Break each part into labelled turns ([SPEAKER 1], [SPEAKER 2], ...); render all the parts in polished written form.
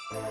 [SPEAKER 1] Come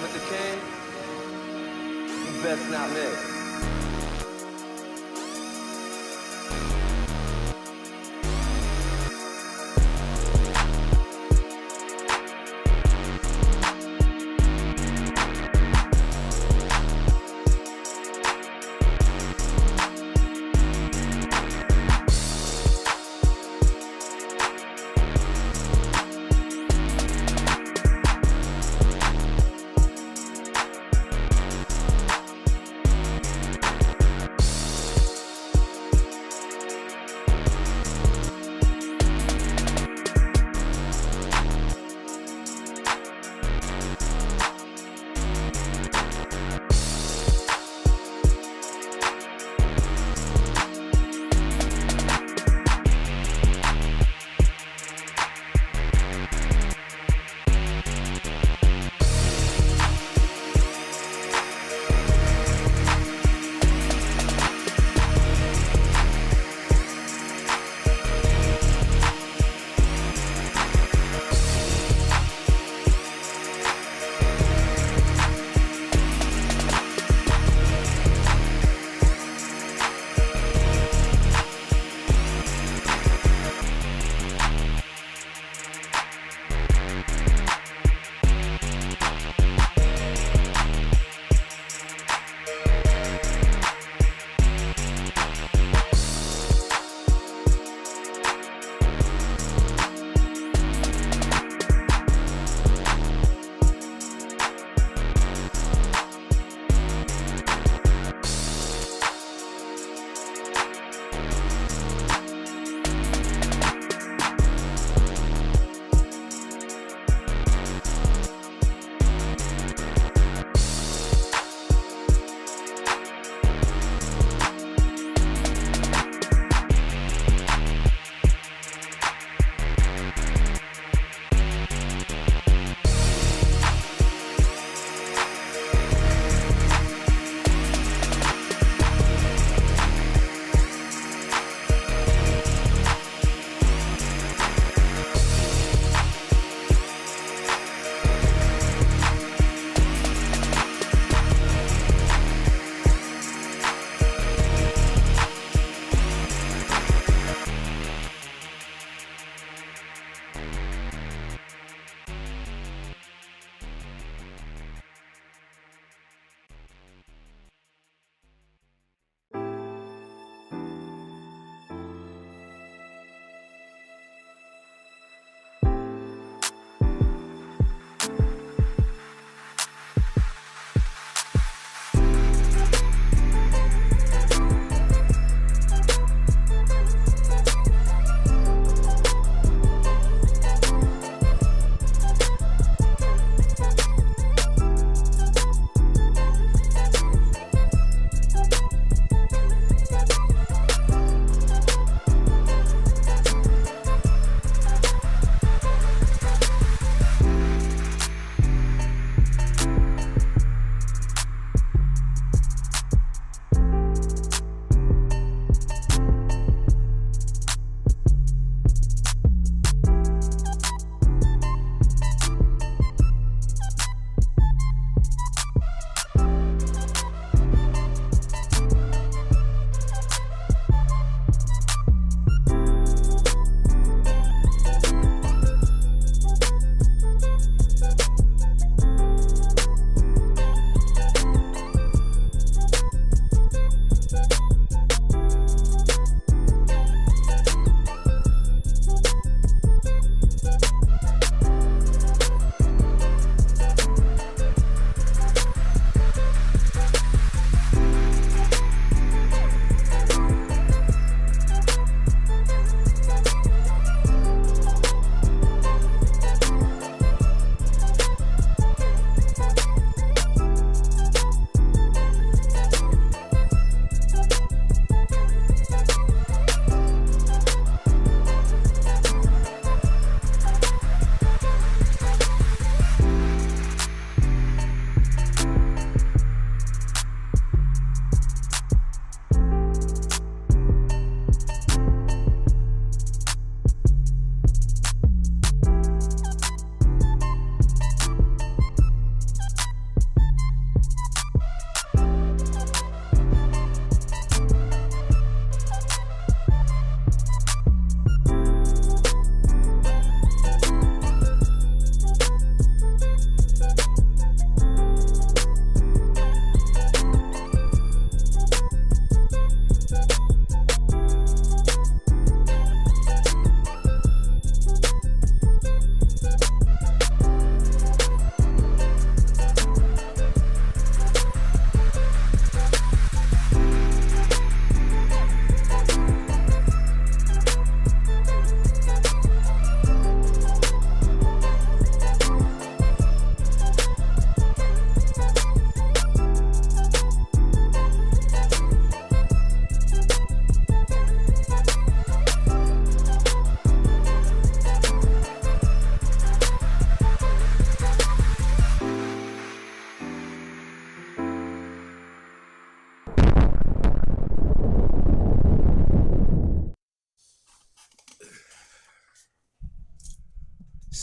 [SPEAKER 1] at the king, you best not miss.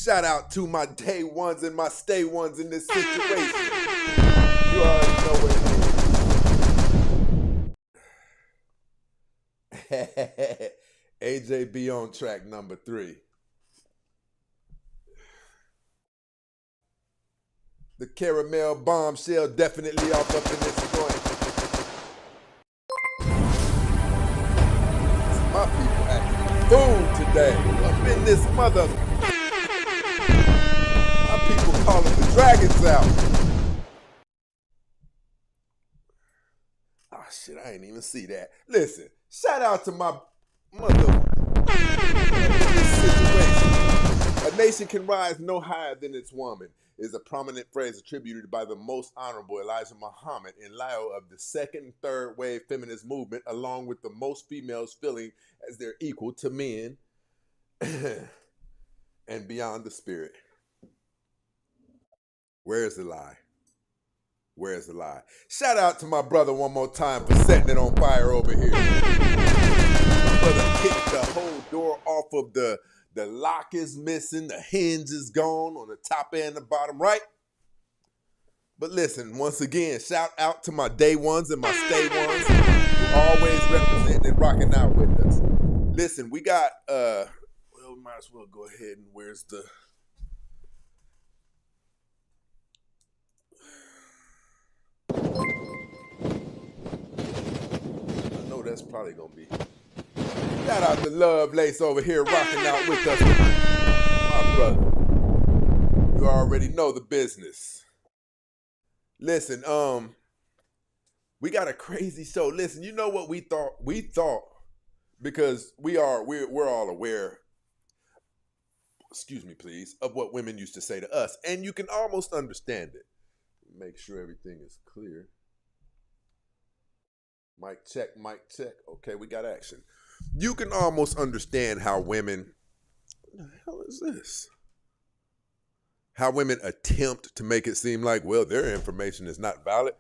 [SPEAKER 2] Shout out to my day ones and my stay ones in this situation. You already know what it is. AJB on track number 3. The caramel bombshell definitely off up in this joint. My people acting food today. Up in this mother. My people calling the dragons out. Oh shit, I ain't even see that. Listen, shout out to my mother. Situation. A nation can rise no higher than its woman is a prominent phrase attributed by the most honorable Elijah Muhammad in lieu of the second and third wave feminist movement, along with the most females feeling as they're equal to men and beyond the spirit. Where's the lie? Where's the lie? Shout out to my brother one more time for setting it on fire over here. My brother kicked the whole door off of the lock is missing, the hinge is gone on the top and the bottom right. But listen, once again, shout out to my day ones and my stay ones who always representing and rocking out with us. Listen, we got, well, we might as well go ahead and where's the... I know that's probably going to be... Shout out to Lovelace over here rocking out with us. My brother. You already know the business. Listen, we got a crazy show. Listen, you know what we thought? We thought, because we're all aware, excuse me please, of what women used to say to us. And you can almost understand it. Make sure everything is clear. Mic check, mic check. Okay, we got action. You can almost understand how women, what the hell is this? How women attempt to make it seem like, well, their information is not valid.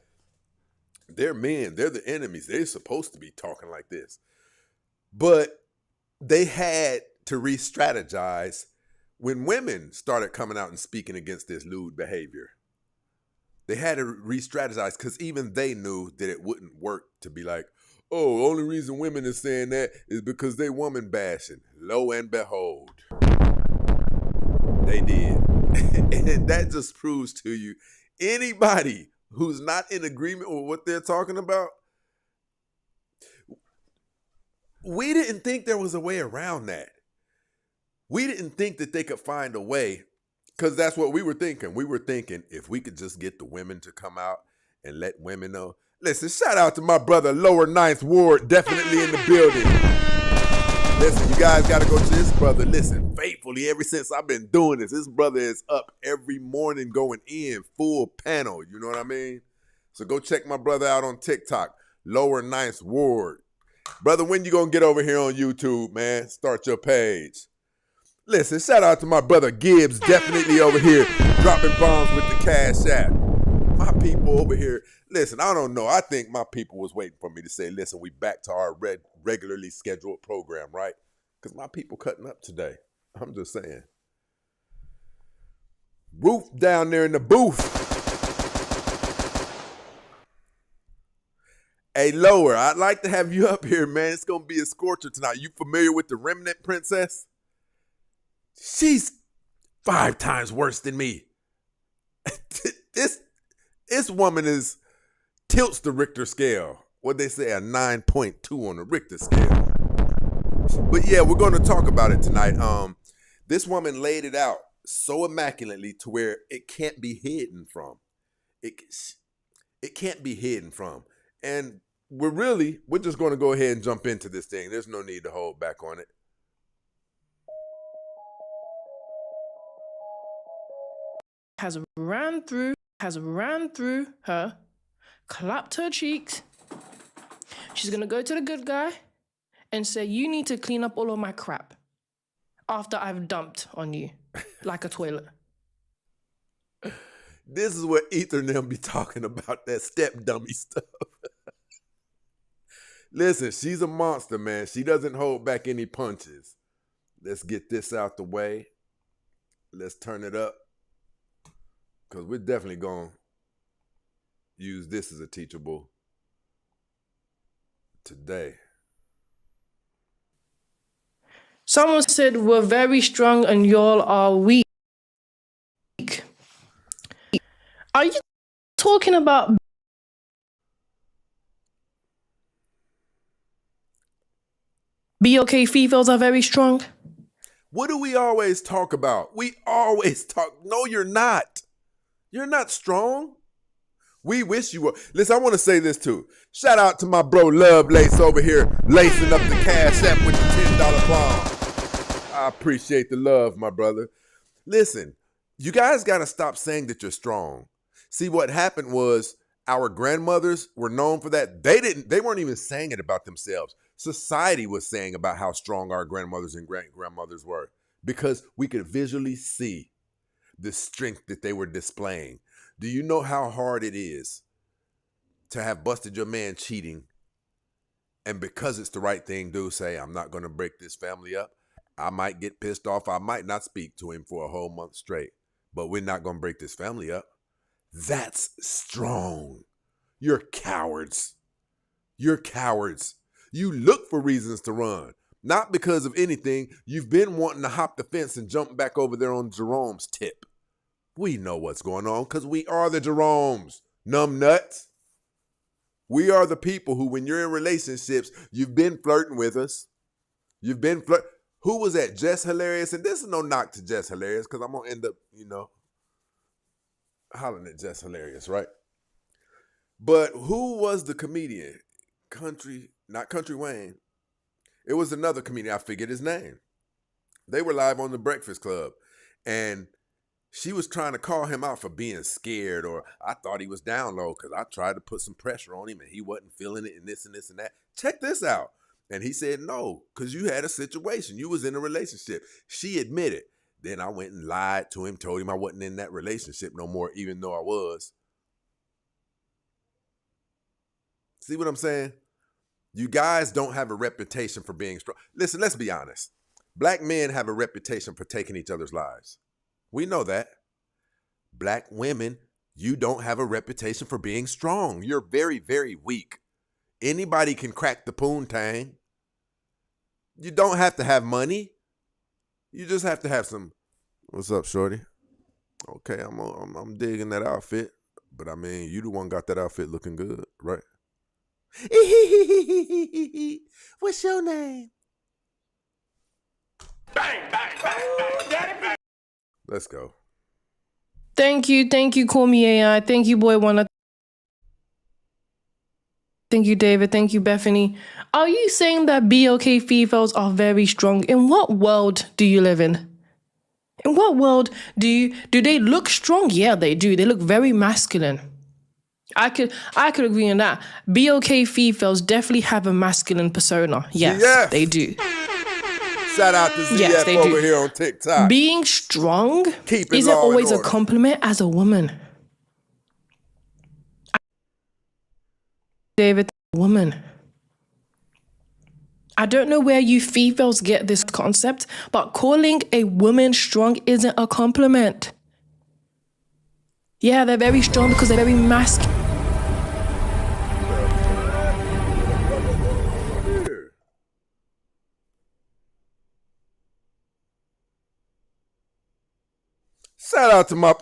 [SPEAKER 2] They're men, they're the enemies. They're supposed to be talking like this. But they had to re-strategize when women started coming out and speaking against this lewd behavior. They had to re-strategize because even they knew that it wouldn't work to be like, oh, the only reason women are saying that is because they woman bashing. Lo and behold, they did. And that just proves to you, anybody who's not in agreement with what they're talking about, we didn't think there was a way around that. We didn't think that they could find a way, because that's what we were thinking. We were thinking if we could just get the women to come out and let women know. Listen, shout out to my brother, Lower 9th Ward, definitely in the building. Listen, you guys got to go to this brother. Listen, faithfully, ever since I've been doing this brother is up every morning going in, full panel. You know what I mean? So go check my brother out on TikTok, Lower 9th Ward. Brother, when you going to get over here on YouTube, man? Start your page. Listen, shout out to my brother Gibbs, definitely over here, dropping bombs with the Cash App. My people over here, listen, I don't know. I think my people was waiting for me to say, listen, we back to our regularly scheduled program, right? Because my people cutting up today. I'm just saying. Roof down there in the booth. Hey, Lower, I'd like to have you up here, man. It's going to be a scorcher tonight. You familiar with the Remnant Princess? She's 5 times worse than me. This woman tilts the Richter scale. What they say, a 9.2 on the Richter scale. But yeah, we're going to talk about it tonight. This woman laid it out so immaculately to where it can't be hidden from. It can't be hidden from. And we're just going to go ahead and jump into this thing. There's no need to hold back on it.
[SPEAKER 3] Has ran through her, clapped her cheeks. She's gonna go to the good guy and say, you need to clean up all of my crap after I've dumped on you like a toilet.
[SPEAKER 2] This is what Ether and them be talking about, that step dummy stuff. Listen, she's a monster, man. She doesn't hold back any punches. Let's get this out the way. Let's turn it up. Because we're definitely going to use this as a teachable today.
[SPEAKER 3] Someone said we're very strong and y'all are weak. Are you talking about BOK females are very strong?
[SPEAKER 2] What do we always talk about? We always talk. No, you're not. You're not strong. We wish you were. Listen, I want to say this too. Shout out to my bro Lovelace over here, lacing up the Cash App with the $10 bomb. I appreciate the love, my brother. Listen, you guys got to stop saying that you're strong. See, what happened was our grandmothers were known for that. They weren't even saying it about themselves. Society was saying about how strong our grandmothers and great-grandmothers were because we could visually see the strength that they were displaying. Do you know how hard it is to have busted your man cheating and because it's the right thing to say, I'm not going to break this family up. I might get pissed off. I might not speak to him for a whole month straight, but we're not going to break this family up. That's strong. You're cowards. You're cowards. You look for reasons to run, not because of anything. You've been wanting to hop the fence and jump back over there on Jerome's tip. We know what's going on because we are the Jeromes, numb nuts. We are the people who, when you're in relationships, you've been flirting with us. You've been Who was that? Jess Hilarious? And this is no knock to Jess Hilarious because I'm going to end up, hollering at Jess Hilarious, right? But who was the comedian? Not Country Wayne. It was another comedian. I forget his name. They were live on The Breakfast Club. And she was trying to call him out for being scared, or I thought he was down low because I tried to put some pressure on him and he wasn't feeling it and this and this and that. Check this out. And he said, no, because you had a situation. You was in a relationship. She admitted. Then I went and lied to him, told him I wasn't in that relationship no more, even though I was. See what I'm saying? You guys don't have a reputation for being strong. Listen, let's be honest. Black men have a reputation for taking each other's lives. We know that. Black women, you don't have a reputation for being strong. You're very, very weak. Anybody can crack the poontang. You don't have to have money. You just have to have some. What's up, shorty? Okay, I'm digging that outfit. But I mean, you the one got that outfit looking good, right? What's your name? Bang, bang, bang, bang, daddy, bang. Let's go.
[SPEAKER 3] Thank you, call me AI. Thank you, boy Wanna. Thank you, David. Thank you, Bethany. Are you saying that BOK females are very strong? In what world do you live in? In what world do they look strong? Yeah, they do. They look very masculine. I could agree on that. BOK females definitely have a masculine persona. Yes. They do.
[SPEAKER 2] Shout out to ZF over here on TikTok.
[SPEAKER 3] Being strong isn't always a compliment as a woman. David, woman. I don't know where you females get this concept, but calling a woman strong isn't a compliment. Yeah, they're very strong because they're very masculine.
[SPEAKER 2] Shout out to my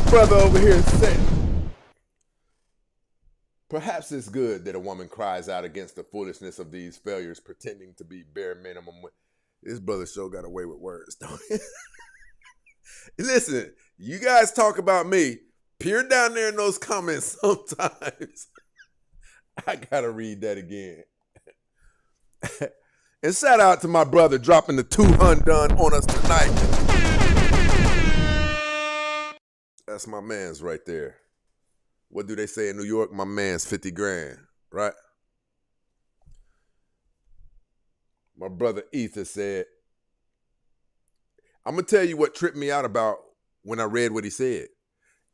[SPEAKER 2] brother over here said, perhaps it's good that a woman cries out against the foolishness of these failures, pretending to be bare minimum. This brother show got away with words, don't he? Listen, you guys talk about me. Peer down there in those comments sometimes. I gotta read that again. And shout out to my brother dropping the 200 on us tonight. That's my man's right there. What do they say in New York? My man's 50 grand, right? My brother Ether said, I'm going to tell you what tripped me out about when I read what he said.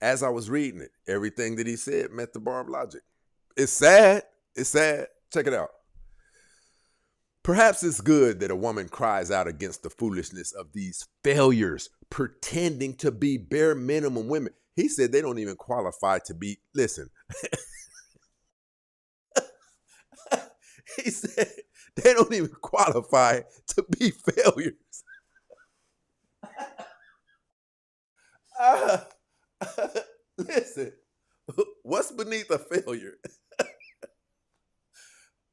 [SPEAKER 2] As I was reading it, everything that he said met the bar of logic. It's sad. It's sad. Check it out. Perhaps it's good that a woman cries out against the foolishness of these failures, pretending to be bare minimum women. He said they don't even qualify to be, listen. He said they don't even qualify to be failures. Listen, what's beneath a failure?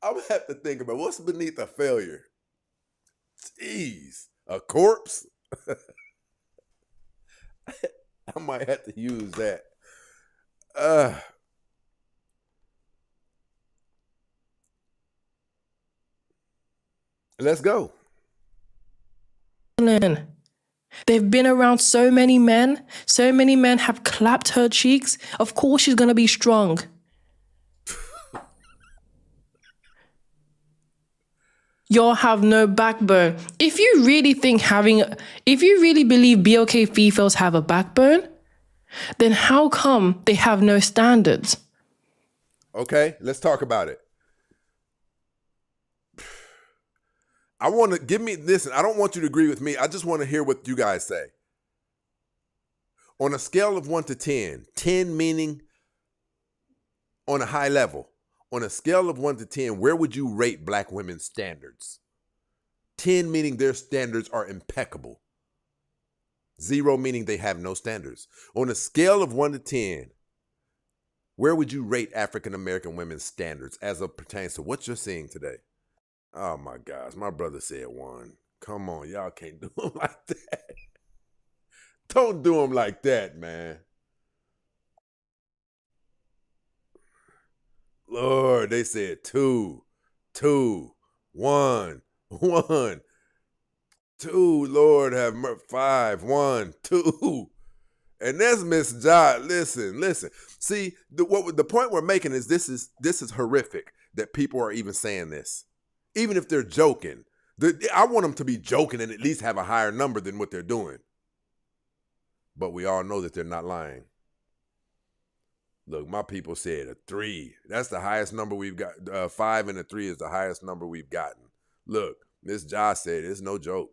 [SPEAKER 2] I'm gonna have to think about what's beneath a failure. Jeez, a corpse? I might have to use that. Let's go.
[SPEAKER 3] They've been around so many men. So many men have clapped her cheeks. Of course she's going to be strong. Y'all have no backbone. If you really believe BOK females have a backbone, then how come they have no standards?
[SPEAKER 2] Okay, let's talk about it. I want to listen, I don't want you to agree with me. I just want to hear what you guys say. On a scale of 1 to 10, 10 meaning on a high level. On a scale of 1 to 10, where would you rate black women's standards? 10 meaning their standards are impeccable. 0 meaning they have no standards. On a scale of 1 to 10, where would you rate African American women's standards as it pertains to what you're seeing today? Oh my gosh, my brother said 1. Come on, y'all can't do them like that. Don't do them like that, man. Lord, they said 2, 1, 1, 2. Lord have mercy. 5, 1, 2. And that's Miss Jot. Listen. See, the point we're making is this is horrific that people are even saying this. Even if they're joking. I want them to be joking and at least have a higher number than what they're doing. But we all know that they're not lying. Look, my people said a 3. That's the highest number we've got. 5 and a 3 is the highest number we've gotten. Look, Miss Josh said it's no joke.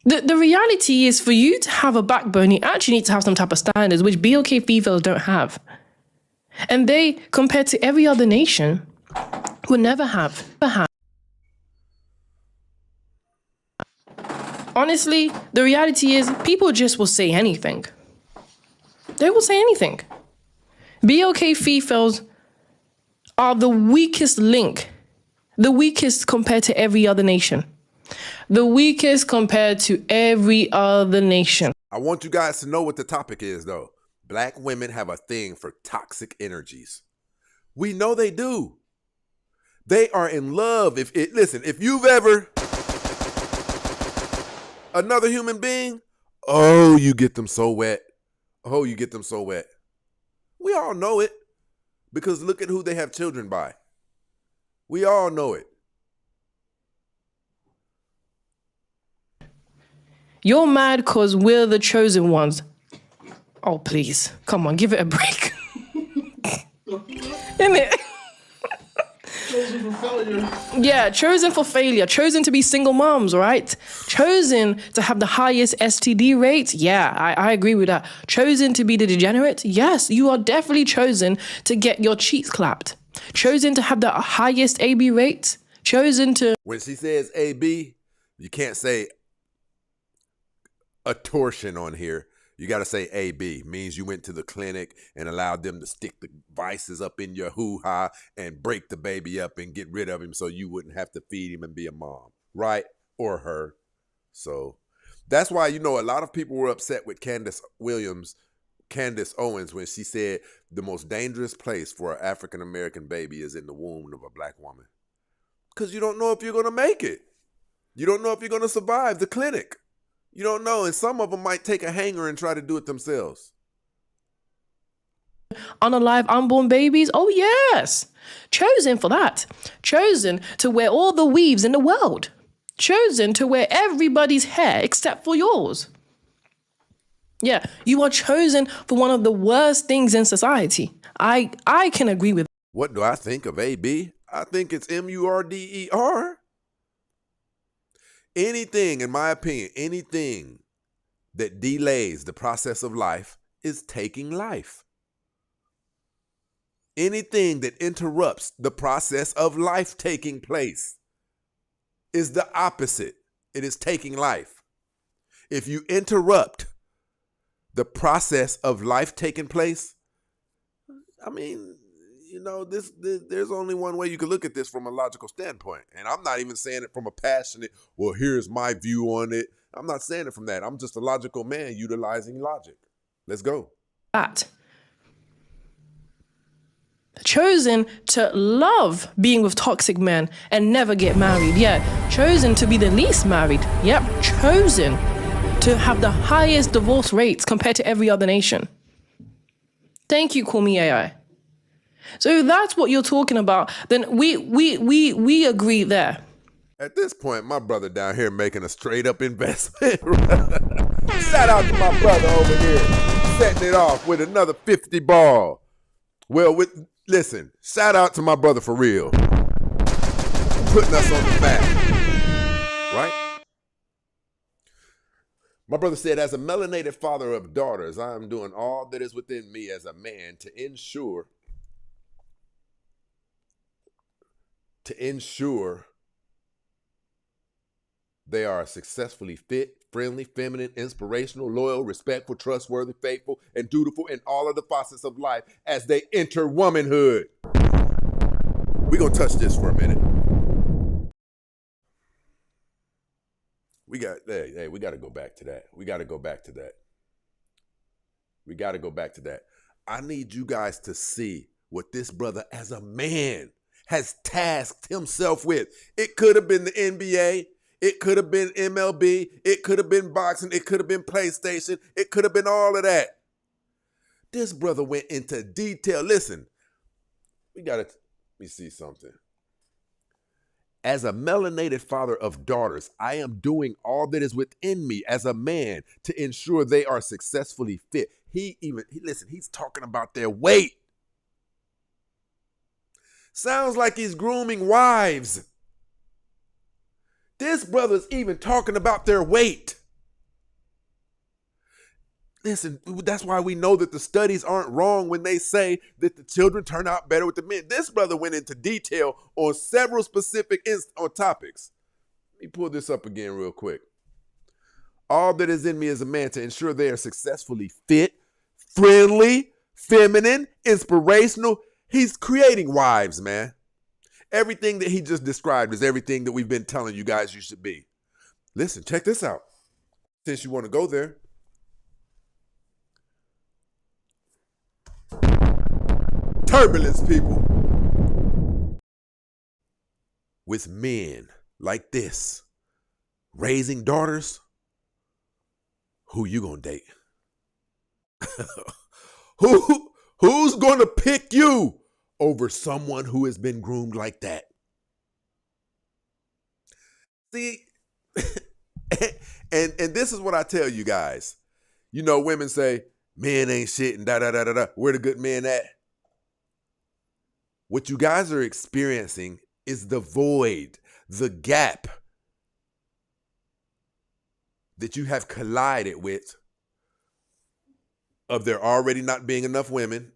[SPEAKER 3] The reality is, for you to have a backbone, you actually need to have some type of standards, which BOK females don't have. And they, compared to every other nation, will never have. Honestly, the reality is people just will say anything. They will say anything. BOK females are the weakest link. The weakest compared to every other nation. The weakest compared to every other nation.
[SPEAKER 2] I want you guys to know what the topic is, though. Black women have a thing for toxic energies. We know they do. They are in love. If you've ever another human being, oh, you get them so wet. Oh, you get them so wet. We all know it because look at who they have children by. We all know it.
[SPEAKER 3] You're mad because we're the chosen ones. Oh, please. Come on, give it a break. Isn't it?
[SPEAKER 4] Chosen for failure.
[SPEAKER 3] Yeah, chosen for failure. Chosen to be single moms, right? Chosen to have the highest STD rates. Yeah, I agree with that. Chosen to be the degenerate. Yes, you are definitely chosen to get your cheeks clapped. Chosen to have the highest AB rates. Chosen to...
[SPEAKER 2] When she says AB, you can't say a torsion on here. You got to say AB. Means you went to the clinic and allowed them to stick the vices up in your hoo-ha and break the baby up and get rid of him so you wouldn't have to feed him and be a mom. Right? Or her. So that's why, a lot of people were upset with Candace Owens when she said the most dangerous place for an African-American baby is in the womb of a black woman. Because you don't know if you're going to make it. You don't know if you're going to survive the clinic. You don't know, and some of them might take a hanger and try to do it themselves.
[SPEAKER 3] Unalive unborn babies? Oh, yes. Chosen for that. Chosen to wear all the weaves in the world. Chosen to wear everybody's hair except for yours. Yeah, you are chosen for one of the worst things in society. I can agree with that.
[SPEAKER 2] What do I think of AB? I think it's MURDER. Anything, in my opinion, anything that delays the process of life is taking life. Anything that interrupts the process of life taking place is the opposite. It is taking life. If you interrupt the process of life taking place, I mean, you know, there's only one way you can look at this from a logical standpoint. And I'm not even saying it from a passionate, well, here's my view on it. I'm not saying it from that. I'm just a logical man utilizing logic. Let's go.
[SPEAKER 3] That. Chosen to love being with toxic men and never get married. Yeah, chosen to be the least married. Yep, chosen to have the highest divorce rates compared to every other nation. Thank you, Call Me AI. So if that's what you're talking about, then we agree there.
[SPEAKER 2] At this point, my brother down here making a straight up investment. Shout out to my brother over here, setting it off with another 50 ball. Well, listen, shout out to my brother for real. Putting us on the map. Right? My brother said, as a melanated father of daughters, I am doing all that is within me as a man to ensure they are successfully fit, friendly, feminine, inspirational, loyal, respectful, trustworthy, faithful, and dutiful in all of the facets of life as they enter womanhood. We're going to touch this for a minute. We got to go back to that. We got to go back to that. I need you guys to see what this brother as a man has tasked himself with. It could have been the NBA. It could have been MLB. It could have been boxing. It could have been PlayStation. It could have been all of that. This brother went into detail. Listen, let me see something. As a melanated father of daughters, I am doing all that is within me as a man to ensure they are successfully fit. He's talking about their weight. Sounds like he's grooming wives. This brother's even talking about their weight. Listen, that's why we know that the studies aren't wrong when they say that the children turn out better with the men. This brother went into detail on several specific topics. Let me pull this up again real quick. All that is in me as a man to ensure they are successfully fit, friendly, feminine, inspirational. He's creating wives, man. Everything that he just described is everything that we've been telling you guys you should be. Listen, check this out. Since you want to go there. Turbulence, people. With men like this, raising daughters, who you gonna date? Who's gonna pick you over someone who has been groomed like that? See, and this is what I tell you guys. You know, women say, men ain't shit and da-da-da-da-da. Where the good men at? What you guys are experiencing is the void, the gap that you have collided with of there already not being enough men,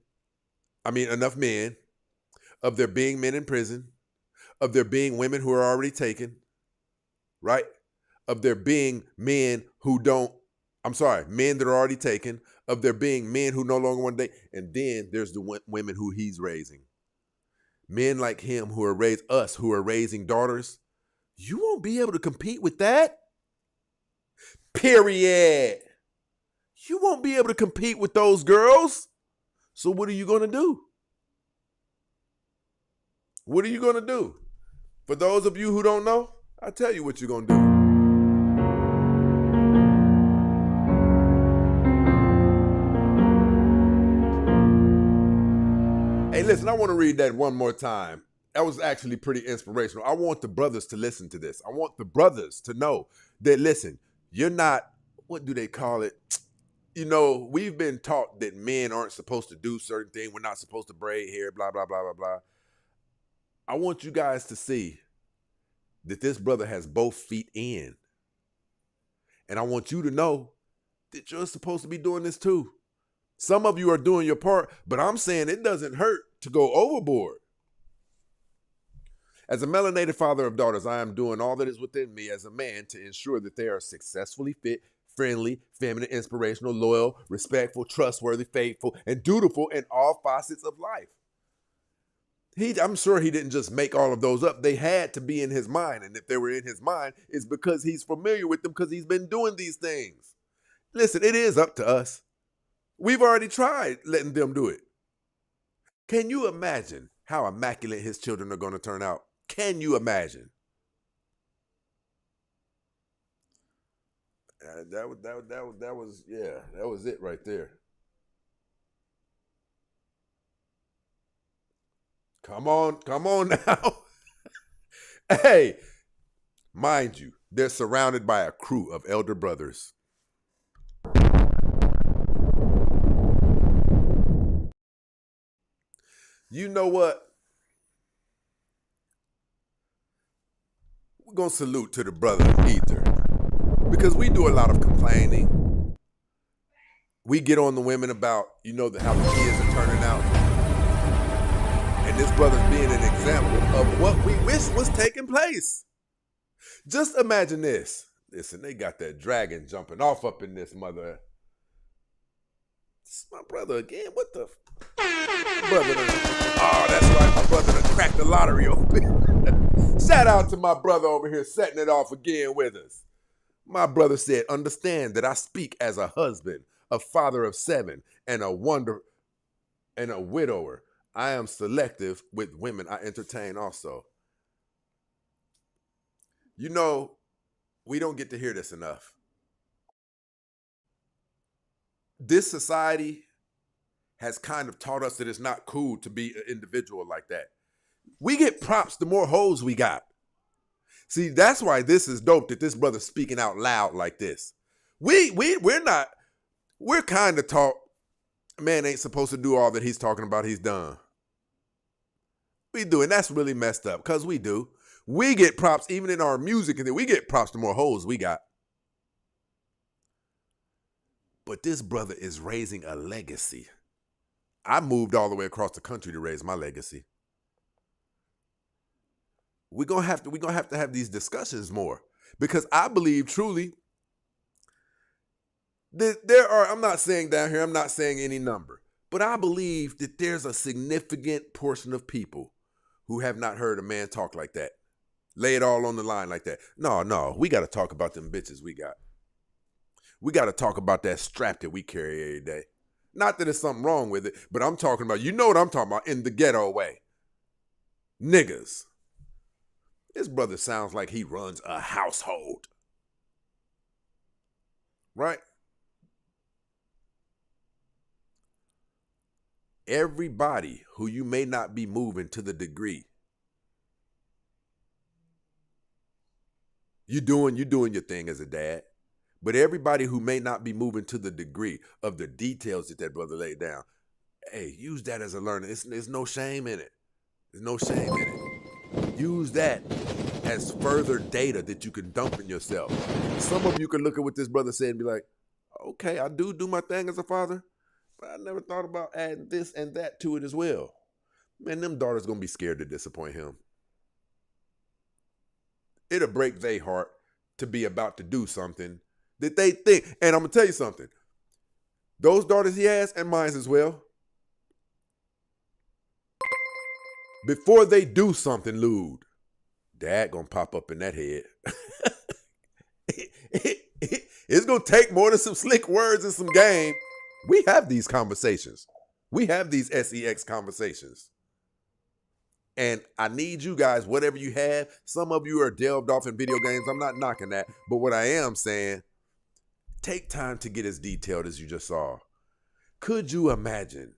[SPEAKER 2] of there being men in prison, of there being women who are already taken, right? Of there being men that are already taken, of there being men who no longer want to date, and then there's the women who he's raising. Men like him who are raising daughters, you won't be able to compete with that. Period. You won't be able to compete with those girls. So what are you going to do? What are you going to do? For those of you who don't know, I'll tell you what you're going to do. Hey, listen, I want to read that one more time. That was actually pretty inspirational. I want the brothers to listen to this. I want the brothers to know that, listen, you're not, what do they call it? You know, we've been taught that men aren't supposed to do certain things. We're not supposed to braid hair, blah, blah, blah, blah, blah. I want you guys to see that this brother has both feet in. And I want you to know that you're supposed to be doing this too. Some of you are doing your part, but I'm saying it doesn't hurt to go overboard. As a melanated father of daughters, I am doing all that is within me as a man to ensure that they are successfully fit, friendly, feminine, inspirational, loyal, respectful, trustworthy, faithful, and dutiful in all facets of life. I'm sure he didn't just make all of those up. They had to be in his mind. And if they were in his mind, it's because he's familiar with them because he's been doing these things. Listen, it is up to us. We've already tried letting them do it. Can you imagine how immaculate his children are going to turn out? Can you imagine? That was it right there. Come on now. Hey, mind you, they're surrounded by a crew of elder brothers. You know what? We're going to salute to the brother Ether because we do a lot of complaining. We get on the women about, how the kids are turning out. And this brother's being an example of what we wish was taking place. Just imagine this. Listen, they got that dragon jumping off up in this mother. It's my brother again. What the? Brother that's right. My brother done cracked the lottery open. Shout out to my brother over here setting it off again with us. My brother said, understand that I speak as a husband, a father of 7, and a widower. I am selective with women I entertain also. We don't get to hear this enough. This society has kind of taught us that it's not cool to be an individual like that. We get props the more hoes we got. See, that's why this is dope that this brother's speaking out loud like this. We're kind of taught, man ain't supposed to do all that he's talking about he's done. We do, and that's really messed up, because we do. We get props even in our music, and then we get props the more hoes we got. But this brother is raising a legacy. I moved all the way across the country to raise my legacy. We're gonna have to have these discussions more, because I believe truly that there are, I'm not saying down here, I'm not saying any number, but I believe that there's a significant portion of people who have not heard a man talk like that. Lay it all on the line like that. No, we got to talk about them bitches we got. We got to talk about that strap that we carry every day. Not that there's something wrong with it, but I'm talking about, what I'm talking about in the ghetto way. Niggas. This brother sounds like he runs a household. Right? Everybody who you may not be moving to the degree, you're doing your thing as a dad, but everybody who may not be moving to the degree of the details that brother laid down, hey, use that as a learning. There's no shame in it. There's no shame in it. Use that as further data that you can dump in yourself. Some of you can look at what this brother said and be like, okay, I do my thing as a father, but I never thought about adding this and that to it as well. Man, them daughters gonna be scared to disappoint him. It'll break their heart to be about to do something that they think. And I'm gonna tell you something. Those daughters he has, and mine as well, before they do something lewd, dad gonna pop up in that head. It's gonna take more than some slick words and some game. We have these conversations. We have these sex conversations. And I need you guys, whatever you have, some of you are delved off in video games. I'm not knocking that. But what I am saying, take time to get as detailed as you just saw. Could you imagine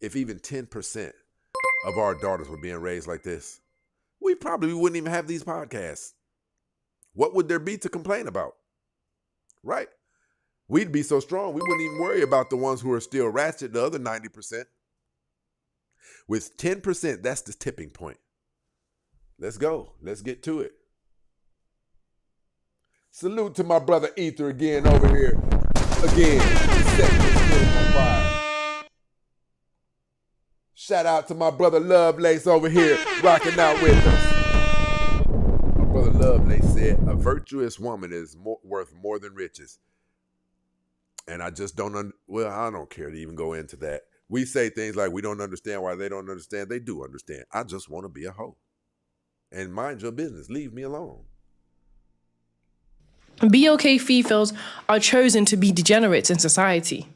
[SPEAKER 2] if even 10% of our daughters were being raised like this? We probably wouldn't even have these podcasts. What would there be to complain about? Right? We'd be so strong, we wouldn't even worry about the ones who are still ratchet, the other 90%. With 10%, that's the tipping point. Let's go. Let's get to it. Salute to my brother Ether again over here. Again, setting this film on fire. Shout out to my brother Lovelace over here, rocking out with us. My brother Lovelace said, a virtuous woman is worth more than riches. And I just don't, I don't care to even go into that. We say things like we don't understand why they don't understand. They do understand. I just want to be a hoe. And mind your business. Leave me alone.
[SPEAKER 3] BLK females are chosen to be degenerates in society.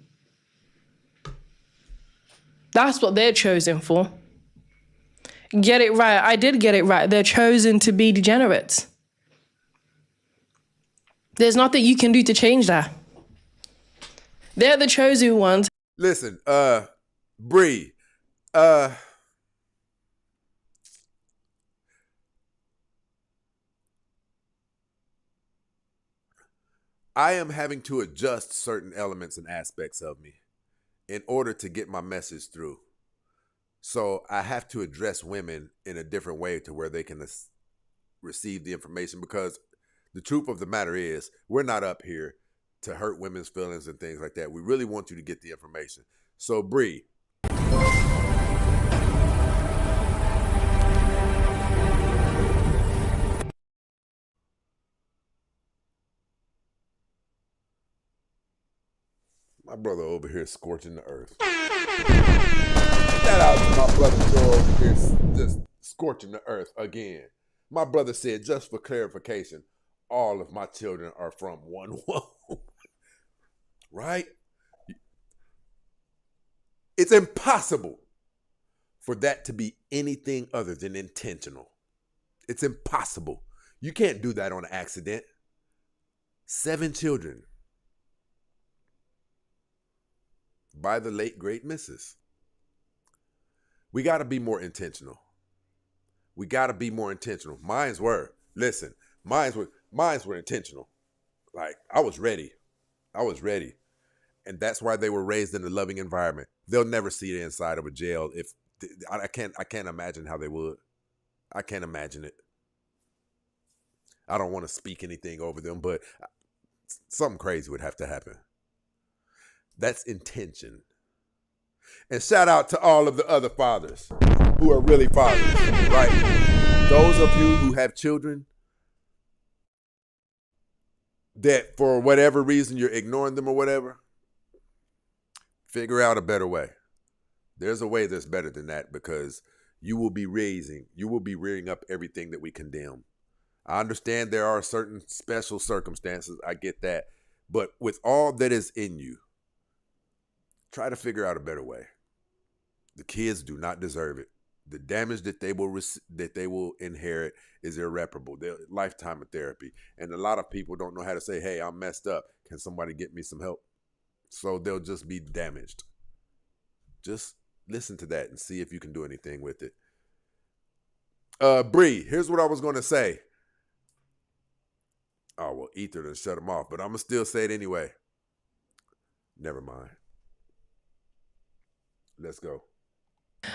[SPEAKER 3] That's what they're chosen for. Get it right. I did get it right. They're chosen to be degenerates. There's nothing you can do to change that. They're the chosen ones.
[SPEAKER 2] Listen, Bree, I am having to adjust certain elements and aspects of me in order to get my message through. So I have to address women in a different way to where they can receive the information, because the truth of the matter is we're not up here to hurt women's feelings and things like that. We really want you to get the information. So Bree, my brother over here scorching the earth. Shout out to my brother Joe over here just scorching the earth again. My brother said, just for clarification, all of my children are from one womb. Right? It's impossible for that to be anything other than intentional. It's impossible. You can't do that on accident. 7 children by the late, great Mrs. We got to be more intentional. We got to be more intentional. Mine's were. Listen, mine's were intentional. Like, I was ready. And that's why they were raised in a loving environment. They'll never see the inside of a jail. If I can't imagine how they would. I can't imagine it. I don't want to speak anything over them, but something crazy would have to happen. That's intention. And shout out to all of the other fathers who are really fathers, right? Those of you who have children that for whatever reason you're ignoring them or whatever, figure out a better way. There's a way that's better than that, because you will be rearing up everything that we condemn. I understand there are certain special circumstances. I get that. But with all that is in you, try to figure out a better way. The kids do not deserve it. The damage that they will inherit is irreparable. They're lifetime of therapy. And a lot of people don't know how to say, hey, I'm messed up. Can somebody get me some help? So they'll just be damaged. Just listen to that and see if you can do anything with it. Bree, here's what I was going to say. Oh, well, Ether done shut him off, but I'm going to still say it anyway. Never mind. Let's go.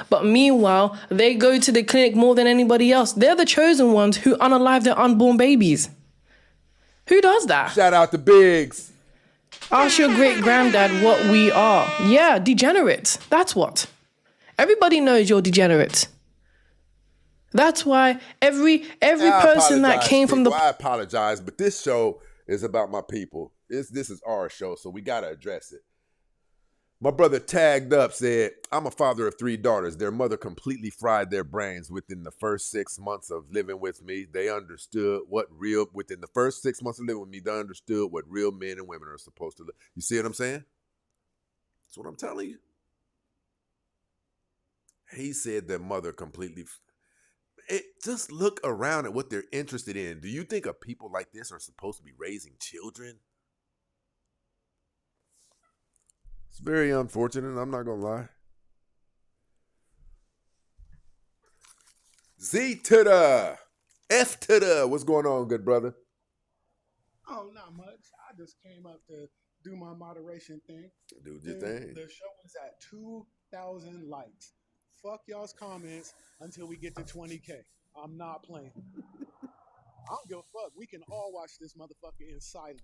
[SPEAKER 3] But meanwhile, they go to the clinic more than anybody else. They're the chosen ones who unalive their unborn babies. Who does that?
[SPEAKER 2] Shout out to Biggs.
[SPEAKER 3] Ask your great-granddad what we are. Yeah, degenerates. That's what. Everybody knows you're degenerate. That's why every person that came from the...
[SPEAKER 2] I apologize, but this show is about my people. This is our show, so we got to address it. My brother tagged up, said, I'm a father of 3 daughters. Their mother completely fried their brains within the first 6 months of living with me. They understood within the first 6 months of living with me, they understood what real men and women are supposed to live. You see what I'm saying? That's what I'm telling you. He said their mother completely... just look around at what they're interested in. Do you think people like this are supposed to be raising children? It's very unfortunate, I'm not going to lie. Z to the F to the. What's going on, good brother?
[SPEAKER 4] Oh, not much. I just came up to do my moderation thing.
[SPEAKER 2] Do your thing.
[SPEAKER 4] The show is at 2,000 likes. Fuck y'all's comments until we get to 20K. I'm not playing. I don't give a fuck. We can all watch this motherfucker in silence.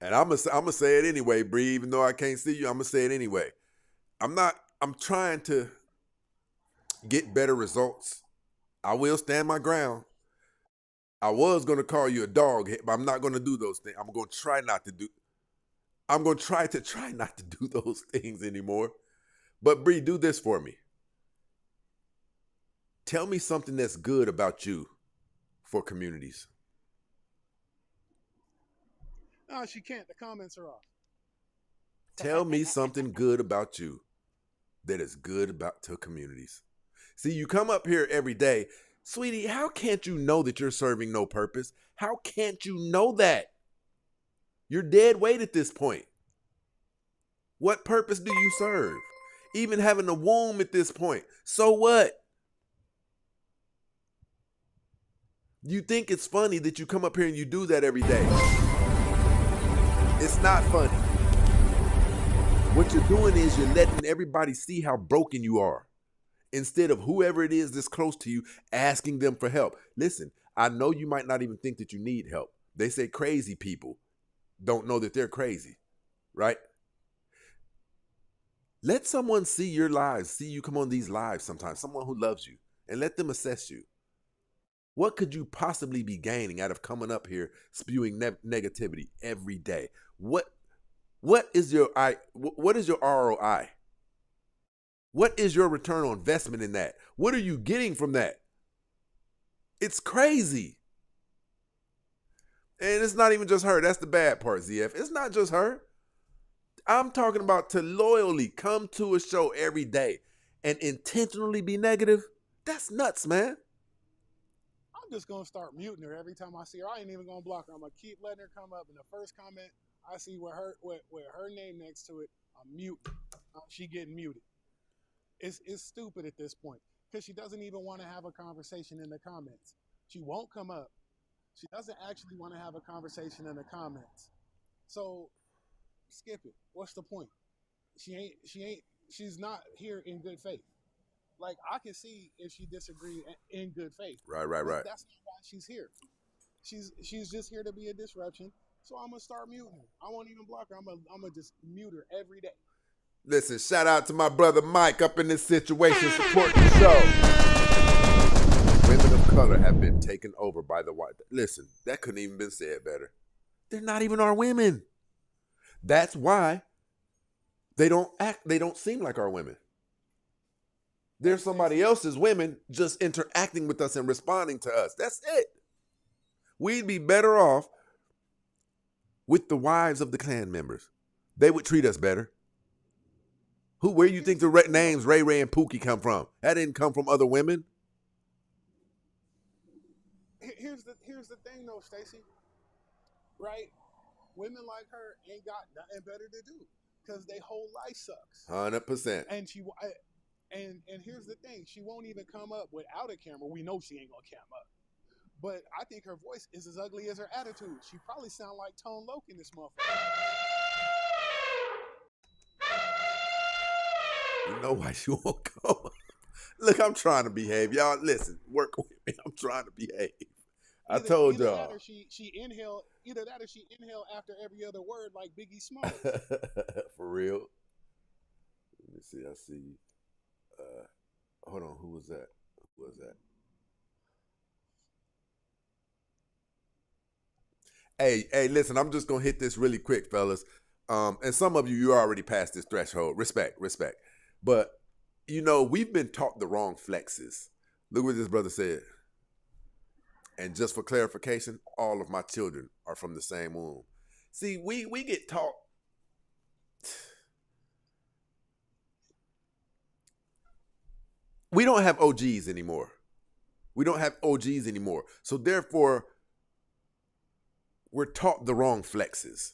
[SPEAKER 2] And I'm gonna say it anyway, Bree. Even though I can't see you, I'm gonna say it anyway. I'm trying to get better results. I will stand my ground. I was gonna call you a dog, but I'm not gonna do those things. I'm gonna try not to do those things anymore. But Bree, do this for me. Tell me something that's good about you for communities.
[SPEAKER 4] No, she can't. The comments are off.
[SPEAKER 2] Tell me something good about you that is good about to communities. See, you come up here every day. Sweetie, how can't you know that you're serving no purpose? How can't you know that? You're dead weight at this point. What purpose do you serve? Even having a womb at this point. So what? You think it's funny that you come up here and you do that every day. It's not funny. What you're doing is you're letting everybody see how broken you are. Instead of whoever it is that's close to you, asking them for help. Listen, I know you might not even think that you need help. They say crazy people don't know that they're crazy, right? Let someone see your lives, see you come on these lives sometimes, someone who loves you, and let them assess you. What could you possibly be gaining out of coming up here spewing negativity every day? What is your ROI? What is your return on investment in that? What are you getting from that? It's crazy. And it's not even just her. That's the bad part, ZF. It's not just her. I'm talking about to loyally come to a show every day and intentionally be negative. That's nuts, man.
[SPEAKER 4] I'm just going to start muting her every time I see her. I ain't even going to block her. I'm going to keep letting her come up. And the first comment I see with her name next to it, I'm muting. She getting muted. It's stupid at this point because she doesn't even want to have a conversation in the comments. She won't come up. She doesn't actually want to have a conversation in the comments. So skip it. What's the point? She's not here in good faith. Like, I can see if she disagreed in good faith.
[SPEAKER 2] Right.
[SPEAKER 4] That's not why she's here. She's just here to be a disruption. So I'm gonna start muting her. I won't even block her. I'm gonna just mute her every day.
[SPEAKER 2] Listen, shout out to my brother Mike up in this situation supporting the show. Women of color have been taken over by the white. Listen, that couldn't even been said better. They're not even our women. That's why they don't seem like our women. They're somebody else's women just interacting with us and responding to us. That's it. We'd be better off with the wives of the Klan members. They would treat us better. Where you think the names Ray Ray and Pookie come from? That didn't come from other women.
[SPEAKER 4] Here's the thing though, Stacey. Right? Women like her ain't got nothing better to do because their whole life sucks.
[SPEAKER 2] 100%.
[SPEAKER 4] And and here's the thing, she won't even come up without a camera. We know she ain't gonna come up. But I think her voice is as ugly as her attitude. She probably sound like Tone Loc in this motherfucker.
[SPEAKER 2] You know why she won't come? Look, I'm trying to behave. Y'all, listen, work with me. I'm trying to behave. I told y'all.
[SPEAKER 4] Either that or she inhale after every other word like Biggie Smalls.
[SPEAKER 2] For real? Let me see. I see. Hold on. Who was that? Hey, listen, I'm just going to hit this really quick, fellas. And some of you already passed this threshold. Respect. But, we've been taught the wrong flexes. Look what this brother said. And just for clarification, all of my children are from the same womb. See, we get taught. We don't have OGs anymore. So therefore, we're taught the wrong flexes.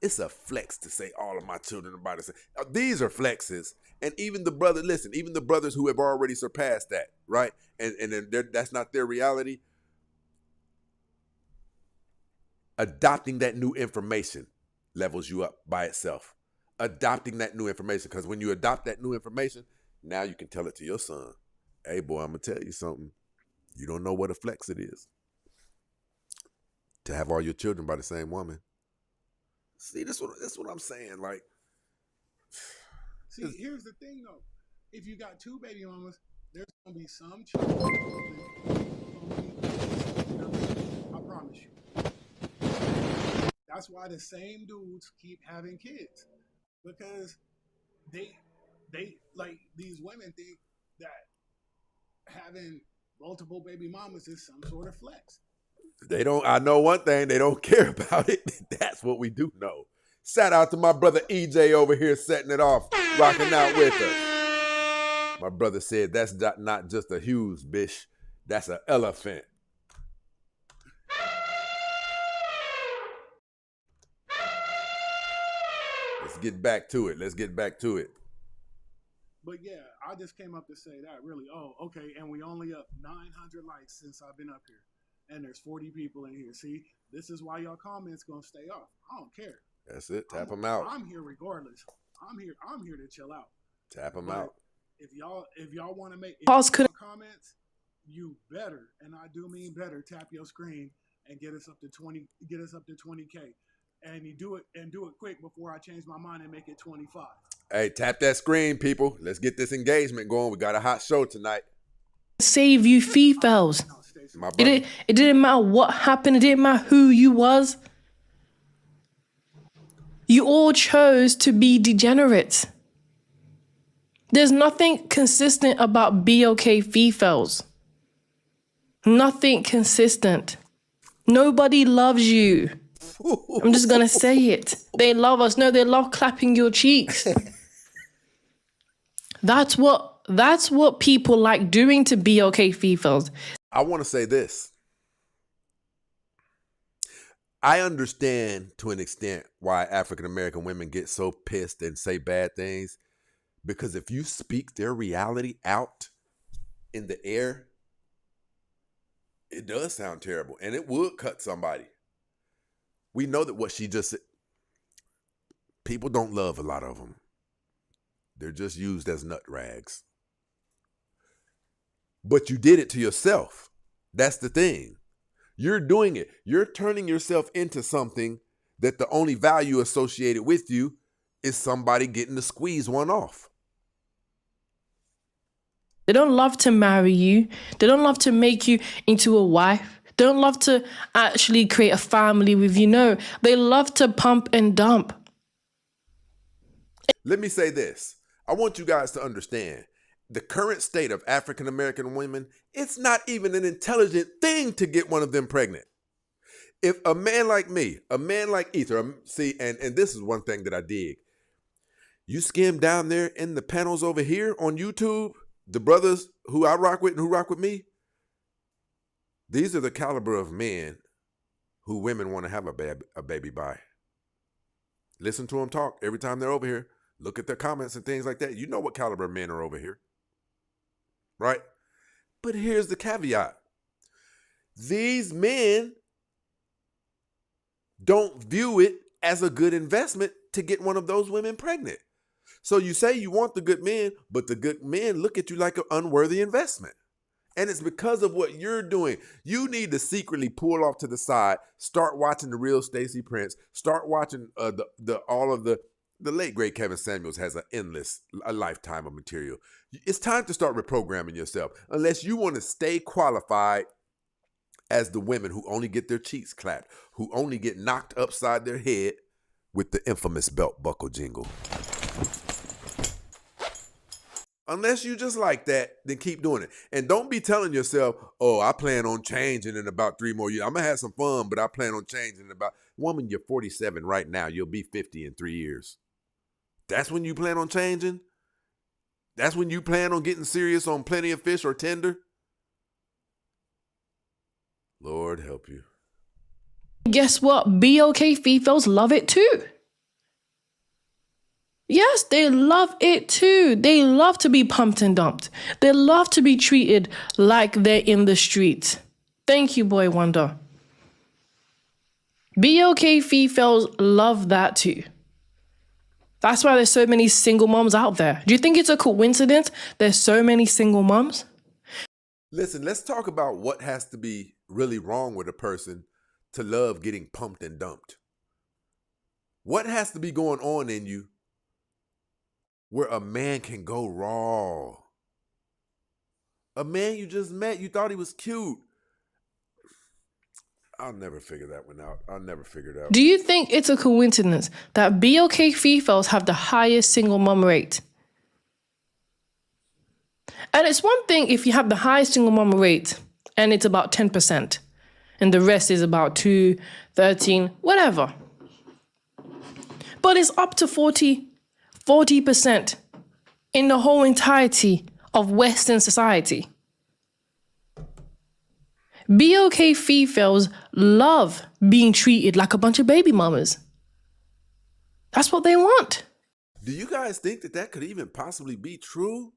[SPEAKER 2] It's a flex to say all of my children are about to say. These are flexes. And even the brothers who have already surpassed that, right? And that's not their reality. Adopting that new information levels you up by itself. Adopting that new information, because when you adopt that new information, now you can tell it to your son. Hey, boy, I'm going to tell you something. You don't know what a flex it is to have all your children by the same woman. See, that's what I'm saying. Like,
[SPEAKER 4] see, here's the thing though. If you got two baby mamas, there's gonna be some children. I promise you. That's why the same dudes keep having kids, because they like, these women think that having multiple baby mamas is some sort of flex.
[SPEAKER 2] they don't. I know one thing. They don't care about it. That's what we do know. Shout out to my brother EJ over here setting it off, rocking out with us. My brother said that's not just a Hughes, bitch. That's an elephant. Let's get back to it. Let's get back to it.
[SPEAKER 4] But yeah, I just came up to say that, really. Oh, okay, and we only up 900 likes since I've been up here. And there's 40 people in here. See, this is why y'all comments gonna stay off. I don't care.
[SPEAKER 2] That's it. Tap them out.
[SPEAKER 4] I'm here regardless. I'm here to chill out.
[SPEAKER 2] Tap them
[SPEAKER 4] But
[SPEAKER 2] out.
[SPEAKER 4] if y'all want to make
[SPEAKER 3] Pause could-
[SPEAKER 4] comments, you better, and I do mean better, tap your screen and get us up to 20K. And you do it quick before I change my mind and make it 25.
[SPEAKER 2] Hey, tap that screen, people. Let's get this engagement going. We got a hot show tonight.
[SPEAKER 3] Save you females.
[SPEAKER 4] Now, Stacey,
[SPEAKER 2] My brother.
[SPEAKER 3] It didn't matter what happened. It didn't matter who you was. You all chose to be degenerates. There's nothing consistent about BOK females. Nothing consistent. Nobody loves you. I'm just gonna say it. They love us. No, they love clapping your cheeks. That's what people like doing to BOK females.
[SPEAKER 2] I want to say this. I understand to an extent why African American women get so pissed and say bad things, because if you speak their reality out in the air, it does sound terrible and it would cut somebody. We know that what she just said, people don't love a lot of them. They're just used as nut rags. But you did it to yourself. That's the thing. You're doing it. You're turning yourself into something that the only value associated with you is somebody getting to squeeze one off.
[SPEAKER 3] They don't love to marry you. They don't love to make you into a wife. They don't love to actually create a family with you. No, they love to pump and dump.
[SPEAKER 2] Let me say this. I want you guys to understand the current state of African American women. It's not even an intelligent thing to get one of them pregnant. If a man like me, a man like Ether, see, and this is one thing that I dig. You skim down there in the panels over here on YouTube, the brothers who I rock with and who rock with me, these are the caliber of men who women want to have a baby by. Listen to them talk every time they're over here. Look at their comments and things like that. You know what caliber of men are over here. Right? But here's the caveat. These men don't view it as a good investment to get one of those women pregnant. So you say you want the good men, but the good men look at you like an unworthy investment. And it's because of what you're doing. You need to secretly pull off to the side, start watching The Real Stacey Prince, start watching the late great Kevin Samuels has a lifetime of material. It's time to start reprogramming yourself, unless you want to stay qualified as the women who only get their cheeks clapped, who only get knocked upside their head with the infamous belt buckle jingle. Unless you just like that, then keep doing it. And don't be telling yourself, oh, I plan on changing in about 3 more years. I'm going to have some fun, but I plan on changing in about... Woman, you're 47 right now. You'll be 50 in 3 years. That's when you plan on changing? That's when you plan on getting serious on Plenty of Fish or Tinder? Lord help you.
[SPEAKER 3] Guess what? BOK females love it too. Yes, they love it too. They love to be pumped and dumped. They love to be treated like they're in the streets. Thank you, Boy Wonder. BOK females love that too. That's why there's so many single moms out there. Do you think it's a coincidence there's so many single moms?
[SPEAKER 2] Listen, let's talk about what has to be really wrong with a person to love getting pumped and dumped. What has to be going on in you where a man can go raw? A man you just met, you thought he was cute. I'll never figure that one out. I'll never figure it out.
[SPEAKER 3] Do you think it's a coincidence that BLK females have the highest single mom rate? And it's one thing if you have the highest single mom rate and it's about 10% and the rest is about 2, 13, whatever. But it's up to 40% in the whole entirety of Western society. BLK females love being treated like a bunch of baby mamas. That's what they want.
[SPEAKER 2] Do you guys think that that could even possibly be true?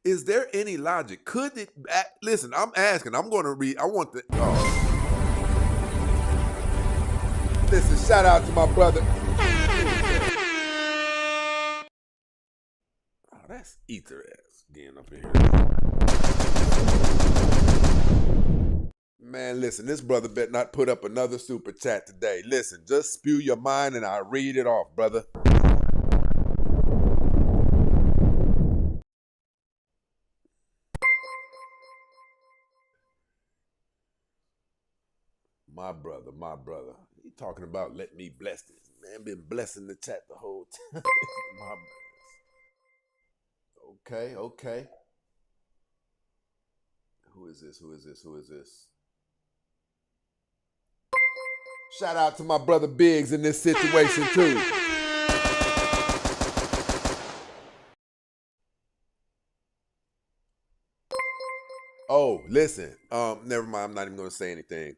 [SPEAKER 2] Is there any logic? Could it? Listen, I'm asking. I'm going to read. I want the. Oh. Listen, shout out to my brother. Oh, that's ether ass getting up in here. Man, listen, this brother better not put up another super chat today. Listen, just spew your mind and I'll read it off, brother. My brother. He talking about let me bless this. Man, been blessing the chat the whole time. Okay. Who is this? Shout out to my brother Biggs in this situation too. Oh, listen. Never mind. I'm not even going to say anything.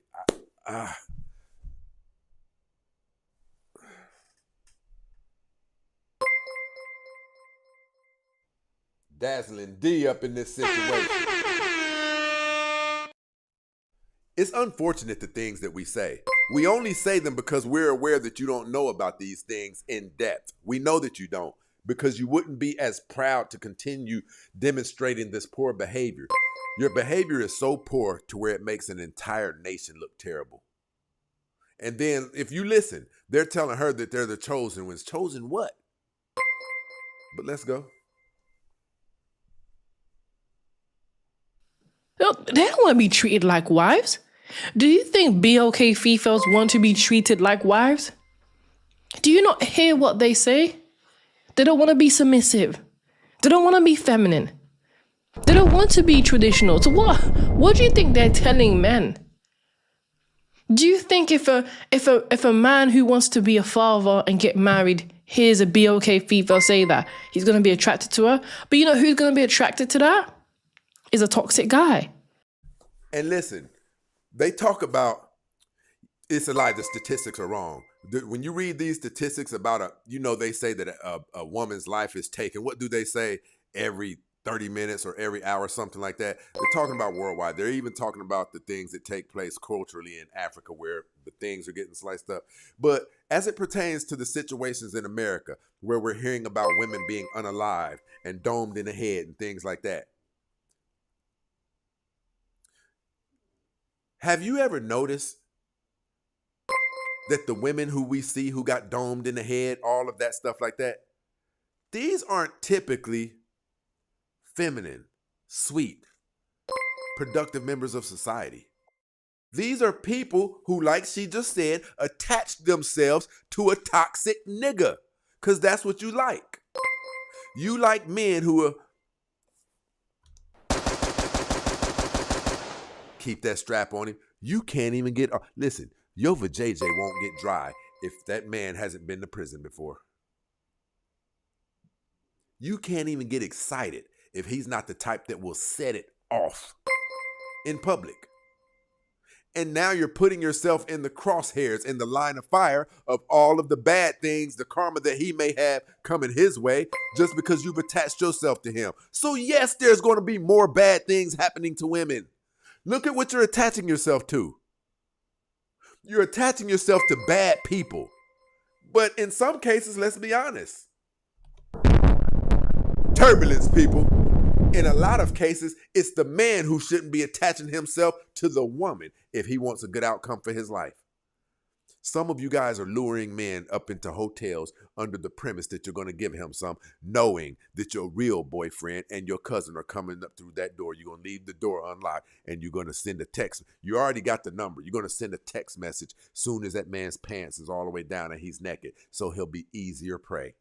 [SPEAKER 2] Dazzling D up in this situation. It's unfortunate the things that we say. We only say them because we're aware that you don't know about these things in depth. We know that you don't because you wouldn't be as proud to continue demonstrating this poor behavior. Your behavior is so poor to where it makes an entire nation look terrible. And then if you listen, they're telling her that they're the chosen ones. Chosen what? But let's go.
[SPEAKER 3] They don't want to be treated like wives. Do you think BLK females want to be treated like wives? Do you not hear what they say? They don't want to be submissive. They don't want to be feminine. They don't want to be traditional. So what do you think they're telling men? Do you think if a man who wants to be a father and get married hears a BLK female say that, he's going to be attracted to her? But you know who's going to be attracted to that? Is a toxic guy.
[SPEAKER 2] And listen, they talk about, it's a lie, the statistics are wrong. When you read these statistics about they say that a woman's life is taken. What do they say? Every 30 minutes or every hour, something like that. They're talking about worldwide. They're even talking about the things that take place culturally in Africa where the things are getting sliced up. But as it pertains to the situations in America where we're hearing about women being unalived and domed in the head and things like that. Have you ever noticed that the women who we see who got domed in the head, all of that stuff like that, these aren't typically feminine, sweet, productive members of society. These are people who, like she just said, attach themselves to a toxic nigga because that's what you like. You like men who are keep that strap on him. You can't even get... Listen, your vajayjay won't get dry if that man hasn't been to prison before. You can't even get excited if he's not the type that will set it off in public. And now you're putting yourself in the crosshairs, in the line of fire of all of the bad things, the karma that he may have coming his way just because you've attached yourself to him. So yes, there's going to be more bad things happening to women. Look at what you're attaching yourself to. You're attaching yourself to bad people. But in some cases, let's be honest. Turbulence, people. In a lot of cases, it's the man who shouldn't be attaching himself to the woman if he wants a good outcome for his life. Some of you guys are luring men up into hotels under the premise that you're going to give him some, knowing that your real boyfriend and your cousin are coming up through that door. You're going to leave the door unlocked and you're going to send a text. You already got the number. You're going to send a text message soon as that man's pants is all the way down and he's naked, so he'll be easier prey.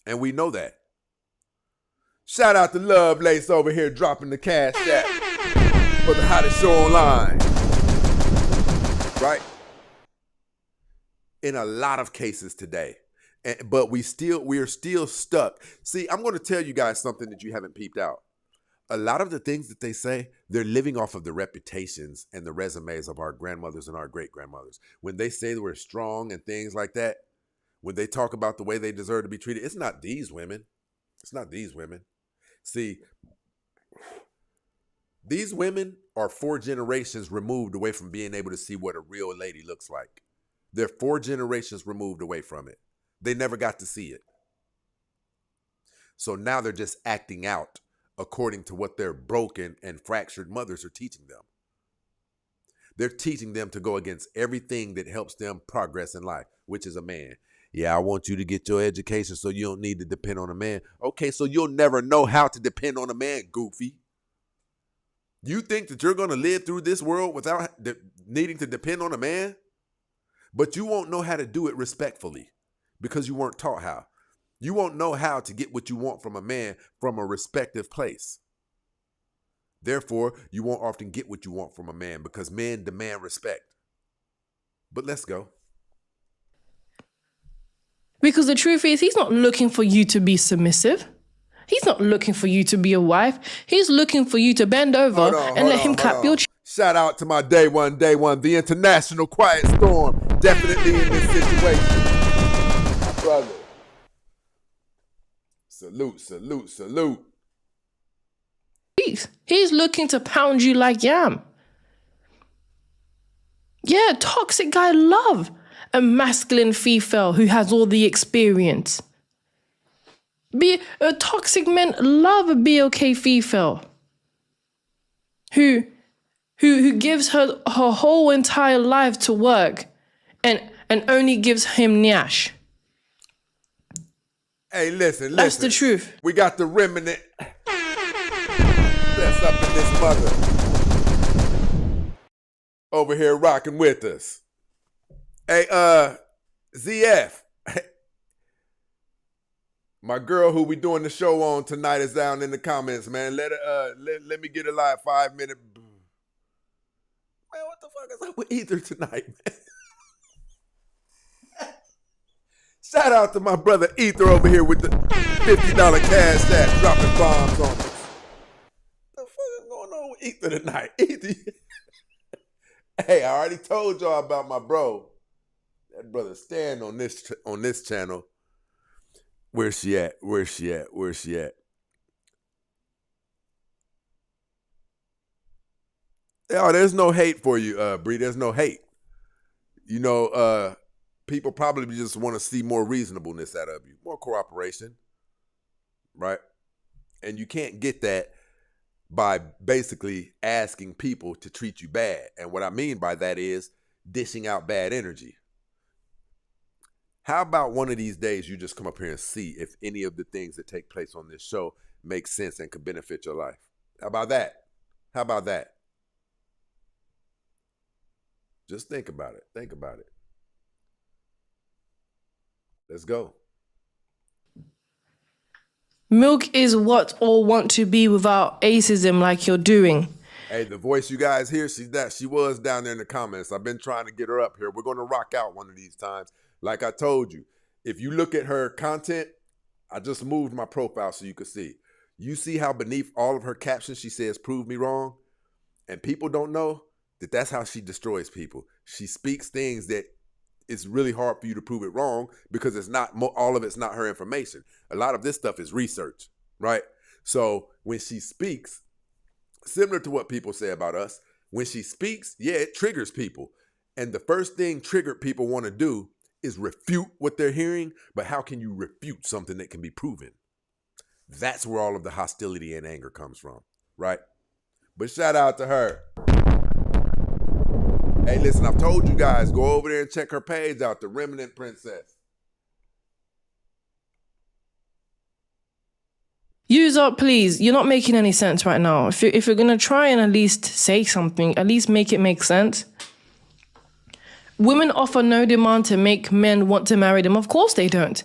[SPEAKER 2] And we know that. Shout out to Love Lace over here dropping the cash app for the hottest show online. Right? In a lot of cases today. But we are still stuck. See, I'm going to tell you guys something that you haven't peeped out. A lot of the things that they say, they're living off of the reputations and the resumes of our grandmothers and our great-grandmothers. When they say we're strong and things like that, when they talk about the way they deserve to be treated, it's not these women. It's not these women. See, these women are 4 generations removed away from being able to see what a real lady looks like. They're 4 generations removed away from it. They never got to see it. So now they're just acting out according to what their broken and fractured mothers are teaching them. They're teaching them to go against everything that helps them progress in life, which is a man. Yeah, I want you to get your education so you don't need to depend on a man. Okay, so you'll never know how to depend on a man, goofy. You think that you're going to live through this world without needing to depend on a man? But you won't know how to do it respectfully because you weren't taught how. You won't know how to get what you want from a man from a respective place. Therefore, you won't often get what you want from a man because men demand respect. But let's go.
[SPEAKER 3] Because the truth is, he's not looking for you to be submissive. He's not looking for you to be a wife. He's looking for you to bend over and let him clap your cheek.
[SPEAKER 2] Shout out to my day one, the international quiet storm. Definitely in this situation. My brother. Salute, salute, salute.
[SPEAKER 3] He's looking to pound you like yam. Yeah, toxic guy love a masculine female who has all the experience. Toxic men love a BOK female who gives her whole entire life to work and only gives him nyash.
[SPEAKER 2] Hey, listen.
[SPEAKER 3] That's the truth.
[SPEAKER 2] We got the remnant that's up in this mother over here rocking with us. Hey, ZF. My girl who we doing the show on tonight is down in the comments, man. Let me get a live 5-minute. Man, what the fuck is up with Ether tonight, man? Shout out to my brother Ether over here with the $50 cash app dropping bombs on us. What the fuck is going on with Ether tonight? Ether. Hey, I already told y'all about my bro. That brother Stan on this channel. Where's she at? Where's she at? Where's she at? Oh, there's no hate for you, Bree. There's no hate. You know, people probably just want to see more reasonableness out of you, more cooperation, right? And you can't get that by basically asking people to treat you bad. And what I mean by that is dishing out bad energy. How about one of these days you just come up here and see if any of the things that take place on this show make sense and could benefit your life? How about that? How about that? Just think about it. Think about it. Let's go.
[SPEAKER 3] Milk is what all want to be without ageism like you're doing.
[SPEAKER 2] Hey, the voice you guys hear, she was down there in the comments. I've been trying to get her up here. We're going to rock out one of these times. Like I told you, if you look at her content, I just moved my profile so you could see. You see how beneath all of her captions she says, "Prove me wrong." And people don't know that that's how she destroys people. She speaks things that it's really hard for you to prove it wrong because it's not all of it's not her information. A lot of this stuff is research, right? So when she speaks, similar to what people say about us, when she speaks, yeah, it triggers people. And the first thing triggered people want to do is refute what they're hearing. But how can you refute something that can be proven? That's where all of the hostility and anger comes from, right? But shout out to her. Hey, listen, I've told you guys, go over there and check her page out, The Remnant Princess.
[SPEAKER 3] Use up, please. You're not making any sense right now. If you're going to try and at least say something, at least make it make sense. Women offer no demand to make men want to marry them. Of course they don't.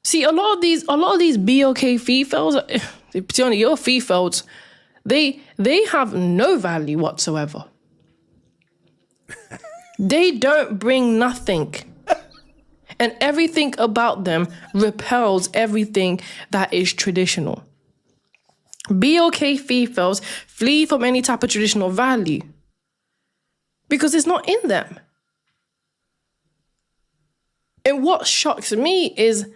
[SPEAKER 3] See, a lot of these BOK females, your females, they have no value whatsoever. They don't bring nothing. And everything about them repels everything that is traditional. BOK females flee from any type of traditional value because it's not in them. And what shocks me is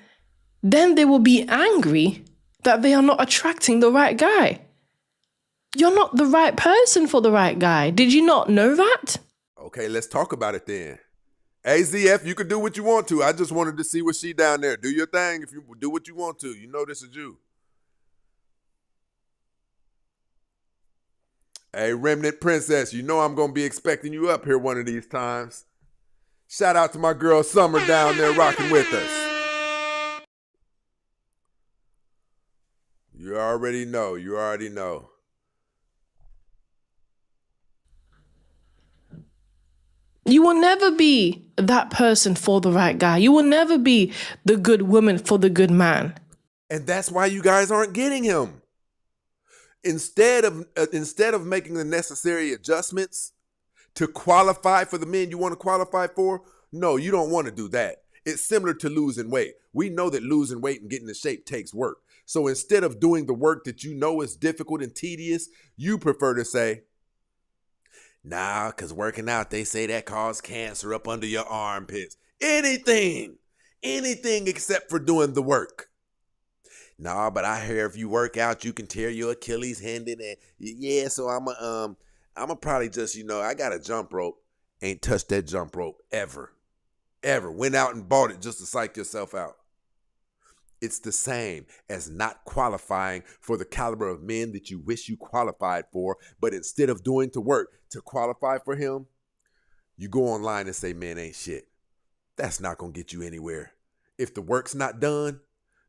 [SPEAKER 3] then they will be angry that they are not attracting the right guy. You're not the right person for the right guy. Did you not know that?
[SPEAKER 2] Okay, let's talk about it then. AZF, you can do what you want to. I just wanted to see what she down there. Do your thing if you do what you want to. You know this is you. Hey, Remnant Princess, you know I'm going to be expecting you up here one of these times. Shout out to my girl Summer down there rocking with us. You already know. You already know.
[SPEAKER 3] You will never be that person for the right guy. You will never be the good woman for the good man.
[SPEAKER 2] And that's why you guys aren't getting him. Instead of making the necessary adjustments to qualify for the men you want to qualify for, no, you don't want to do that. It's similar to losing weight. We know that losing weight and getting in shape takes work. So instead of doing the work that you know is difficult and tedious, you prefer to say, nah, because working out, they say that causes cancer up under your armpits. Anything except for doing the work. Nah, but I hear if you work out, you can tear your Achilles tendon. And yeah, so I'm probably just, I got a jump rope. Ain't touched that jump rope ever. Went out and bought it just to psych yourself out. It's the same as not qualifying for the caliber of men that you wish you qualified for, but instead of doing the work to qualify for him, you go online and say, man, ain't shit. That's not going to get you anywhere. If the work's not done,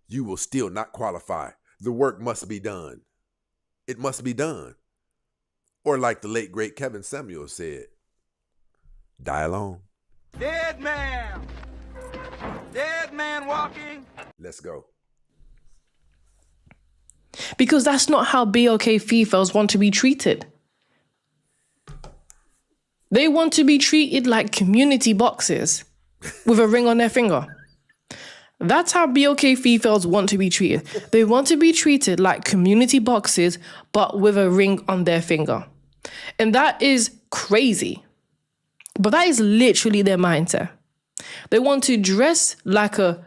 [SPEAKER 2] you will still not qualify. The work must be done. It must be done. Or like the late, great Kevin Samuels said, die alone.
[SPEAKER 1] Dead man! Dead man walking!
[SPEAKER 2] Let's go.
[SPEAKER 3] Because that's not how BOK females want to be treated. They want to be treated like community boxes with a ring on their finger. That's how BOK females want to be treated. They want to be treated like community boxes, but with a ring on their finger. And that is crazy. But that is literally their mindset. They want to dress like a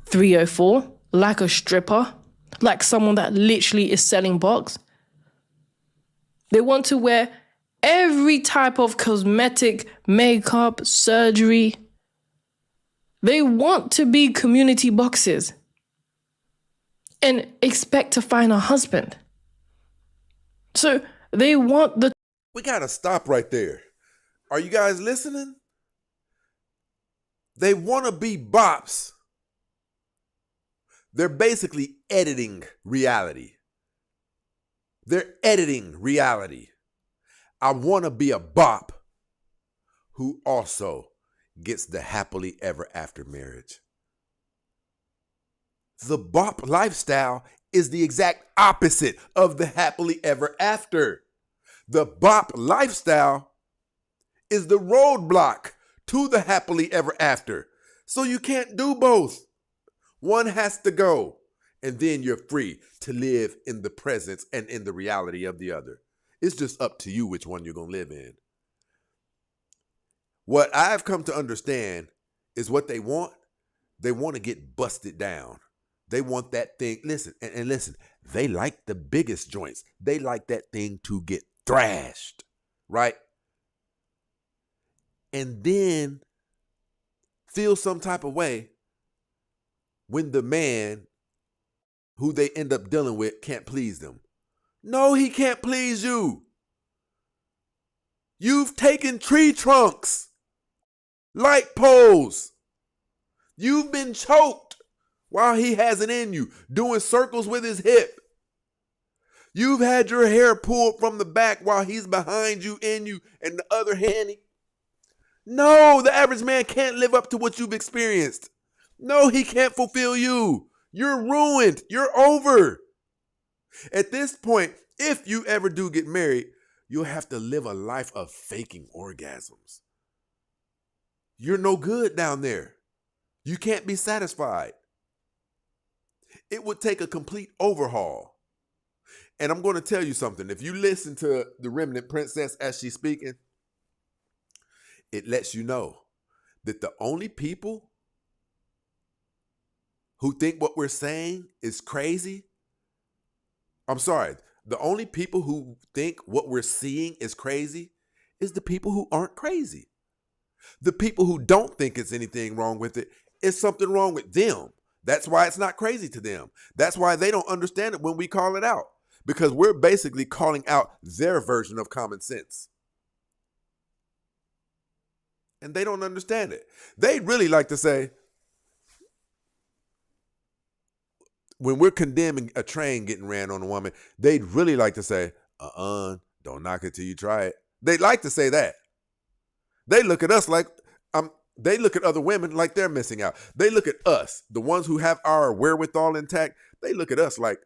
[SPEAKER 3] 304, like a stripper, like someone that literally is selling box. They want to wear every type of cosmetic, makeup, surgery. They want to be community boxes and expect to find a husband. So they want the...
[SPEAKER 2] We got to stop right there. Are you guys listening? They want to be bops. They're basically editing reality. They're editing reality. I want to be a bop who also gets the happily ever after marriage. The bop lifestyle is the exact opposite of the happily ever after. The bop lifestyle is the roadblock to the happily ever after. So you can't do both. One has to go, and then you're free to live in the presence and in the reality of the other. It's just up to you which one you're going to live in. What I've come to understand is what they want to get busted down. They want that thing, listen, and listen, they like the biggest joints. They like that thing to get thrashed, right? And then feel some type of way when the man who they end up dealing with can't please them. No, he can't please you. You've taken tree trunks, light poles. You've been choked while he has it in you, doing circles with his hip. You've had your hair pulled from the back while he's behind you, in you, and the other hand. No, the average man can't live up to what you've experienced. No, he can't fulfill you. You're ruined. You're over. At this point, if you ever do get married, you'll have to live a life of faking orgasms. You're no good down there. You can't be satisfied. It would take a complete overhaul. And I'm going to tell you something. If you listen to the Remnant Princess as she's speaking, it lets you know that the only people who think what we're saying is crazy, the only people who think what we're seeing is crazy is the people who aren't crazy. The people who don't think it's anything wrong with it, is something wrong with them. That's why it's not crazy to them. That's why they don't understand it when we call it out. Because we're basically calling out their version of common sense. And they don't understand it. They'd really like to say, when we're condemning a train getting ran on a woman, they'd really like to say, don't knock it till you try it. They'd like to say that. They look at us like, they look at other women like they're missing out. They look at us, the ones who have our wherewithal intact, they look at us like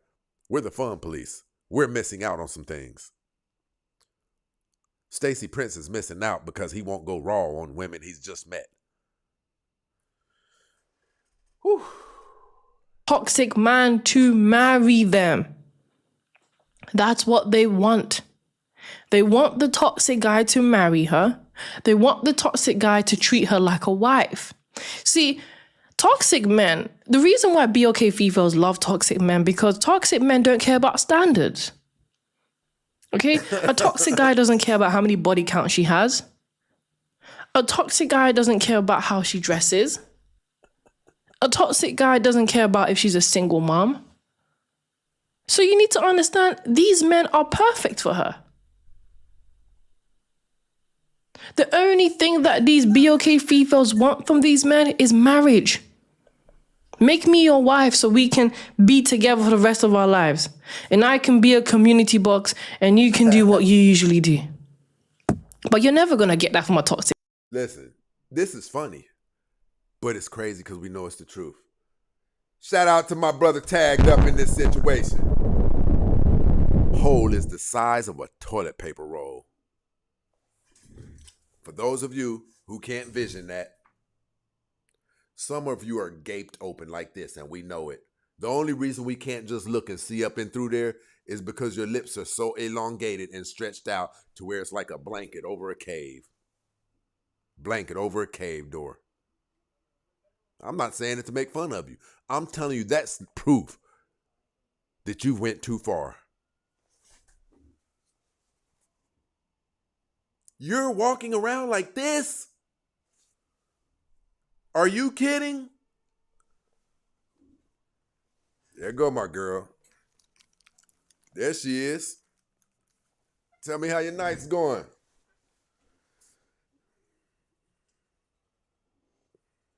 [SPEAKER 2] we're the fun police. We're missing out on some things. Stacey Prince is missing out because he won't go raw on women he's just met. Whew.
[SPEAKER 3] Toxic man to marry them. That's what they want. They want the toxic guy to marry her. They want the toxic guy to treat her like a wife. See, toxic men, the reason why BOK females love toxic men, because toxic men don't care about standards. Okay? A toxic guy doesn't care about how many body counts she has. A toxic guy doesn't care about how she dresses. A toxic guy doesn't care about if she's a single mom. So you need to understand, these men are perfect for her. The only thing that these BOK females want from these men is marriage. Make me your wife so we can be together for the rest of our lives. And I can be a community box and you can do what you usually do. But you're never going to get that from a toxic.
[SPEAKER 2] Listen, this is funny, but it's crazy because we know it's the truth. Shout out to my brother tagged up in this situation. Hole is the size of a toilet paper roll. For those of you who can't vision that, some of you are gaped open like this, and we know it. The only reason we can't just look and see up and through there is because your lips are so elongated and stretched out to where it's like a blanket over a cave. Blanket over a cave door. I'm not saying it to make fun of you. I'm telling you that's proof that you went too far. You're walking around like this? Are you kidding? There go my girl. There she is. Tell me how your night's going.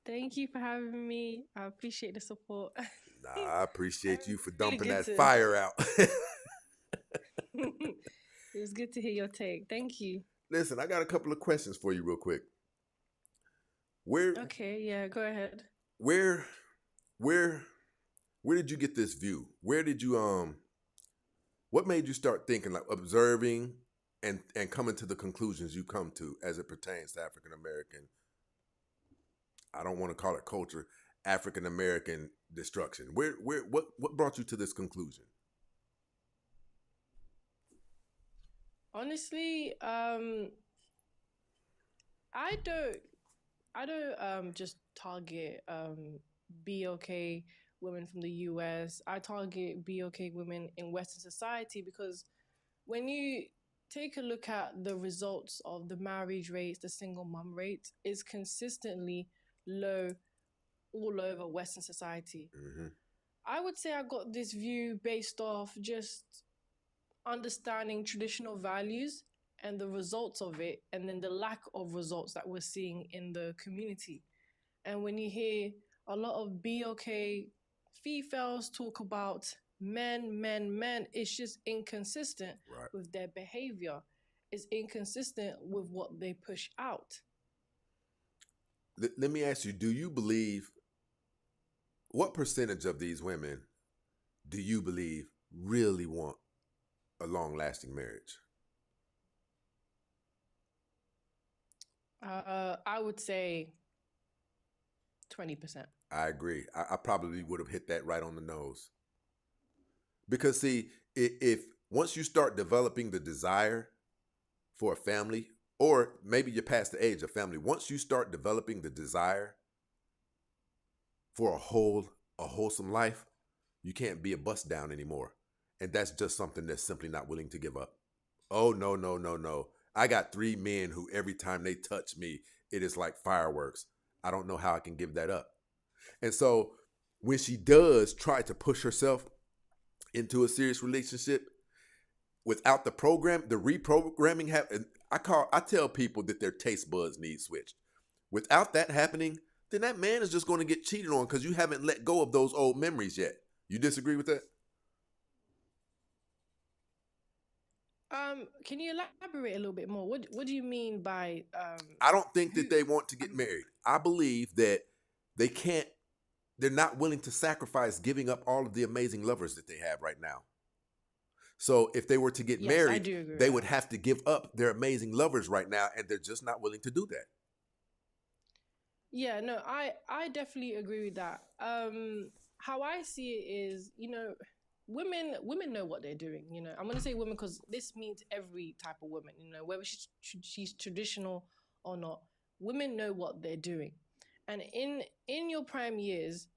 [SPEAKER 3] Thank you for having me. I appreciate the support.
[SPEAKER 2] Nah, I appreciate you for dumping
[SPEAKER 3] really
[SPEAKER 2] that
[SPEAKER 3] good to-
[SPEAKER 2] fire out.
[SPEAKER 3] It was good to hear your take. Thank you.
[SPEAKER 2] Listen, I got a couple of questions for you real quick. Where
[SPEAKER 3] Okay, yeah, go ahead.
[SPEAKER 2] where did you get this view? Where did you what made you start thinking, like observing and coming to the conclusions you come to as it pertains to African American, I don't want to call it culture, African American destruction? What brought you to this conclusion?
[SPEAKER 3] Honestly, I don't just target BOK women from the US. I target BOK women in Western society because when you take a look at the results of the marriage rates, the single mom rates, is consistently low all over Western society.
[SPEAKER 2] Mm-hmm.
[SPEAKER 3] I would say I got this view based off just understanding traditional values and the results of it, and then the lack of results that we're seeing in the community. And when you hear a lot of BOK females talk about men, it's just inconsistent
[SPEAKER 2] Right.
[SPEAKER 3] with their behavior. It's inconsistent with what they push out.
[SPEAKER 2] Let me ask you, do you believe, what percentage of these women do you believe really want a long-lasting marriage?
[SPEAKER 3] I would say 20%.
[SPEAKER 2] I agree. I probably would have hit that right on the nose. Because see, if once you start developing the desire for a family, or maybe you're past the age of family, once you start developing the desire for a wholesome life, you can't be a bust down anymore. And that's just something that's simply not willing to give up. Oh, no. I got 3 men who every time they touch me, it is like fireworks. I don't know how I can give that up. And so when she does try to push herself into a serious relationship without the reprogramming happen. I tell people that their taste buds need switched. Without that happening, then that man is just going to get cheated on because you haven't let go of those old memories yet. You disagree with that?
[SPEAKER 3] Can you elaborate a little bit more? What do you mean by
[SPEAKER 2] I don't think that they want to get married. I believe that they're not willing to sacrifice giving up all of the amazing lovers that they have right now. So if they were to get
[SPEAKER 3] Yes, I
[SPEAKER 2] married,
[SPEAKER 3] do agree with
[SPEAKER 2] they would
[SPEAKER 3] that.
[SPEAKER 2] have to give up their amazing lovers right now, and they're just not willing to do that.
[SPEAKER 3] Yeah, no, I definitely agree with that. How I see it is, women know what they're doing. I'm gonna say women because this means every type of woman. Whether she's traditional or not, women know what they're doing. And in your prime years,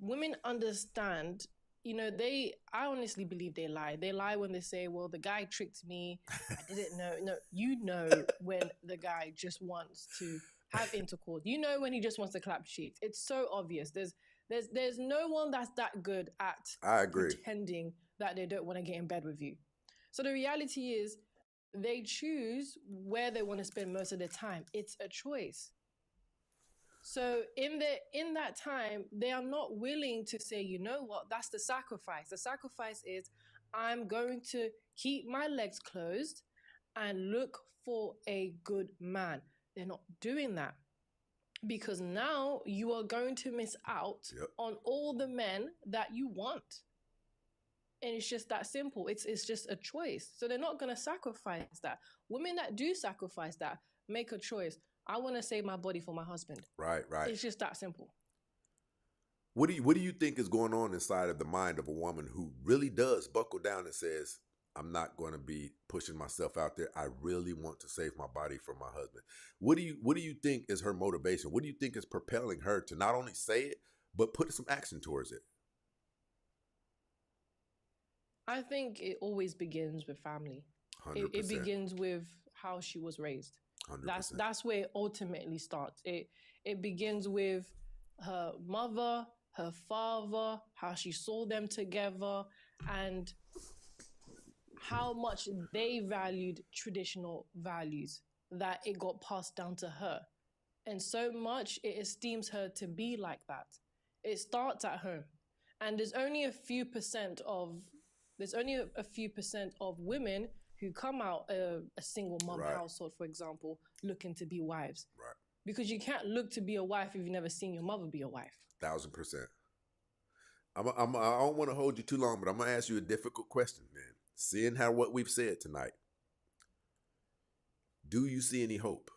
[SPEAKER 3] women understand. I honestly believe they lie. They lie when they say, "Well, the guy tricked me. I didn't know." No, when the guy just wants to have intercourse. When he just wants to clap cheeks. It's so obvious. There's no one that's that good at
[SPEAKER 2] I agree.
[SPEAKER 3] pretending that they don't want to get in bed with you. So the reality is they choose where they want to spend most of their time. It's a choice. So in that time, they are not willing to say, you know what, that's the sacrifice. The sacrifice is I'm going to keep my legs closed and look for a good man. They're not doing that because now you are going to miss out on all the men that you want. And it's just that simple. It's just a choice. So they're not going to sacrifice that. Women that do sacrifice that make a choice. I want to save my body for my husband.
[SPEAKER 2] Right.
[SPEAKER 3] It's just that simple.
[SPEAKER 2] What do you think is going on inside of the mind of a woman who really does buckle down and says, I'm not going to be pushing myself out there. I really want to save my body for my husband. What do you think is her motivation? What do you think is propelling her to not only say it, but put some action towards it?
[SPEAKER 3] I think it always begins with family.
[SPEAKER 2] 100%.
[SPEAKER 3] It begins with how she was raised.
[SPEAKER 2] 100%.
[SPEAKER 3] That's where it ultimately starts. It begins with her mother, her father, how she saw them together, and how much they valued traditional values, that it got passed down to her. And so much it esteems her to be like that. It starts at home. And there's only a few percent of women who come out a single mom household, for example, looking to be wives.
[SPEAKER 2] Right.
[SPEAKER 3] Because you can't look to be a wife if you've never seen your mother be a wife.
[SPEAKER 2] 1,000%. I don't want to hold you too long, but I'm going to ask you a difficult question, man. Seeing how what we've said tonight, do you see any hope?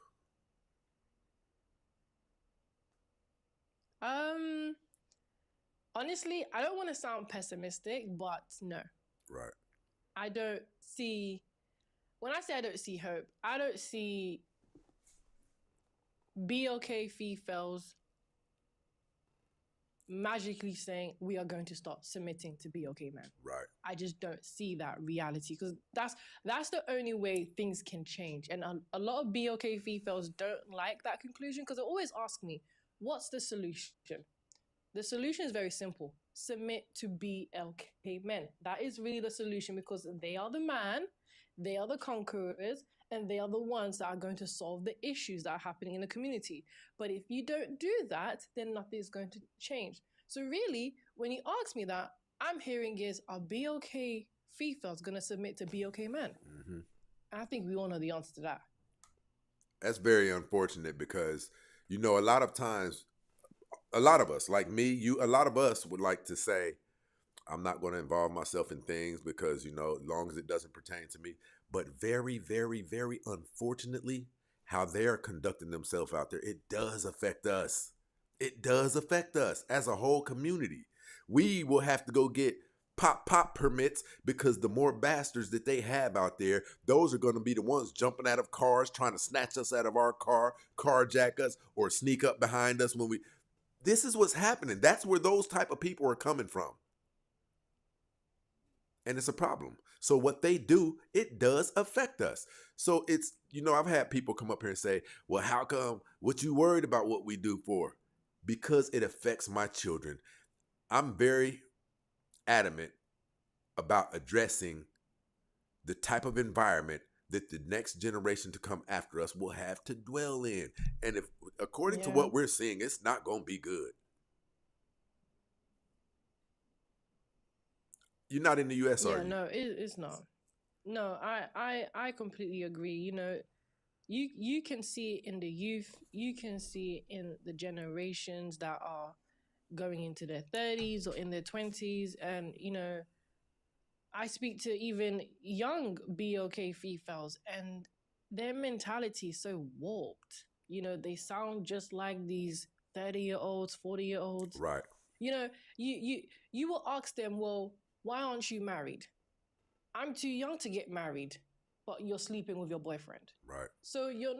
[SPEAKER 3] Honestly, I don't want to sound pessimistic, but no.
[SPEAKER 2] Right.
[SPEAKER 3] I don't see, when I say I don't see hope, I don't see BOK females magically saying we are going to start submitting to BOK men.
[SPEAKER 2] Right.
[SPEAKER 3] I just don't see that reality because that's the only way things can change. And a lot of BOK females don't like that conclusion because they always ask me, what's the solution? The solution is very simple. Submit to BLK men. That is really the solution because they are the man, they are the conquerors, and they are the ones that are going to solve the issues that are happening in the community. But if you don't do that, then nothing is going to change. So really, when you ask me that, I'm hearing is, are BLK females going to submit to BLK men?
[SPEAKER 2] Mm-hmm.
[SPEAKER 3] I think we all know the answer to that.
[SPEAKER 2] That's very unfortunate because, you know, a lot of times, a lot of us, like me, a lot of us would like to say, I'm not going to involve myself in things because, you know, as long as it doesn't pertain to me. But very, very, very unfortunately, how they're conducting themselves out there, it does affect us. It does affect us as a whole community. We will have to go get pop permits because the more bastards that they have out there, those are going to be the ones jumping out of cars, trying to snatch us out of our car, carjack us, or sneak up behind us when we... This is what's happening. That's where those type of people are coming from. And it's a problem. So what they do, it does affect us. So it's, you know, I've had people come up here and say, well, how come, what you worried about what we do for? Because it affects my children. I'm very adamant about addressing the type of environment that the next generation to come after us will have to dwell in. And if, according to what we're seeing, it's not going to be good. You're not in the U.S., are you?
[SPEAKER 3] No, it's not. No, I completely agree. You know, you can see it in the youth, you can see it in the generations that are going into their 30s or in their 20s. And, you know, I speak to even young BOK females and their mentality is so warped. You know, they sound just like these 30-year-olds, 40-year-olds.
[SPEAKER 2] Right.
[SPEAKER 3] You know, you will ask them, well, why aren't you married? I'm too young to get married, but you're sleeping with your boyfriend.
[SPEAKER 2] Right.
[SPEAKER 3] So you're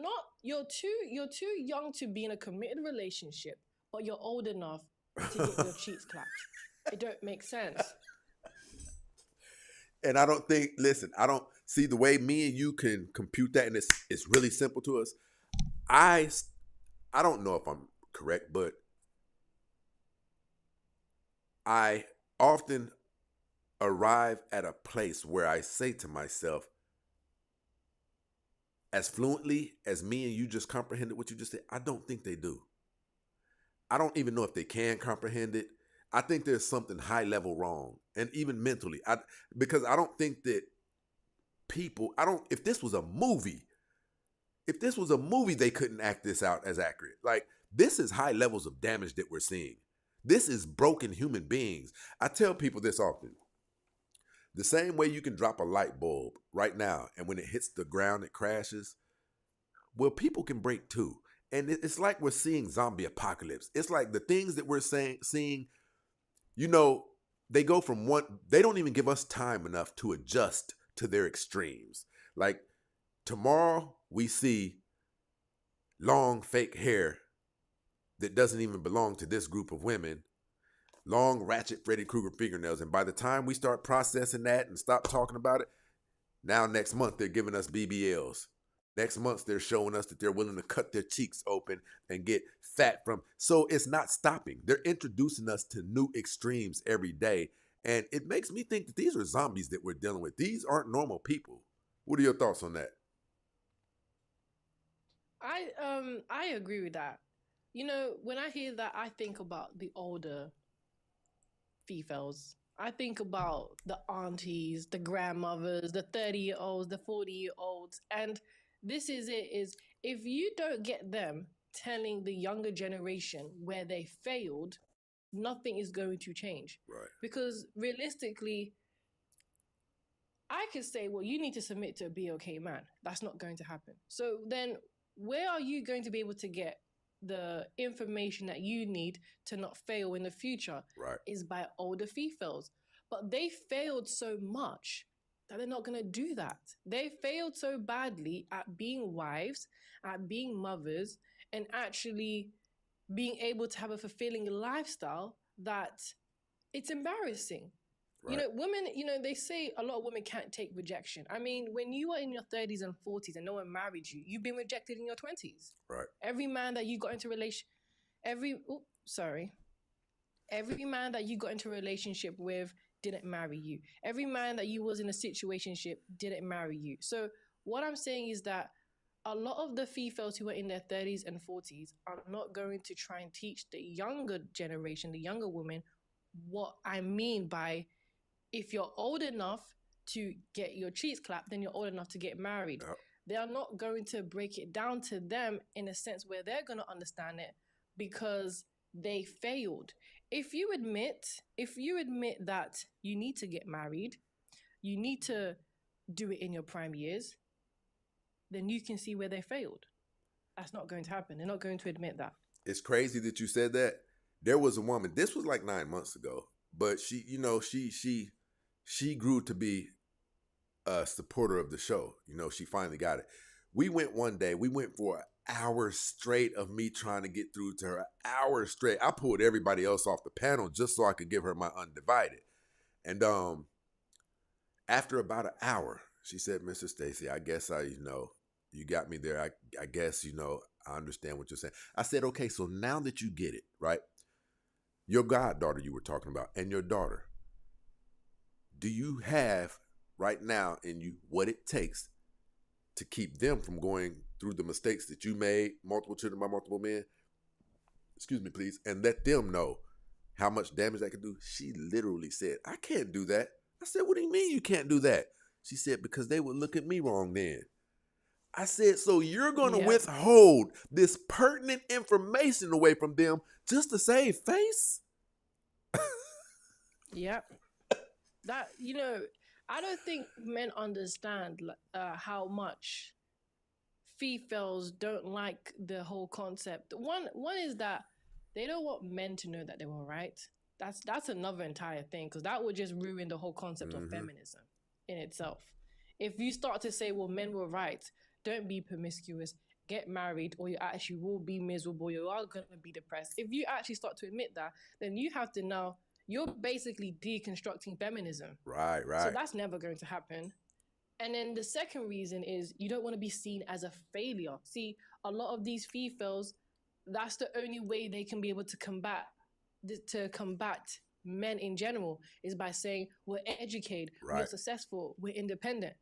[SPEAKER 3] too young to be in a committed relationship, but you're old enough to get your cheeks clapped. It don't make sense.
[SPEAKER 2] And I don't think, listen, I don't see the way me and you can compute that, and it's really simple to us. I don't know if I'm correct, but I often arrive at a place where I say to myself, as fluently as me and you just comprehended what you just said, I don't think they do. I don't even know if they can comprehend it. I think there's something high level wrong, and even mentally, because I don't think that people, if this was a movie, they couldn't act this out as accurate. Like, this is high levels of damage that we're seeing. This is broken human beings. I tell people this often. The same way you can drop a light bulb right now, and when it hits the ground, it crashes. Well, people can break too. And it's like we're seeing zombie apocalypse. It's like the things that we're seeing, you know, they go from they don't even give us time enough to adjust to their extremes. Like, tomorrow we see long fake hair that doesn't even belong to this group of women. Long ratchet Freddy Krueger fingernails. And by the time we start processing that and stop talking about it, now next month they're giving us BBLs. Next month they're showing us that they're willing to cut their cheeks open and get fat from. So it's not stopping. They're introducing us to new extremes every day. And it makes me think that these are zombies that we're dealing with. These aren't normal people. What are your thoughts on that?
[SPEAKER 3] I agree with that. You know, when I hear that, I think about the older females. I think about the aunties, the grandmothers, the 30-year-olds, the 40-year-olds. And this is if you don't get them telling the younger generation where they failed, nothing is going to change.
[SPEAKER 2] Right.
[SPEAKER 3] Because realistically, I could say, well, you need to submit to a BOK man. That's not going to happen. So then where are you going to be able to get the information that you need to not fail in the future?
[SPEAKER 2] Right.
[SPEAKER 3] Is by older females. But they failed so much that they're not going to do that. They failed so badly at being wives, at being mothers, and actually being able to have a fulfilling lifestyle that it's embarrassing.
[SPEAKER 2] Right.
[SPEAKER 3] You know, women, you know, they say a lot of women can't take rejection. I mean, when you are in your 30s and 40s and no one married you, you've been rejected in your 20s.
[SPEAKER 2] Right.
[SPEAKER 3] Every man that you got into every man that you got into a relationship with didn't marry you. Every man that you was in a situationship didn't marry you. So what I'm saying is that a lot of the females who are in their 30s and 40s are not going to try and teach the younger generation, the younger women, what I mean by if you're old enough to get your cheeks clapped, then you're old enough to get married.
[SPEAKER 2] Yep.
[SPEAKER 3] They are not going to break it down to them in a sense where they're going to understand it because they failed. If you admit that you need to get married, you need to do it in your prime years, then you can see where they failed. That's not going to happen. They're not going to admit that.
[SPEAKER 2] It's crazy that you said that. There was a woman, this was like 9 months ago, but she, you know, she grew to be a supporter of the show. You know, she finally got it. We went one day, we went for an hour straight of me trying to get through to her, an hour straight. I pulled everybody else off the panel just so I could give her my undivided. And after about an hour, she said, Mr. Stacy, I guess you got me there. I guess, I understand what you're saying. I said, okay, so now that you get it, right? Your goddaughter you were talking about and your daughter, do you have right now in you what it takes to keep them from going through the mistakes that you made, multiple children by multiple men? Excuse me, please. And let them know how much damage that can do. She literally said, I can't do that. I said, what do you mean you can't do that? She said, because they would look at me wrong then. I said, so you're going to withhold this pertinent information away from them just to save face?
[SPEAKER 3] Yep. That, I don't think men understand how much females don't like the whole concept. One is that they don't want men to know that they were right. That's another entire thing, because that would just ruin the whole concept of feminism in itself. If you start to say, well, men were right, don't be promiscuous, get married, or you actually will be miserable, you are going to be depressed. If you actually start to admit that, then you have to now, you're basically deconstructing feminism.
[SPEAKER 2] Right.
[SPEAKER 3] So that's never going to happen. And then the second reason is you don't want to be seen as a failure. See, a lot of these females, that's the only way they can be able to combat men in general, is by saying we're educated, we're successful, we're independent.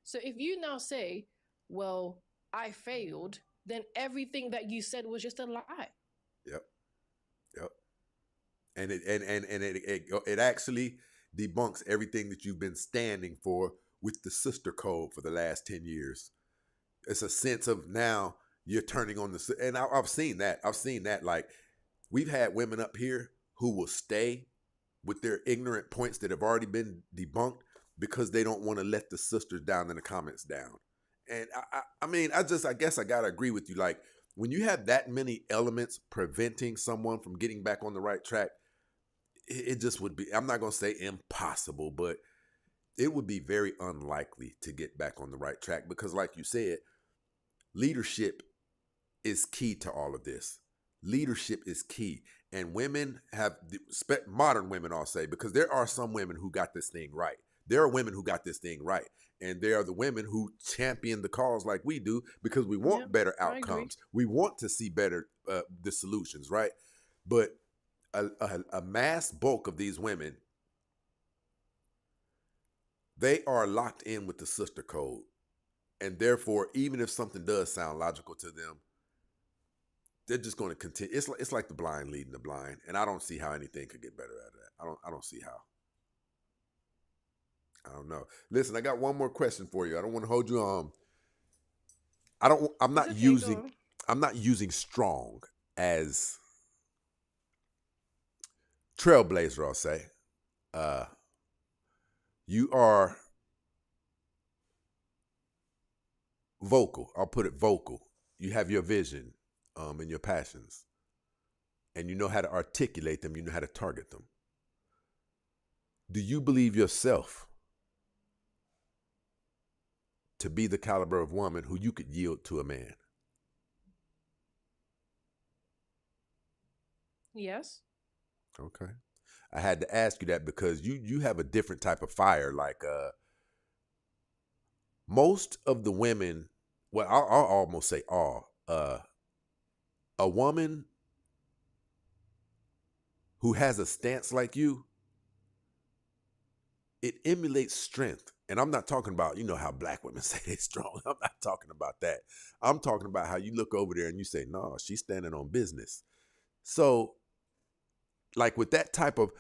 [SPEAKER 3] So if you now say, well, I failed, then everything that you said was just a lie.
[SPEAKER 2] Yep. And it actually debunks everything that you've been standing for with the sister code for the last 10 years. It's a sense of now you're turning on the, and I've seen that. Like, we've had women up here who will stay with their ignorant points that have already been debunked because they don't want to let the sisters down in the comments down. And I guess I gotta agree with you. Like, when you have that many elements preventing someone from getting back on the right track, it just would be, I'm not gonna say impossible, but it would be very unlikely to get back on the right track, because like you said, leadership is key to all of this. Leadership is key. And women have, modern women, I'll say, because there are some women who got this thing right. There are women who got this thing right. And there are the women who champion the cause like we do, because we want better outcomes. We want to see better the solutions, right? But a mass bulk of these women, they are locked in with the sister code. And therefore, even if something does sound logical to them, they're just going to continue. It's like the blind leading the blind. And I don't see how anything could get better out of that. I don't see how. I don't know. Listen, I got one more question for you. I don't want to hold you on. I'm not using strong as trailblazer, I'll say. You are vocal. I'll put it vocal. You have your vision and your passions, and you know how to articulate them. You know how to target them. Do you believe yourself to be the caliber of woman who you could yield to a man?
[SPEAKER 3] Yes.
[SPEAKER 2] Okay. I had to ask you that because you have a different type of fire. Like most of the women, well, I'll almost say all, a woman who has a stance like you, it emulates strength. And I'm not talking about, you know, how black women say they're strong. I'm not talking about that. I'm talking about how you look over there and you say, no, she's standing on business. So, like with that type of,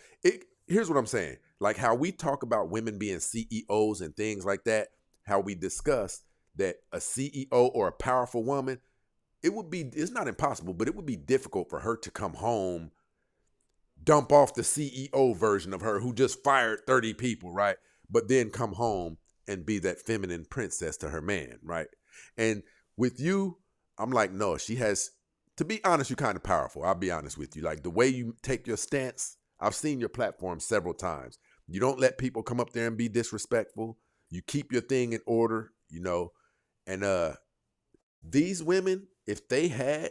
[SPEAKER 2] here's what I'm saying. Like how we talk about women being CEOs and things like that, how we discuss that a CEO or a powerful woman, it's not impossible, but it would be difficult for her to come home, dump off the CEO version of her who just fired 30 people, right? But then come home and be that feminine princess to her man, right? And with you, I'm like, no, she has, to be honest, you're kind of powerful. I'll be honest with you. Like the way you take your stance, I've seen your platform several times. You don't let people come up there and be disrespectful. You keep your thing in order, you know. And these women, if they had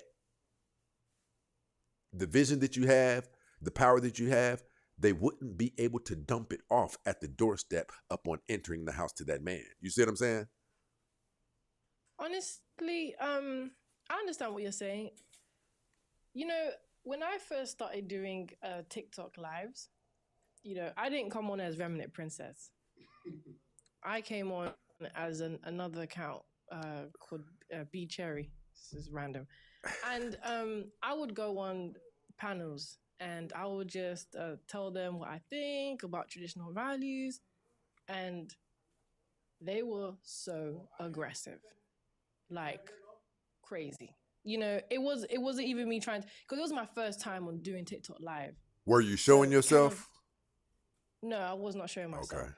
[SPEAKER 2] the vision that you have, the power that you have, they wouldn't be able to dump it off at the doorstep upon entering the house to that man. You see what I'm saying?
[SPEAKER 3] Honestly, I understand what you're saying. You know, when I first started doing TikTok lives, you know, I didn't come on as Remnant Princess. I came on as another account called B Cherry. This is random. And I would go on panels and I would just tell them what I think about traditional values. And they were so aggressive, like crazy. You know, it wasn't even me trying to, because it was my first time on doing TikTok live.
[SPEAKER 2] Were you showing yourself?
[SPEAKER 3] No, I was not showing myself.
[SPEAKER 2] Okay.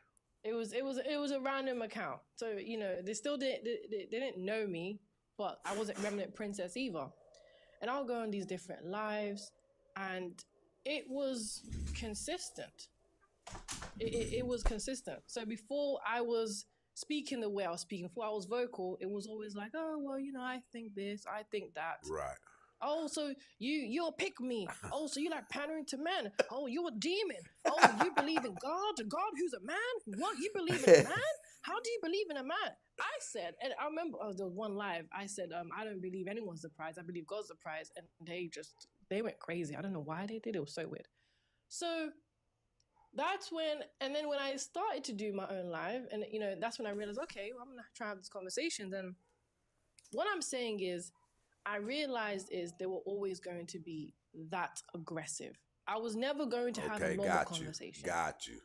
[SPEAKER 3] It was a random account. So, you know, they still didn't know me, but I wasn't Remnant Princess either. And I'll go on these different lives and it was consistent. It was consistent. So before I was speaking the way I was speaking, before I was vocal, it was always like, oh, well, you know, I think this, I think that.
[SPEAKER 2] Right.
[SPEAKER 3] Oh, so you're a pick me. Oh, so you like pandering to men. Oh, you're a demon. Oh, you believe in God, a God who's a man? What, you believe in a man? How do you believe in a man? I said, and I remember there was one live, I said, I don't believe anyone's the prize. I believe God's the prize. And they went crazy. I don't know why they did. It was so weird. So that's when, and then when I started to do my own live, and you know, that's when I realized, okay, well, I'm gonna try to have this conversation. Then what I'm saying is, I realized is they were always going to be that aggressive. I was never going to have a normal conversation.
[SPEAKER 2] Got you.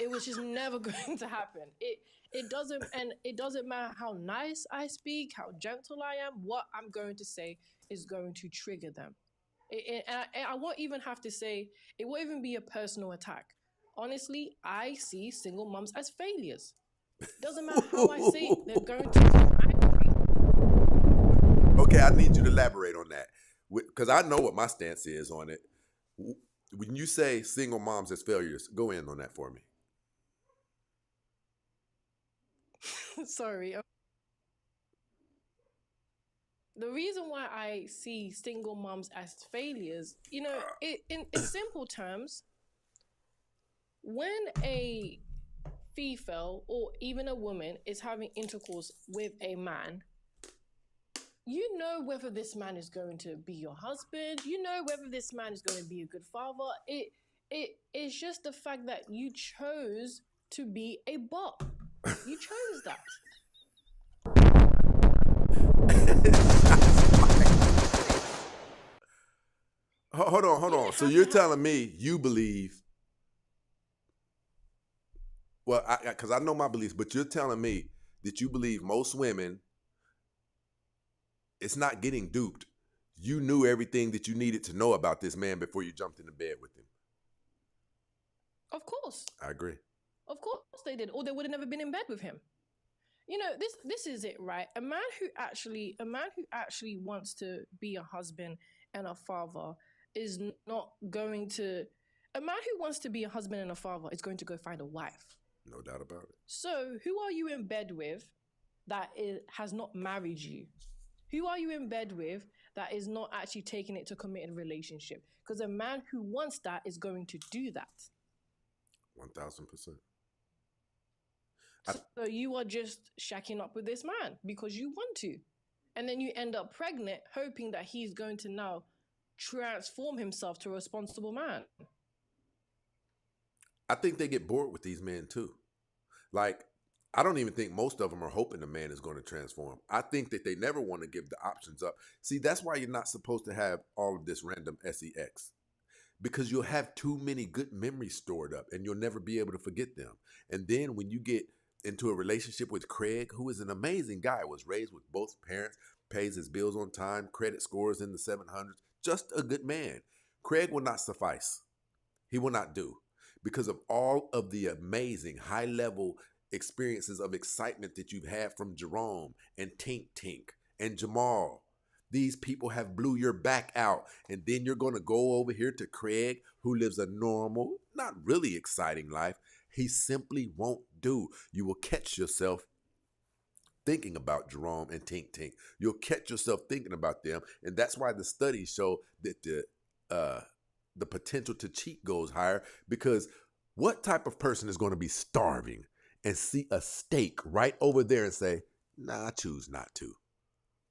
[SPEAKER 3] It was just never going to happen. It doesn't matter how nice I speak, how gentle I am. What I'm going to say is going to trigger them. And I won't even have to say, it won't even be a personal attack. Honestly, I see single moms as failures. Doesn't matter how I say it, they're going to be angry.
[SPEAKER 2] Okay, I need you to elaborate on that. Because I know what my stance is on it. When you say single moms as failures, go in on that for me.
[SPEAKER 3] Sorry. The reason why I see single moms as failures, you know, in simple terms, when a female or even a woman is having intercourse with a man, you know whether this man is going to be your husband. You know whether this man is going to be a good father. It's just the fact that you chose to be a bot. You chose that.
[SPEAKER 2] Hold on. So you're telling me you believe, well, because I know my beliefs, but you're telling me that you believe most women, it's not getting duped. You knew everything that you needed to know about this man before you jumped into bed with him.
[SPEAKER 3] Of course.
[SPEAKER 2] I agree.
[SPEAKER 3] Of course they did, or they would have never been in bed with him. You know, this is it, right? A man who actually wants to be a husband and a father is not going to. A man who wants to be a husband and a father is going to go find a wife.
[SPEAKER 2] No doubt about it.
[SPEAKER 3] So, who are you in bed with that has not married you? Who are you in bed with that is not actually taking it to committed relationship? Because a man who wants that is going to do that.
[SPEAKER 2] 1,000%.
[SPEAKER 3] So you are just shacking up with this man because you want to. And then you end up pregnant, hoping that he's going to now transform himself to a responsible man.
[SPEAKER 2] I think they get bored with these men too. Like, I don't even think most of them are hoping the man is going to transform. I think that they never want to give the options up. See, that's why you're not supposed to have all of this random sex, because you'll have too many good memories stored up and you'll never be able to forget them. And then when you get into a relationship with Craig, who is an amazing guy, was raised with both parents, pays his bills on time, credit scores in the 700s, just a good man. Craig will not suffice. He will not do, because of all of the amazing high-level experiences of excitement that you've had from Jerome and Tink Tink and Jamal. These people have blew your back out. And then you're going to go over here to Craig, who lives a normal, not really exciting life. He simply won't do. You will catch yourself thinking about Jerome and Tink Tink. You'll catch yourself thinking about them. And that's why the studies show that the potential to cheat goes higher, because what type of person is going to be starving and see a steak right over there and say, nah, I choose not to?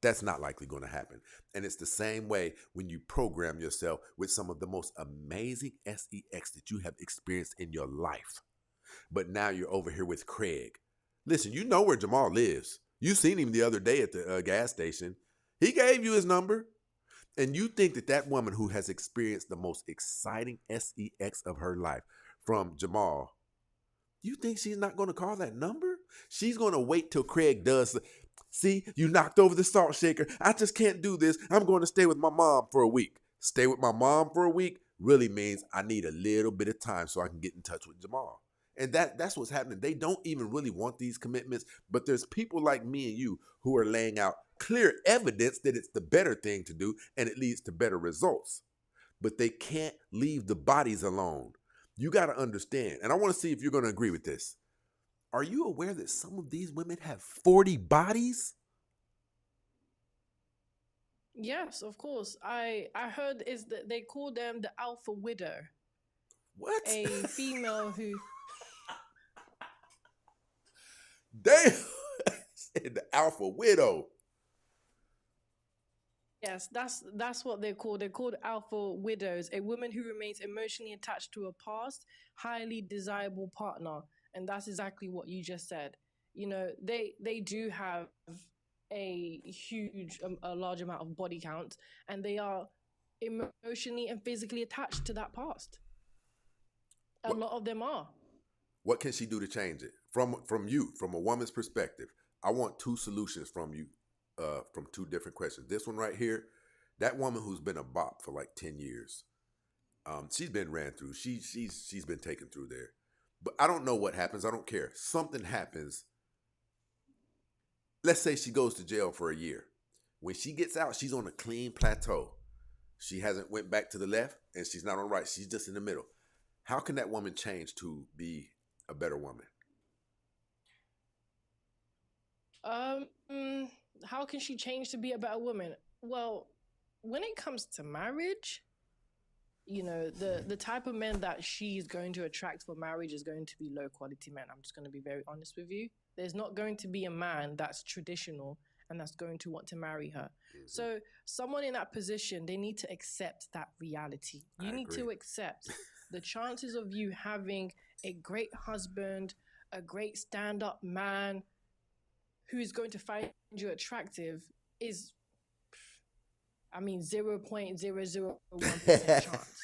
[SPEAKER 2] That's not likely going to happen. And it's the same way when you program yourself with some of the most amazing sex that you have experienced in your life. But now you're over here with Craig. Listen, you know where Jamal lives. You seen him the other day at the gas station. He gave you his number. And you think that that woman who has experienced the most exciting sex of her life from Jamal, you think she's not going to call that number? She's going to wait till Craig does. See, you knocked over the salt shaker. I just can't do this. I'm going to stay with my mom for a week. Stay with my mom for a week really means I need a little bit of time so I can get in touch with Jamal. And that's what's happening. They don't even really want these commitments, but there's people like me and you who are laying out clear evidence that it's the better thing to do and it leads to better results. But they can't leave the bodies alone. You got to understand, and I want to see if you're going to agree with this. Are you aware that some of these women have 40 bodies?
[SPEAKER 3] Yes, of course. I heard is that they call them the alpha widow.
[SPEAKER 2] What?
[SPEAKER 3] A female who
[SPEAKER 2] Damn. Said the alpha widow.
[SPEAKER 3] Yes, that's what they're called. They're called alpha widows, a woman who remains emotionally attached to a past, highly desirable partner. And that's exactly what you just said. You know, they do have a huge, a large amount of body count, and they are emotionally and physically attached to that past. A lot of them are.
[SPEAKER 2] What can she do to change it? From you, from a woman's perspective, I want two solutions from you, from two different questions. This one right here, that woman who's been a bop for like 10 years, she's been ran through. She's been taken through there. But I don't know what happens. I don't care. Something happens. Let's say she goes to jail for a year. When she gets out, she's on a clean plateau. She hasn't went back to the left and she's not on the right. She's just in the middle. How can that woman change to be a better woman?
[SPEAKER 3] How can she change to be a better woman? Well, when it comes to marriage, you know, the type of men that she's going to attract for marriage is going to be low quality men. I'm just going to be very honest with you. There's not going to be a man that's traditional and that's going to want to marry her. Mm-hmm. So someone in that position, they need to accept that reality. You need to accept the chances of you having a great husband, a great stand-up man who is going to find you attractive is, I mean, 0.001% chance.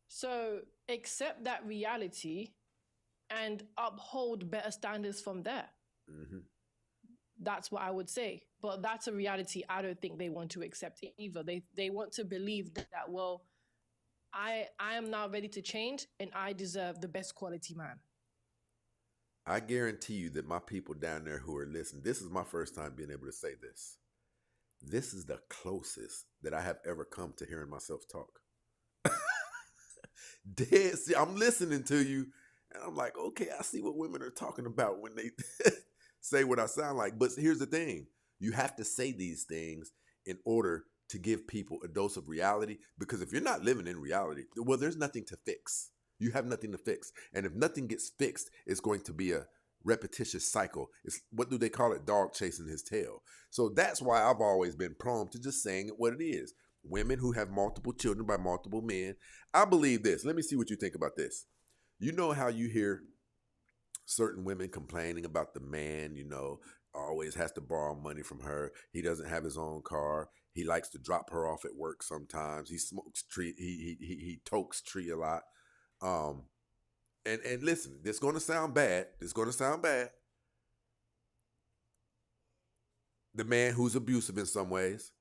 [SPEAKER 3] So accept that reality and uphold better standards from there. Mm-hmm. That's what I would say. But that's a reality I don't think they want to accept either. They want to believe that, well, I am now ready to change and I deserve the best quality man.
[SPEAKER 2] I guarantee you that my people down there who are listening, this is my first time being able to say this. This is the closest that I have ever come to hearing myself talk. Dead. See, I'm listening to you and I'm like, okay, I see what women are talking about when they say what I sound like. But here's the thing. You have to say these things in order to give people a dose of reality, because if you're not living in reality, well, there's nothing to fix. You have nothing to fix. And if nothing gets fixed, it's going to be a repetitious cycle. It's, what do they call it? Dog chasing his tail. So that's why I've always been prone to just saying it what it is. women who have multiple children by multiple men. I believe this. Let me see what you think about this. You know how you hear certain women complaining about the man, always has to borrow money from her. He doesn't have his own car. He likes to drop her off at work sometimes. He smokes tree. He tokes tree a lot. And listen, this going to sound bad. The man who's abusive in some ways,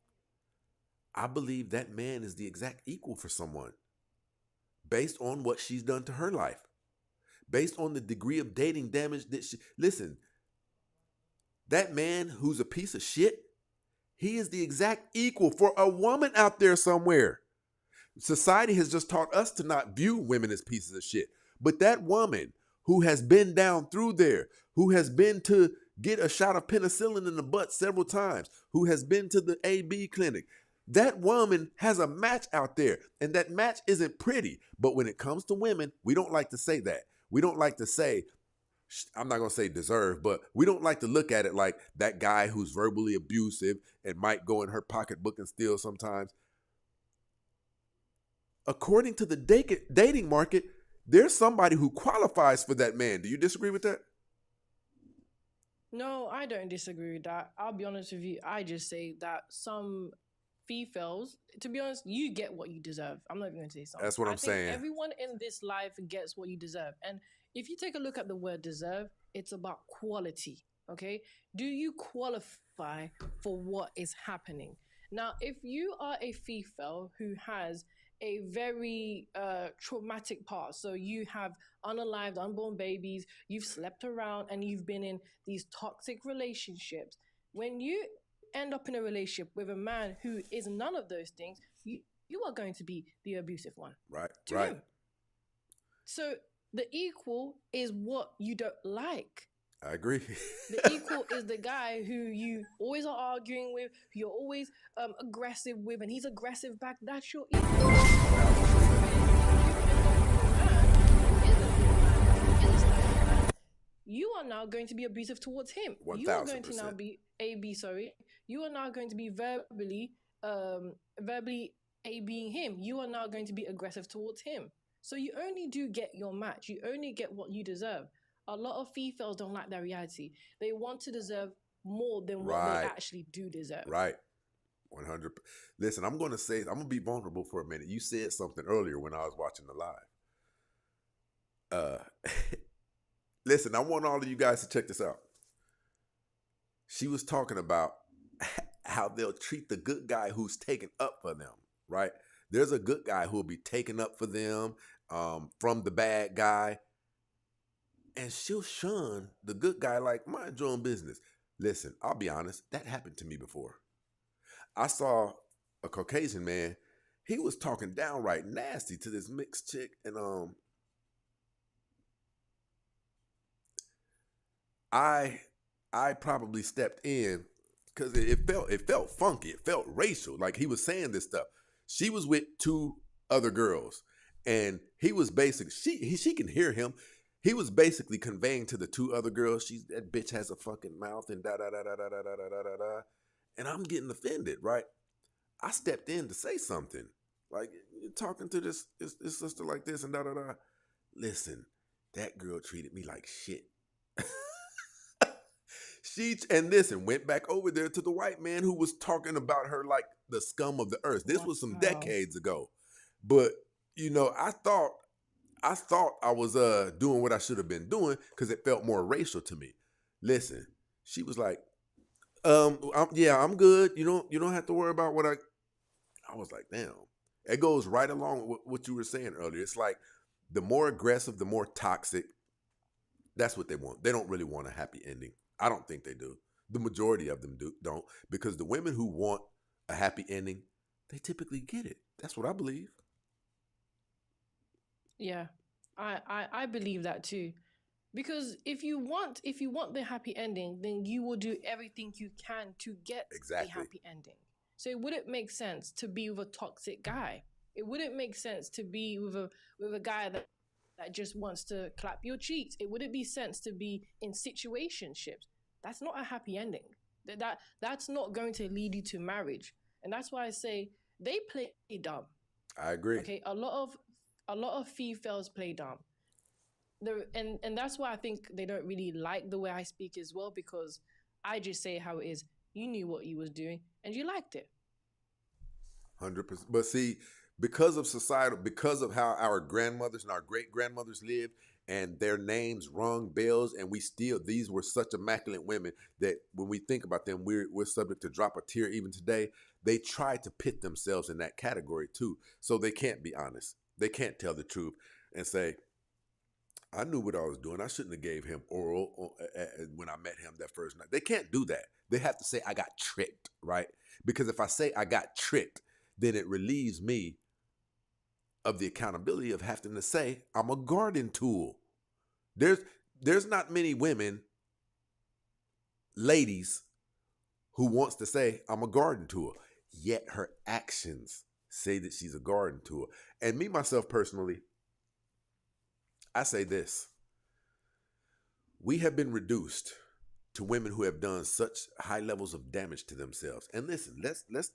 [SPEAKER 2] I believe that man is the exact equal for someone based on what she's done to her life, based on the degree of dating damage that listen, that man who's a piece of shit, he is the exact equal for a woman out there somewhere. Society has just taught us to not view women as pieces of shit. But that woman who has been down through there, who has been to get a shot of penicillin in the butt several times, who has been to the AB clinic, that woman has a match out there. And that match isn't pretty. But when it comes to women, we don't like to say that. We don't like to say, I'm not going to say deserve, but we don't like to look at it like that guy who's verbally abusive and might go in her pocketbook and steal sometimes. According to the dating market, there's somebody who qualifies for that man. Do you disagree with that?
[SPEAKER 3] No, I don't disagree with that. I'll be honest with you. I just say that some females, to be honest, you get what you deserve. I'm not even going to say something.
[SPEAKER 2] That's what I'm saying.
[SPEAKER 3] Everyone in this life gets what you deserve. And if you take a look at the word deserve, it's about quality, okay? Do you qualify for what is happening? Now, if you are a female who has a very traumatic past, so you have unalived, unborn babies, you've slept around, and you've been in these toxic relationships, when you end up in a relationship with a man who is none of those things, you are going to be the abusive one.
[SPEAKER 2] Right,
[SPEAKER 3] to
[SPEAKER 2] right.
[SPEAKER 3] him. So the equal is what you don't like.
[SPEAKER 2] I agree.
[SPEAKER 3] The equal is the guy who you always are arguing with, who you're always aggressive with, and he's aggressive back. That's your equal. You are now going to be abusive towards him.
[SPEAKER 2] 1000%.
[SPEAKER 3] You are going to now be You are now going to be verbally ABing him. You are now going to be aggressive towards him. So you only do get your match. You only get what you deserve. A lot of females don't like that reality. They want to deserve more than what they actually do deserve.
[SPEAKER 2] Right. 100. Listen, I'm going to be vulnerable for a minute. You said something earlier when I was watching the live. Listen, I want all of you guys to check this out. She was talking about how they'll treat the good guy who's taken up for them, right? There's a good guy who will be taken up for them from the bad guy. And she'll shun the good guy like, mind your own business. Listen, I'll be honest, that happened to me before. I saw a Caucasian man, he was talking downright nasty to this mixed chick, and I probably stepped in because it felt funky, it felt racial, like he was saying this stuff. She was with two other girls, and he was basically, she can hear him. He was basically conveying to the two other girls, that bitch has a fucking mouth and da da da da da da da da da da. And I'm getting offended, right? I stepped in to say something. Like, you're talking to this sister like this and da da da. Listen, that girl treated me like shit. Went back over there to the white man who was talking about her like the scum of the earth. This was some decades ago. But, I thought I was doing what I should have been doing because it felt more racial to me. Listen, she was like, I'm good. You don't have to worry about what I was like, damn. It goes right along with what you were saying earlier. It's like the more aggressive, the more toxic. That's what they want. They don't really want a happy ending. I don't think they do. The majority of them don't, because the women who want a happy ending, they typically get it. That's what I believe.
[SPEAKER 3] Yeah, I believe that too, because if you want the happy ending, then you will do everything you can to get the happy ending. So it wouldn't make sense to be with a toxic guy. It wouldn't make sense to be with a guy that just wants to clap your cheeks. It wouldn't be sense to be in situationships. That's not a happy ending. That's not going to lead you to marriage. And that's why I say they play dumb.
[SPEAKER 2] I agree.
[SPEAKER 3] Okay, a lot of females play dumb. And that's why I think they don't really like the way I speak as well, because I just say how it is. You knew what you was doing and you liked it.
[SPEAKER 2] 100%. But see, because of societal, because of how our grandmothers and our great grandmothers lived, and their names rung bells, and these were such immaculate women that when we think about them, we're subject to drop a tear even today. They try to pit themselves in that category too, so they can't be honest. They can't tell the truth and say, I knew what I was doing. I shouldn't have gave him oral when I met him that first night. They can't do that. They have to say, I got tricked, right? Because if I say I got tricked, then it relieves me of the accountability of having to say I'm a garden tool. There's not many women, ladies, who wants to say I'm a garden tool, yet her actions say that she's a garden tool. And me, myself, personally, I say this. We have been reduced to women who have done such high levels of damage to themselves. And listen, let's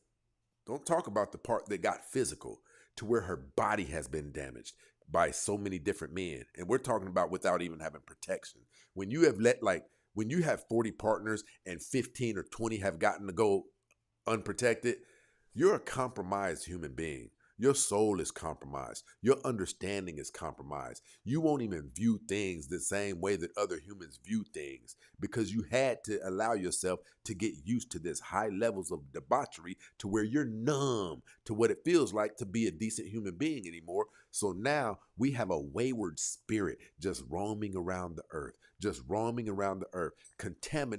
[SPEAKER 2] don't talk about the part that got physical, to where her body has been damaged by so many different men. And we're talking about without even having protection. When you have when you have 40 partners and 15 or 20 have gotten to go unprotected, you're a compromised human being. Your soul is compromised. Your understanding is compromised. You won't even view things the same way that other humans view things, because you had to allow yourself to get used to this high levels of debauchery to where you're numb to what it feels like to be a decent human being anymore. So now we have a wayward spirit just roaming around the earth,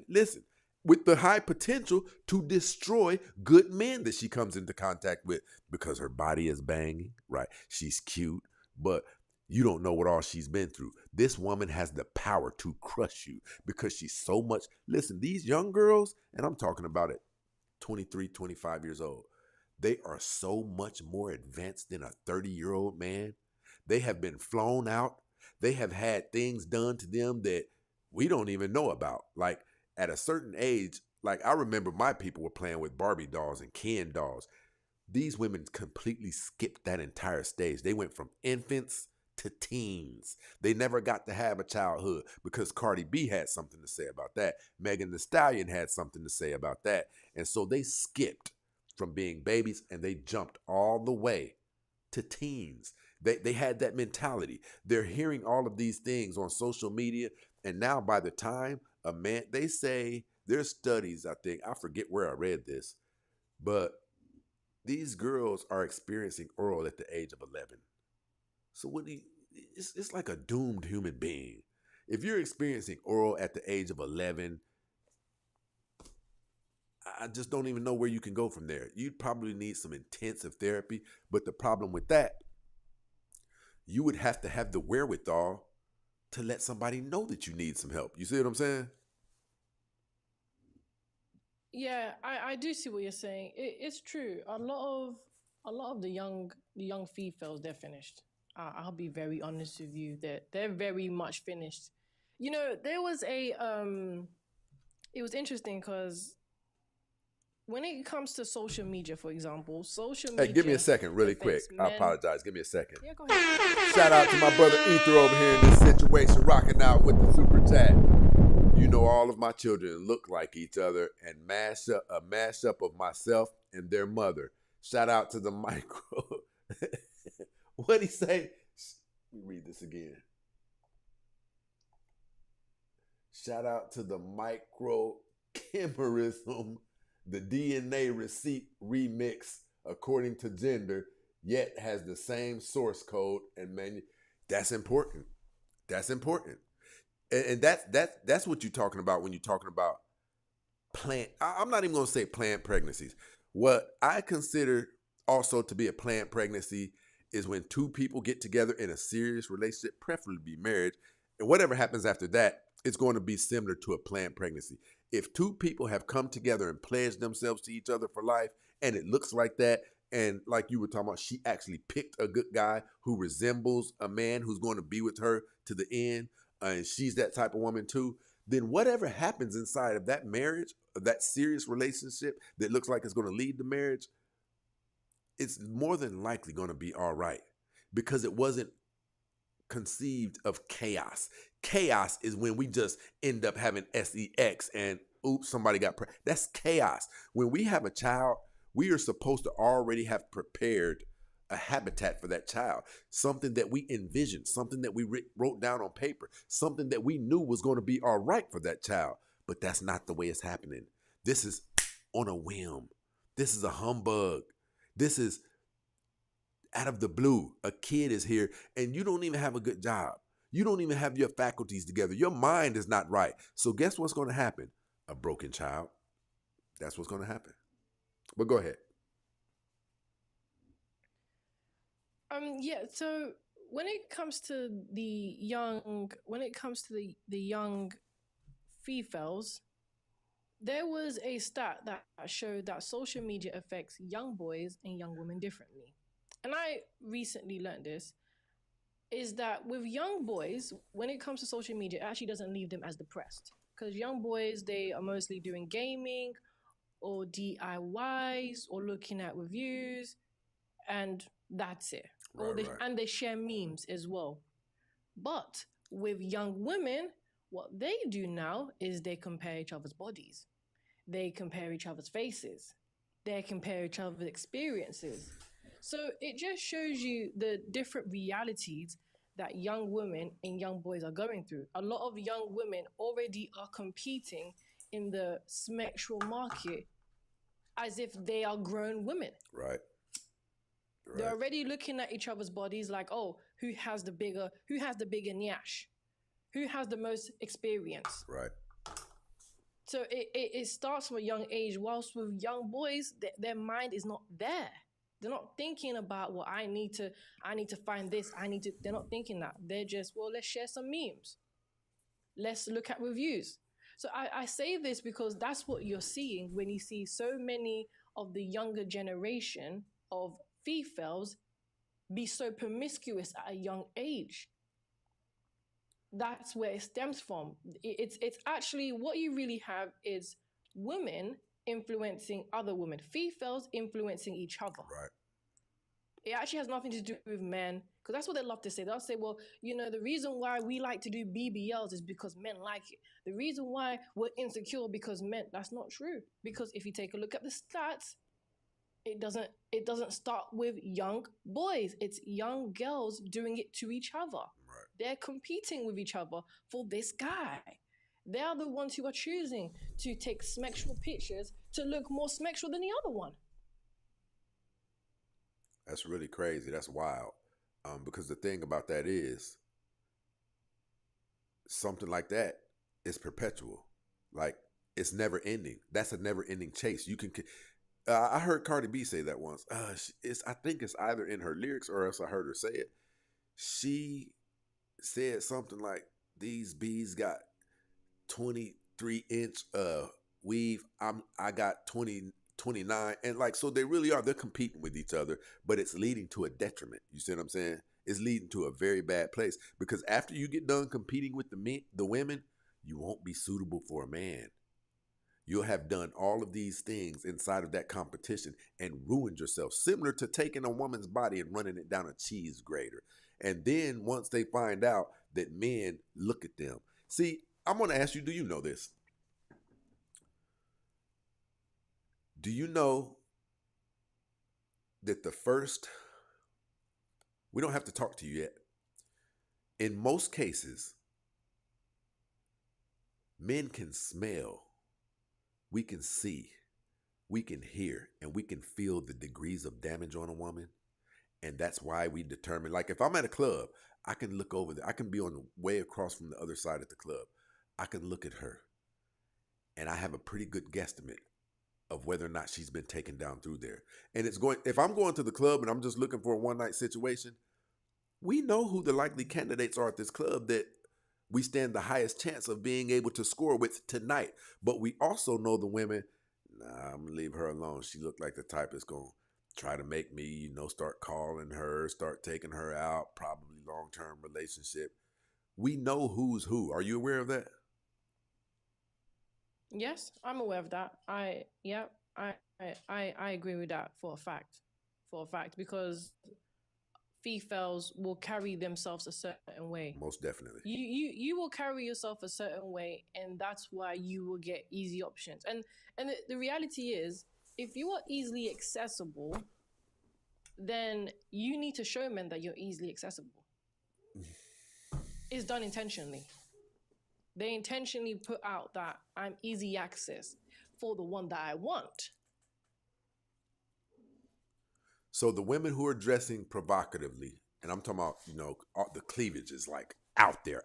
[SPEAKER 2] Listen, with the high potential to destroy good men that she comes into contact with, because her body is banging, right? She's cute, but you don't know what all she's been through. This woman has the power to crush you because she's so much. Listen, these young girls, and I'm talking about it, 23, 25 years old, they are so much more advanced than a 30-year-old man. They have been flown out. They have had things done to them that we don't even know about. Like, at a certain age, like I remember my people were playing with Barbie dolls and Ken dolls. These women completely skipped that entire stage. They went from infants to teens. They never got to have a childhood because Cardi B had something to say about that. Megan Thee Stallion had something to say about that. And so they skipped from being babies and they jumped all the way to teens. They had that mentality. They're hearing all of these things on social media. And now by the time a man, they say there's studies, I think, I forget where I read this, but these girls are experiencing oral at the age of 11. So it's like a doomed human being. If you're experiencing oral at the age of 11, I just don't even know where you can go from there. You'd probably need some intensive therapy, but the problem with that, you would have to have the wherewithal to let somebody know that you need some help. You see what I'm saying?
[SPEAKER 3] Yeah, I do see what you're saying. It's true. A lot of the young females, they're finished. I'll be very honest with you that they're very much finished. You know, there was it was interesting because when it comes to social media, for example, social media.
[SPEAKER 2] Hey, give me a second really quick.
[SPEAKER 3] affects
[SPEAKER 2] I
[SPEAKER 3] men.
[SPEAKER 2] apologize. Give me a second.
[SPEAKER 3] Yeah, go ahead.
[SPEAKER 2] Shout out to my brother Ether over here in this situation, rocking out with the super chat. You know, all of my children look like each other and a mashup of myself and their mother. Shout out to the micro. What'd he say? Let me read this again. Shout out to the micro chimerism, the DNA receipt remix according to gender, yet has the same source code and menu. That's important. That's important. And that's what you're talking about when you're talking about I'm not even going to say planned pregnancies. What I consider also to be a planned pregnancy is when two people get together in a serious relationship, preferably marriage, and whatever happens after that, it's going to be similar to a planned pregnancy. If two people have come together and pledged themselves to each other for life, and it looks like that, and like you were talking about, she actually picked a good guy who resembles a man who's going to be with her to the end, and she's that type of woman too, then whatever happens inside of that marriage, that serious relationship that looks like it's going to lead to marriage, it's more than likely going to be all right because it wasn't conceived of chaos. Chaos is when we just end up having sex and oops, somebody got pregnant. That's chaos. When we have a child, we are supposed to already have prepared a habitat for that child, something that we envisioned, something that we wrote down on paper, something that we knew was going to be all right for that child. But that's not the way it's happening. This is on a whim. This is a humbug. This is out of the blue. A kid is here and you don't even have a good job. You don't even have your faculties together. Your mind is not right. So guess what's going to happen? A broken child. That's what's going to happen. But go ahead.
[SPEAKER 3] Yeah, so when it comes to the young females, there was a stat that showed that social media affects young boys and young women differently. And I recently learned this, is that with young boys, when it comes to social media, it actually doesn't leave them as depressed. Because young boys, they are mostly doing gaming or DIYs or looking at reviews, and that's it.
[SPEAKER 2] Right.
[SPEAKER 3] And they share memes as well. But with young women, what they do now is they compare each other's bodies. They compare each other's faces. They compare each other's experiences. So it just shows you the different realities that young women and young boys are going through. A lot of young women already are competing in the sexual market as if they are grown women.
[SPEAKER 2] Right.
[SPEAKER 3] They're already looking at each other's bodies like, oh, who has the bigger nyash? Who has the most experience?
[SPEAKER 2] Right.
[SPEAKER 3] So it starts from a young age. Whilst with young boys, their mind is not there. They're not thinking about, well, I need to find this. They're not thinking that. They're just, well, let's share some memes. Let's look at reviews. So I say this because that's what you're seeing when you see so many of the younger generation of females be so promiscuous at a young age. That's where it stems from. It's actually what you really have is women influencing other women, females influencing each other.
[SPEAKER 2] Right.
[SPEAKER 3] It actually has nothing to do with men, because that's what they love to say. They'll say, well, the reason why we like to do BBLs is because men like it. The reason why we're insecure because men. That's not true. Because if you take a look at the stats, it doesn't start with young boys. It's young girls doing it to each other.
[SPEAKER 2] Right.
[SPEAKER 3] They're competing with each other for this guy. They are the ones who are choosing to take sexual pictures to look more sexual than the other one.
[SPEAKER 2] That's really crazy. That's wild. Because the thing about that is, something like that is perpetual. Like, it's never ending. That's a never ending chase. You can. I heard Cardi B say that once. I think it's either in her lyrics or else I heard her say it. She said something like, "These bees got 23-inch weave. I got 29, and like, so they really are. They're competing with each other, but it's leading to a detriment. You see what I'm saying? It's leading to a very bad place because after you get done competing with the women, you won't be suitable for a man. You'll have done all of these things inside of that competition and ruined yourself, similar to taking a woman's body and running it down a cheese grater. And then once they find out that men look at them, see, I'm going to ask you, do you know this? Do you know that we don't have to talk to you yet. In most cases, men can smell, we can see, we can hear, and we can feel the degrees of damage on a woman. And that's why we determine, like if I'm at a club, I can look over there. I can be on the way across from the other side of the club. I can look at her and I have a pretty good guesstimate of whether or not she's been taken down through there. And if I'm going to the club and I'm just looking for a one-night situation, we know who the likely candidates are at this club that we stand the highest chance of being able to score with tonight. But we also know the women, nah, I'm going to leave her alone. She looked like the type that's going to try to make me, start calling her, start taking her out, probably long-term relationship. We know who's who. Are you aware of that?
[SPEAKER 3] Yes, I'm aware of that. I agree with that for a fact. for a fact, because females will carry themselves a certain way.
[SPEAKER 2] Most definitely.
[SPEAKER 3] You will carry yourself a certain way, and that's why you will get easy options. And the reality is, if you are easily accessible, then you need to show men that you're easily accessible. It's done intentionally. They intentionally put out that I'm easy access for the one that I want.
[SPEAKER 2] So the women who are dressing provocatively, and I'm talking about, the cleavage is like out there.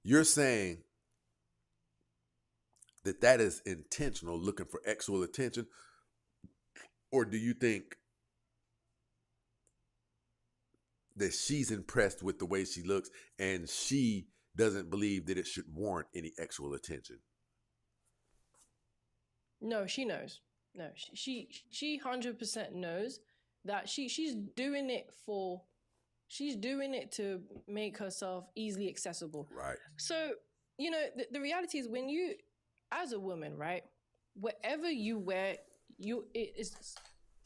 [SPEAKER 2] You're saying that is intentional, looking for sexual attention? Or do you think that she's impressed with the way she looks and she doesn't believe that it should warrant any sexual attention?
[SPEAKER 3] No, she knows. No, she 100% knows that she's doing it to make herself easily accessible.
[SPEAKER 2] Right.
[SPEAKER 3] So, the reality is, when you, as a woman, right, whatever you wear,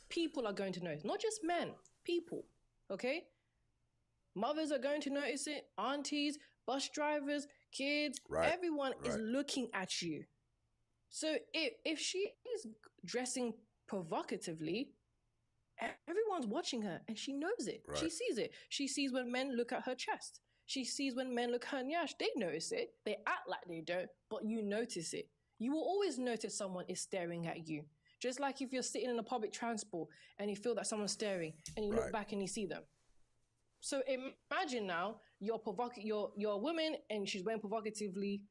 [SPEAKER 3] people are going to notice. Not just men, people, okay? Mothers are going to notice it, aunties, bus drivers, kids,
[SPEAKER 2] right.
[SPEAKER 3] Everyone is looking at you. So if she is dressing provocatively, everyone's watching her, and she knows it.
[SPEAKER 2] Right.
[SPEAKER 3] She sees it. She sees when men look at her chest. She sees when men look at her nyash. They notice it. They act like they don't, but you notice it. You will always notice someone is staring at you. Just like if you're sitting in a public transport and you feel that someone's staring, and you look back and you see them. So imagine now you're a woman and she's wearing provocatively.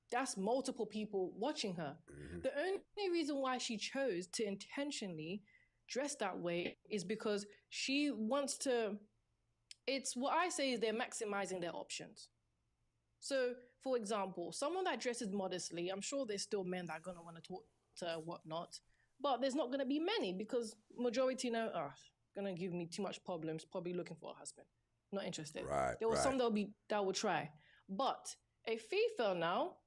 [SPEAKER 3] That's multiple people watching her. Mm-hmm. The only reason why she chose to intentionally dress that way is because she wants to. It's what I say is they're maximizing their options. So, for example, someone that dresses modestly, I'm sure there's still men that are going to want to talk to her, whatnot, but there's not going to be many, because majority know, going to give me too much problems, probably looking for a husband. Not interested.
[SPEAKER 2] Right.
[SPEAKER 3] There were some that will try. But a female now,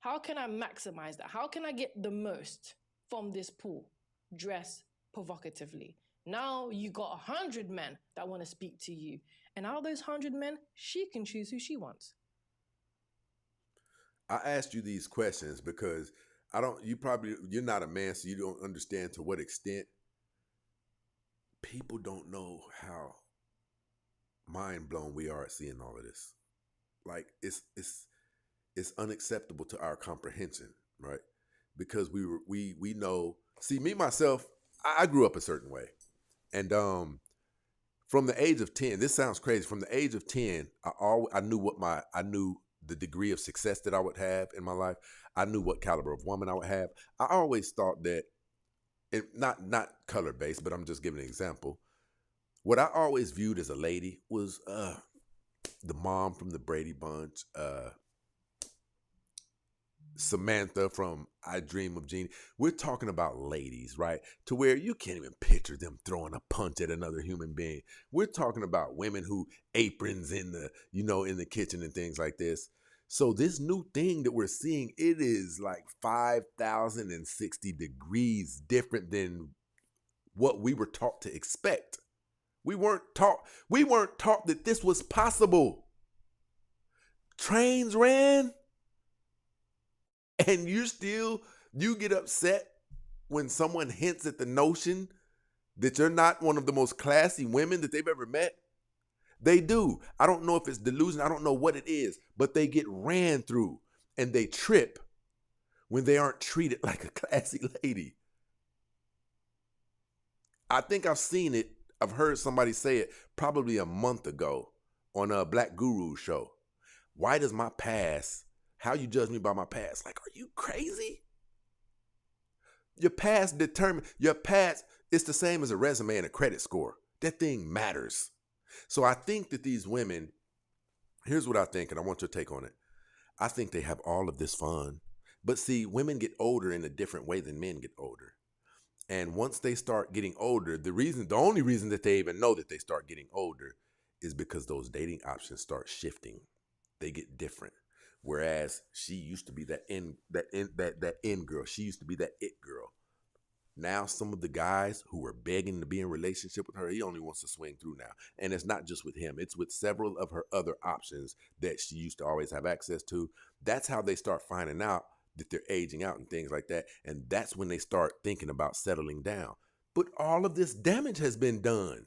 [SPEAKER 3] how can I maximize that? How can I get the most from this pool? Dress provocatively. Now you got 100 men that want to speak to you. And out of those 100 men, she can choose who she wants.
[SPEAKER 2] I asked you these questions because you're not a man, so you don't understand to what extent people don't know how mind blown we are at seeing all of this. Like it's unacceptable to our comprehension, right? Because we know. See, me myself, I grew up a certain way, and from the age of 10, this sounds crazy. From the age of 10, I knew the degree of success that I would have in my life. I knew what caliber of woman I would have. I always thought that, not color based, but I'm just giving an example. What I always viewed as a lady was the mom from the Brady Bunch, Samantha from I Dream of Jeannie. We're talking about ladies, right? To where you can't even picture them throwing a punch at another human being. We're talking about women who aprons in the kitchen and things like this. So this new thing that we're seeing, it is like 5,060 degrees different than what we were taught to expect. We weren't taught that this was possible. Trains ran, and you get upset when someone hints at the notion that you're not one of the most classy women that they've ever met. They do. I don't know if it's delusion. I don't know what it is, but they get ran through and they trip when they aren't treated like a classy lady. I think I've seen it. I've heard somebody say it probably a month ago on a Black Guru show. Why does my past, how you judge me by my past? Like, are you crazy? Your past, it's the same as a resume and a credit score. That thing matters. So I think that these women, here's what I think, and I want your take on it. I think they have all of this fun. But see, women get older in a different way than men get older. And once they start getting older, the only reason that they even know that they start getting older is because those dating options start shifting. They get different. Whereas she used to be that in girl. She used to be that it girl. Now some of the guys who were begging to be in relationship with her, he only wants to swing through now. And it's not just with him. It's with several of her other options that she used to always have access to. That's how they start finding out that they're aging out and things like that. And that's when they start thinking about settling down. But all of this damage has been done.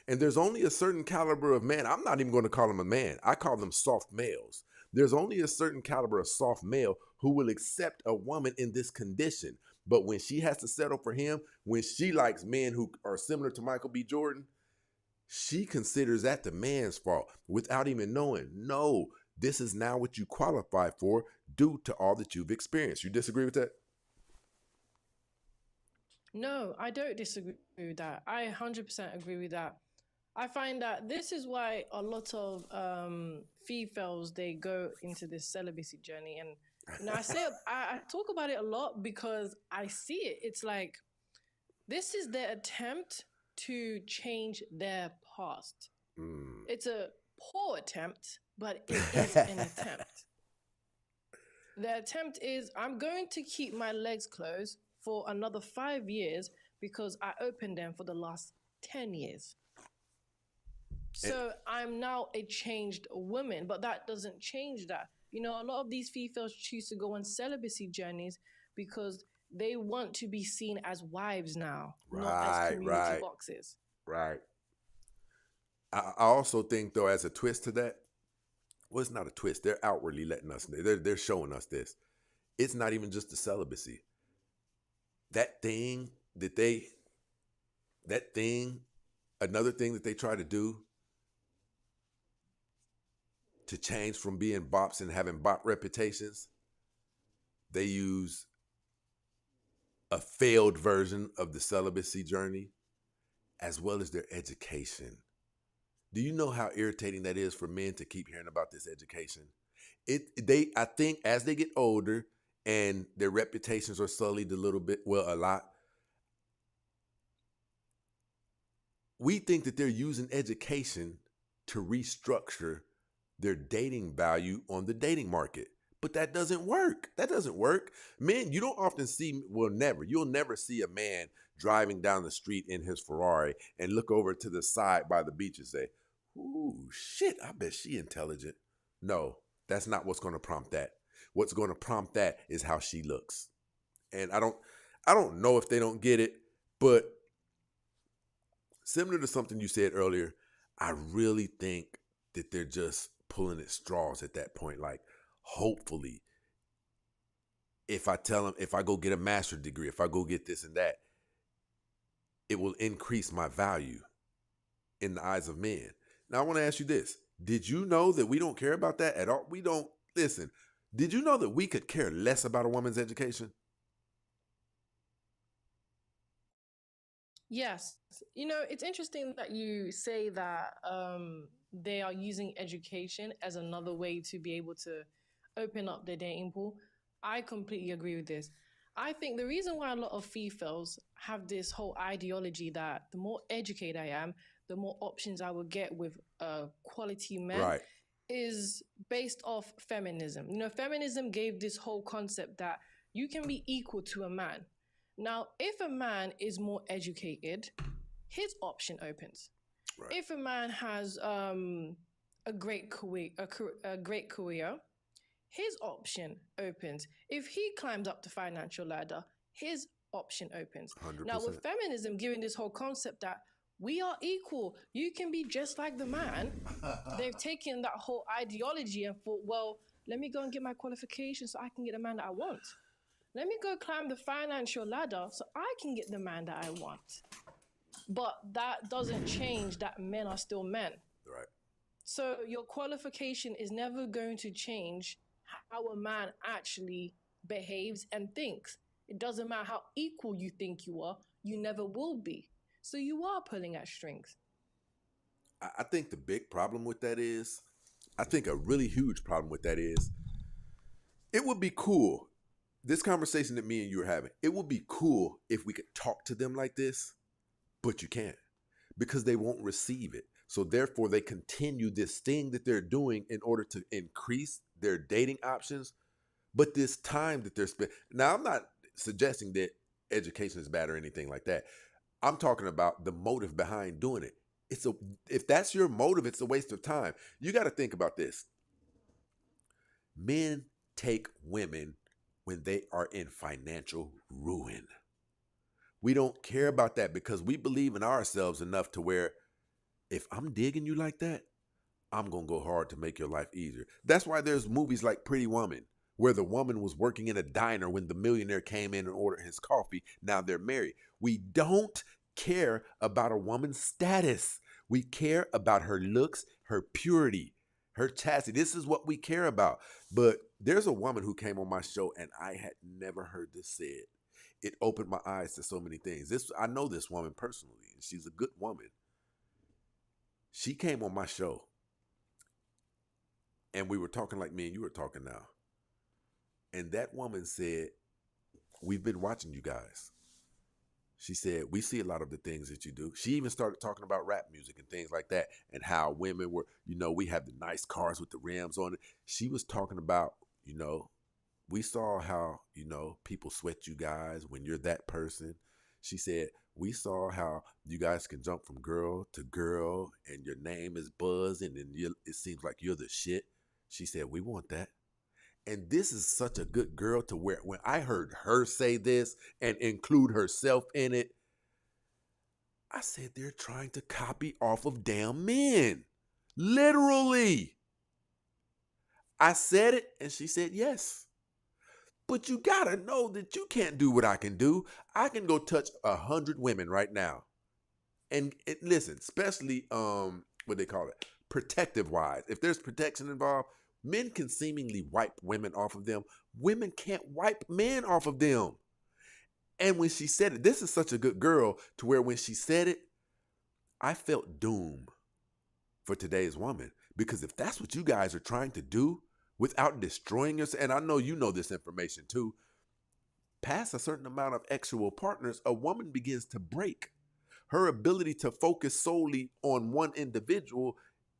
[SPEAKER 2] And there's only a certain caliber of man. I'm not even going to call him a man. I call them soft males. There's only a certain caliber of soft male who will accept a woman in this condition. But when she has to settle for him, when she likes men who are similar to Michael B. Jordan, she considers that the man's fault without even knowing, no, this is now what you qualify for due to all that you've experienced. You disagree with that?
[SPEAKER 3] No, I don't disagree with that. I 100% agree with that. I find that this is why a lot of females, they go into this celibacy journey. And I talk about it a lot because I see it. It's like, this is their attempt to change their past. It's a poor attempt, but it is an attempt. The attempt is, I'm going to keep my legs closed for another 5 years because I opened them for the last 10 years. So I'm now a changed woman, but that doesn't change that. You know, a lot of these females choose to go on celibacy journeys because they want to be seen as wives now, not as community boxes.
[SPEAKER 2] Right. I also think, though, as a twist to that, well, it's not a twist. They're outwardly letting us, they're showing us this. It's not even just the celibacy. Another thing that they try to do to change from being bops and having bop reputations, they use a failed version of the celibacy journey as well as their education. Do you know how irritating that is for men to keep hearing about this education? I think as they get older and their reputations are sullied a little bit, well, a lot, we think that they're using education to restructure their dating value on the dating market. But that doesn't work. That doesn't work. Men, you don't often see, you'll never see a man driving down the street in his Ferrari and look over to the side by the beach and say, ooh, shit, I bet she intelligent. No, that's not what's going to prompt that. What's going to prompt that is how she looks. And I don't know if they don't get it, but similar to something you said earlier, I really think that they're just pulling at straws at that point. Like, hopefully, if I tell them, if I go get a master's degree, if I go get this and that, it will increase my value in the eyes of men. Now, I want to ask you this. Did you know that we don't care about that at all? Listen, did you know that we could care less about a woman's education?
[SPEAKER 3] Yes. You know, it's interesting that you say that they are using education as another way to be able to open up their dating pool. I completely agree with this. I think the reason why a lot of females have this whole ideology that the more educated I am, the more options I will get with quality men is based off feminism. You know, feminism gave this whole concept that you can be equal to a man. Now, if a man is more educated, his option opens. Right. If a man has a great career, his option opens. If he climbs up the financial ladder, his option opens. 100%. Now, with feminism giving this whole concept that we are equal, you can be just like the man, they've taken that whole ideology and thought, well, let me go and get my qualifications so I can get the man that I want. Let me go climb the financial ladder so I can get the man that I want. But that doesn't change that men are still men.
[SPEAKER 2] Right.
[SPEAKER 3] So your qualification is never going to change how a man actually behaves and thinks. It doesn't matter how equal you think you are, you never will be. So you are pulling at strings.
[SPEAKER 2] I think the big problem with that is, I think a really huge problem with that is, it would be cool, this conversation that me and you are having, it would be cool if we could talk to them like this, but you can't, because they won't receive it. So therefore they continue this thing that they're doing in order to increase their dating options, but this time that they're spending. Now, I'm not suggesting that education is bad or anything like that. I'm talking about the motive behind doing it. If that's your motive, it's a waste of time. You got to think about this. Men take women when they are in financial ruin. We don't care about that because we believe in ourselves enough to where if I'm digging you like that, I'm going to go hard to make your life easier. That's why there's movies like Pretty Woman, where the woman was working in a diner when the millionaire came in and ordered his coffee. Now they're married. We don't care about a woman's status. We care about her looks, her purity, her chastity. This is what we care about. But there's a woman who came on my show and I had never heard this said. It opened my eyes to so many things. I know this woman personally, and she's a good woman. She came on my show, and we were talking like me and you were talking now. And that woman said, we've been watching you guys. She said, we see a lot of the things that you do. She even started talking about rap music and things like that, and how women were, we have the nice cars with the rims on it. She was talking about, we saw how, people sweat you guys when you're that person. She said, we saw how you guys can jump from girl to girl and your name is Buzz and it seems like you're the shit. She said, we want that. And this is such a good girl to where when I heard her say this and include herself in it, I said, they're trying to copy off of damn men. Literally. I said it and she said, yes. But you gotta know that you can't do what I can do. I can go touch 100 women right now. And listen, especially what they call it, protective wise. If there's protection involved, men can seemingly wipe women off of them. Women can't wipe men off of them. And when she said it, this is such a good girl to where when she said it, I felt doom for today's woman. Because if that's what you guys are trying to do, without destroying yourself, and I know you know this information too, past a certain amount of sexual partners, a woman begins to break. Her ability to focus solely on one individual,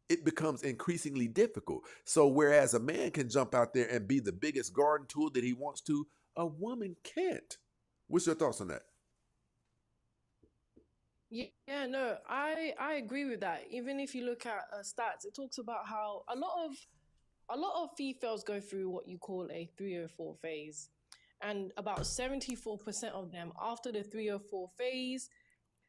[SPEAKER 2] it becomes increasingly difficult. So whereas a man can jump out there and be the biggest garden tool that he wants to, a woman can't. What's your thoughts on that?
[SPEAKER 3] Yeah, no, I agree with that. Even if you look at stats, it talks about how a lot of females go through what you call a 304 phase, and about 74% of them after the 304 phase,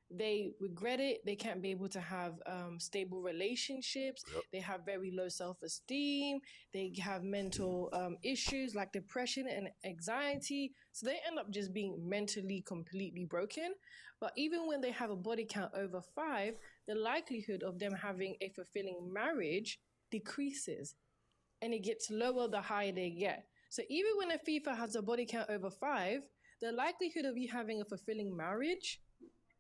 [SPEAKER 3] they regret it. They can't be able to have stable relationships.
[SPEAKER 2] Yep.
[SPEAKER 3] They have very low self-esteem. They have mental issues like depression and anxiety. So they end up just being mentally completely broken. But even when they have a body count over 5, the likelihood of them having a fulfilling marriage decreases. And it gets lower the higher they get. So even when a FIFA has a body count over 5, the likelihood of you having a fulfilling marriage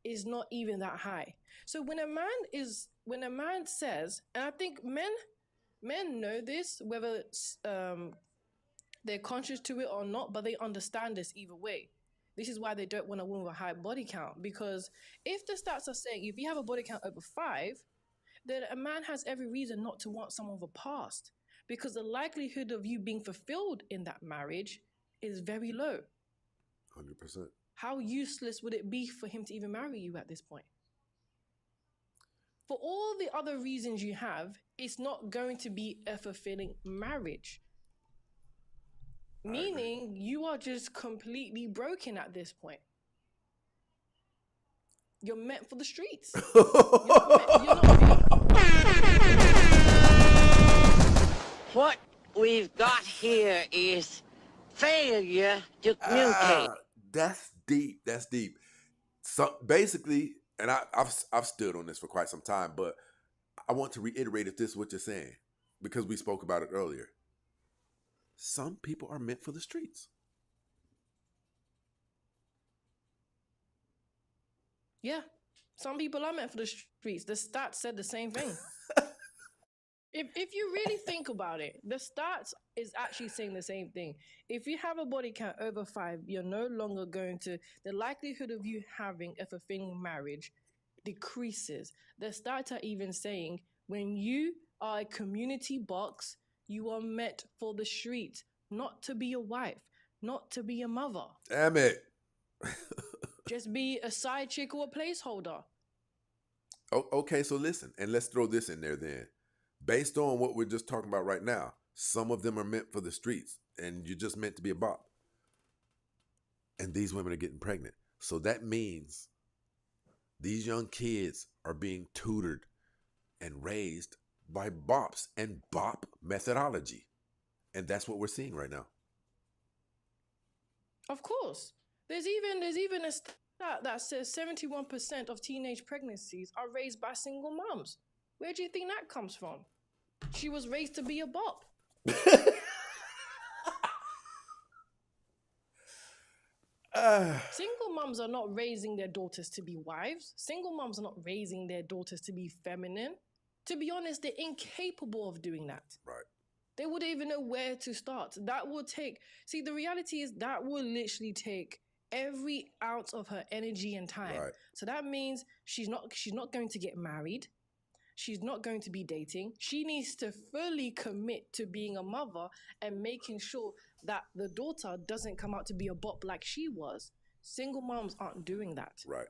[SPEAKER 3] is not even that high. So when a man says, and I think men know this, whether it's, they're conscious to it or not, but they understand this either way. This is why they don't want a woman with a high body count, because if the stats are saying if you have a body count over 5, then a man has every reason not to want someone with a past, because the likelihood of you being fulfilled in that marriage is very low.
[SPEAKER 2] 100%.
[SPEAKER 3] How useless would it be for him to even marry you at this point? For all the other reasons you have, it's not going to be a fulfilling marriage. Meaning you are just completely broken at this point. You're meant for the streets. You're not
[SPEAKER 5] What we've got here is failure to communicate.
[SPEAKER 2] That's deep. That's deep. So basically, and I've stood on this for quite some time, but I want to reiterate if this is what you're saying, because we spoke about it earlier. Some people are meant for the streets.
[SPEAKER 3] Yeah, some people are meant for the streets. The stats said the same thing. If you really think about it, the stats is actually saying the same thing. If you have a body count over 5, you're no longer going to, the likelihood of you having a fulfilling marriage decreases. The stats are even saying when you are a community box, You are meant for the street, not to be a wife, not to be a mother.
[SPEAKER 2] Damn it.
[SPEAKER 3] Just be a side chick or a placeholder.
[SPEAKER 2] Okay, so listen, and let's throw this in there then. Based on what we're just talking about right now, some of them are meant for the streets, and you're just meant to be a bop. And these women are getting pregnant. So that means these young kids are being tutored and raised by bops and bop methodology. And that's what we're seeing right now.
[SPEAKER 3] Of course. There's even a stat that says 71% of teenage pregnancies are raised by single moms. Where do you think that comes from? She was raised to be a bop. Single moms are not raising their daughters to be wives. Single moms are not raising their daughters to be feminine. To be honest, they're incapable of doing that.
[SPEAKER 2] Right.
[SPEAKER 3] They wouldn't even know where to start. That will take, see, the reality is that will literally take every ounce of her energy and time.
[SPEAKER 2] Right.
[SPEAKER 3] So that means she's not going to get married. She's not going to be dating. She needs to fully commit to being a mother and making sure that the daughter doesn't come out to be a bop like she was. Single moms aren't doing that.
[SPEAKER 2] Right.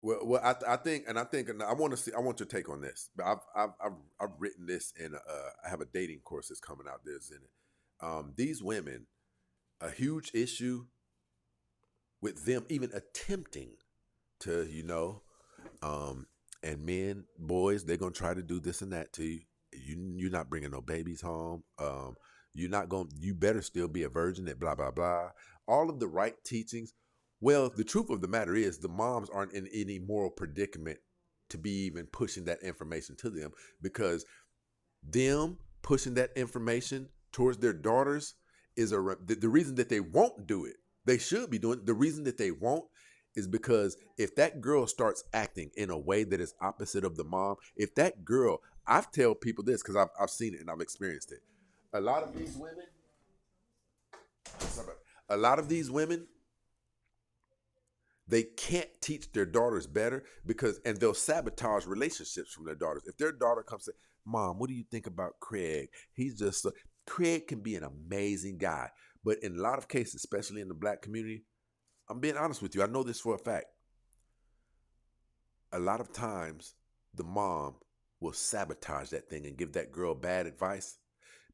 [SPEAKER 2] Well, I think, and I want to see. I want your take on this. But I've written this in. I have a dating course that's coming out. There's in it. These women, a huge issue with them even attempting to, and men, boys, they're gonna try to do this and that to you. You're not bringing no babies home. You better still be a virgin. At blah blah blah. All of the right teachings. Well, the truth of the matter is the moms aren't in any moral predicament to be even pushing that information to them, because them pushing that information towards their daughters is the reason that they won't do it. They should be doing it. The reason that they won't is because if that girl starts acting in a way that is opposite of the mom, if that girl, I've tell people this because I've seen it and I've experienced it. A lot of these women, they can't teach their daughters better and they'll sabotage relationships from their daughters. If their daughter comes and says, "Mom, what do you think about Craig? Craig can be an amazing guy." But in a lot of cases, especially in the black community, I'm being honest with you. I know this for a fact. A lot of times, the mom will sabotage that thing and give that girl bad advice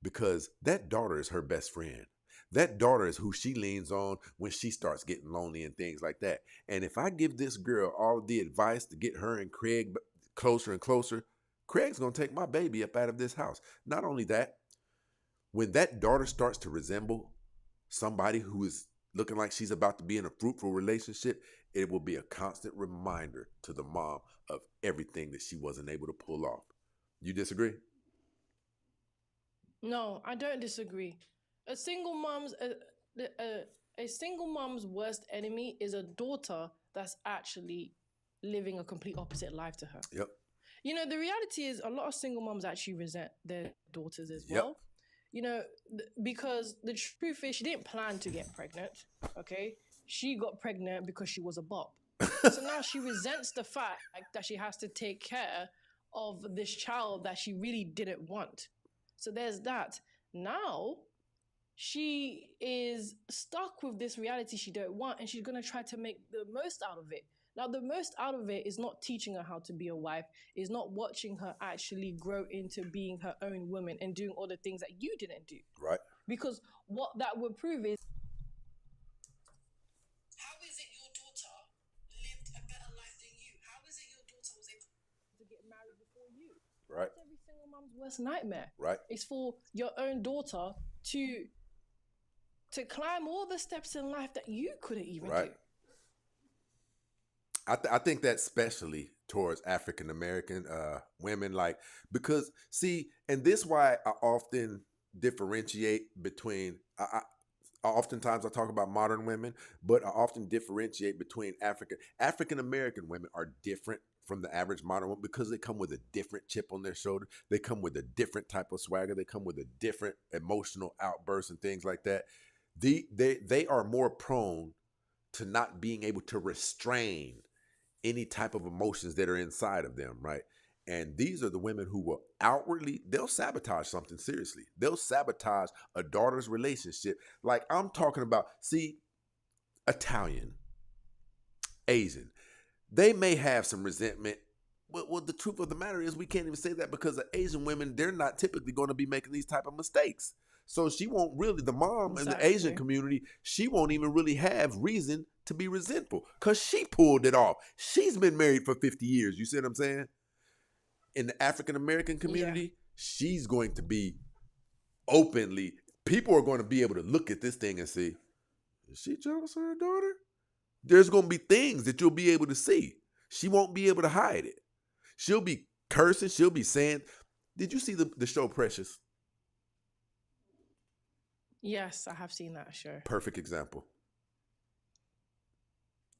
[SPEAKER 2] because that daughter is her best friend. That daughter is who she leans on when she starts getting lonely and things like that. And if I give this girl all of the advice to get her and Craig closer and closer, Craig's going to take my baby up out of this house. Not only that, when that daughter starts to resemble somebody who is looking like she's about to be in a fruitful relationship, it will be a constant reminder to the mom of everything that she wasn't able to pull off. You disagree?
[SPEAKER 3] No, I don't disagree. A single mom's worst enemy is a daughter that's actually living a complete opposite life to her.
[SPEAKER 2] Yep.
[SPEAKER 3] The reality is a lot of single moms actually resent their daughters as
[SPEAKER 2] Yep.
[SPEAKER 3] well. Because the truth is she didn't plan to get pregnant, okay? She got pregnant because she was a bop. So now she resents the fact that she has to take care of this child that she really didn't want. So there's that. Now she is stuck with this reality she don't want, and she's going to try to make the most out of it. Now, the most out of it is not teaching her how to be a wife, is not watching her actually grow into being her own woman and doing all the things that you didn't do.
[SPEAKER 2] Right.
[SPEAKER 3] Because what that would prove is, how is it your daughter lived a better life than you? How is it your daughter was able to get married before you?
[SPEAKER 2] Right.
[SPEAKER 3] That's every single mom's worst nightmare.
[SPEAKER 2] Right.
[SPEAKER 3] It's for your own daughter to climb all the steps in life that you couldn't even do.
[SPEAKER 2] I think that especially towards African American women, because see, and this why I often differentiate between. Oftentimes I talk about modern women, but I often differentiate between African American women are different from the average modern woman because they come with a different chip on their shoulder. They come with a different type of swagger. They come with a different emotional outburst and things like that. They are more prone to not being able to restrain any type of emotions that are inside of them, right? And these are the women who will they'll sabotage something seriously. They'll sabotage a daughter's relationship. Like I'm talking about, see, Italian, Asian, they may have some resentment. Well, the truth of the matter is we can't even say that because of Asian women, they're not typically going to be making these type of mistakes. So she won't really, the mom in the Asian
[SPEAKER 3] Exactly.
[SPEAKER 2] community, she won't even really have reason to be resentful because she pulled it off. She's been married for 50 years. You see what I'm saying? In the African American community, she's going to be openly, people are going to be able to look at this thing and see, is she jealous of her daughter? There's going to be things that you'll be able to see. She won't be able to hide it. She'll be cursing. She'll be saying, did you see the show Precious?
[SPEAKER 3] Yes, I have seen that show.
[SPEAKER 2] Perfect example.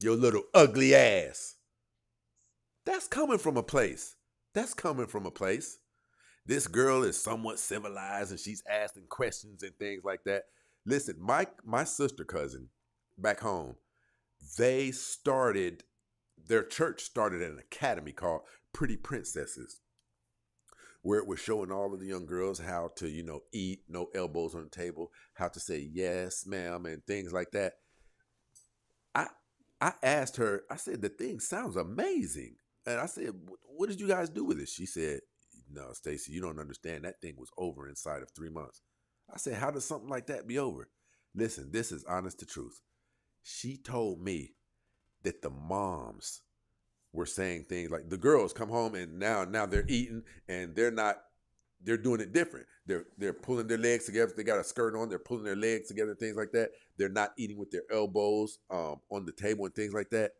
[SPEAKER 2] Your little ugly ass. That's coming from a place. That's coming from a place. This girl is somewhat civilized and she's asking questions and things like that. Listen, my sister cousin back home, their church started an academy called Pretty Princesses, where it was showing all of the young girls how to, eat, no elbows on the table, how to say yes, ma'am, and things like that. I asked her, I said, the thing sounds amazing. And I said, what did you guys do with it? She said, no, Stacy, you don't understand. That thing was over inside of 3 months. I said, how does something like that be over? Listen, this is honest to truth. She told me that the moms were saying things like the girls come home and now they're eating and they're doing it different. They're pulling their legs together. If they got a skirt on, they're pulling their legs together, things like that. They're not eating with their elbows on the table and things like that.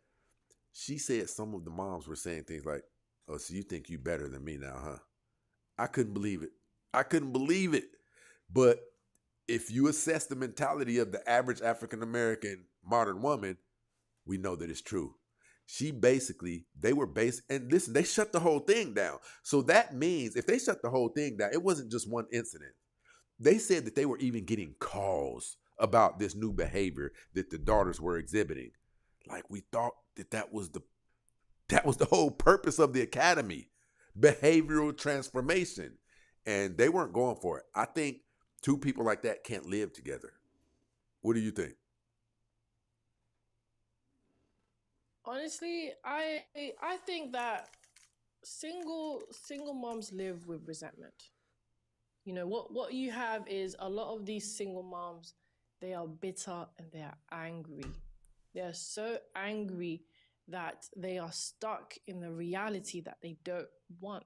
[SPEAKER 2] She said some of the moms were saying things like, oh, so you think you better than me now, huh? I couldn't believe it. But if you assess the mentality of the average African-American modern woman, we know that it's true. And listen, they shut the whole thing down. So that means if they shut the whole thing down, it wasn't just one incident. They said that they were even getting calls about this new behavior that the daughters were exhibiting. Like we thought that was the whole purpose of the academy, behavioral transformation. And they weren't going for it. I think two people like that can't live together. What do you think?
[SPEAKER 3] Honestly, I think that single moms live with resentment. What you have is a lot of these single moms, they are bitter and they are angry. They are so angry that they are stuck in the reality that they don't want.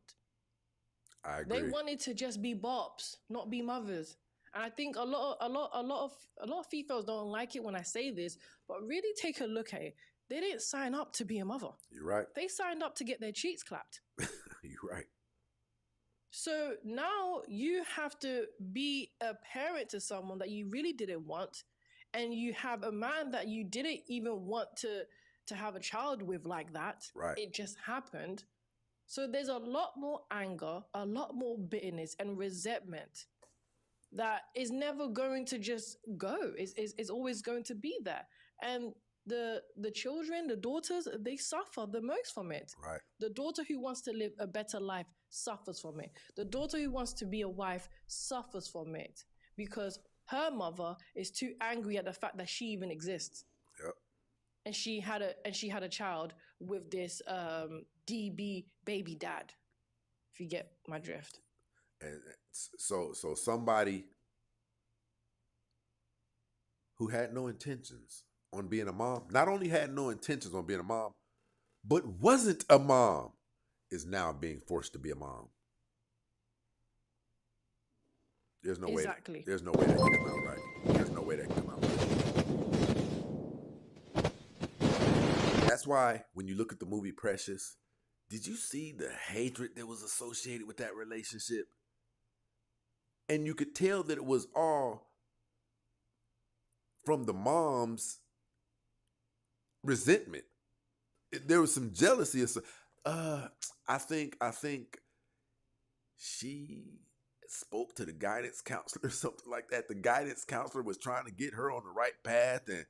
[SPEAKER 2] I agree.
[SPEAKER 3] They wanted to just be bops, not be mothers. And I think a lot of females don't like it when I say this, but really take a look at it. They didn't sign up to be a mother.
[SPEAKER 2] You're right.
[SPEAKER 3] They signed up to get their cheeks clapped.
[SPEAKER 2] You're right.
[SPEAKER 3] So now you have to be a parent to someone that you really didn't want, and you have a man that you didn't even want to have a child with like that.
[SPEAKER 2] Right.
[SPEAKER 3] It just happened. So there's a lot more anger, a lot more bitterness and resentment that is never going to just go. It's always going to be there. And the children, the daughters, they suffer the most from it.
[SPEAKER 2] Right.
[SPEAKER 3] The daughter who wants to live a better life suffers from it. The daughter who wants to be a wife suffers from it because her mother is too angry at the fact that she even exists.
[SPEAKER 2] Yep.
[SPEAKER 3] And she had a child with this DB baby dad. If you get my drift.
[SPEAKER 2] And so somebody who had no intentions on being a mom, not only had no intentions on being a mom, but wasn't a mom, is now being forced to be a mom. There's no
[SPEAKER 3] Exactly.
[SPEAKER 2] way. There's no way that can come out right. There's no way that can come out right. That's why when you look at the movie Precious, did you see the hatred that was associated with that relationship? And you could tell that it was all from the mom's resentment. There was some jealousy. I think she spoke to the guidance counselor or something like that. The guidance counselor was trying to get her on the right path, and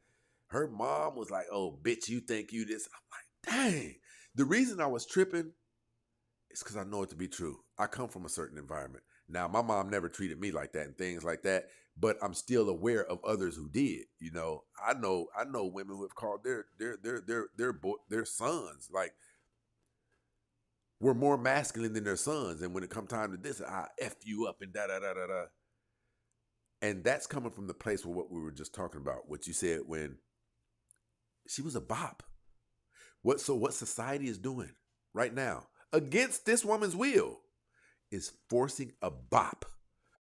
[SPEAKER 2] her mom was like, "Oh, bitch, you think you this?" I'm like, dang. The reason I was tripping, It's because I know it to be true. I come from a certain environment. Now, my mom never treated me like that and things like that, but I'm still aware of others who did. You know, I know women who have called their sons like were more masculine than their sons, and when it come time to this, I f you up and da da da da da. And that's coming from the place where what we were just talking about, what you said when she was a bop. What society is doing right now against this woman's will is forcing a bop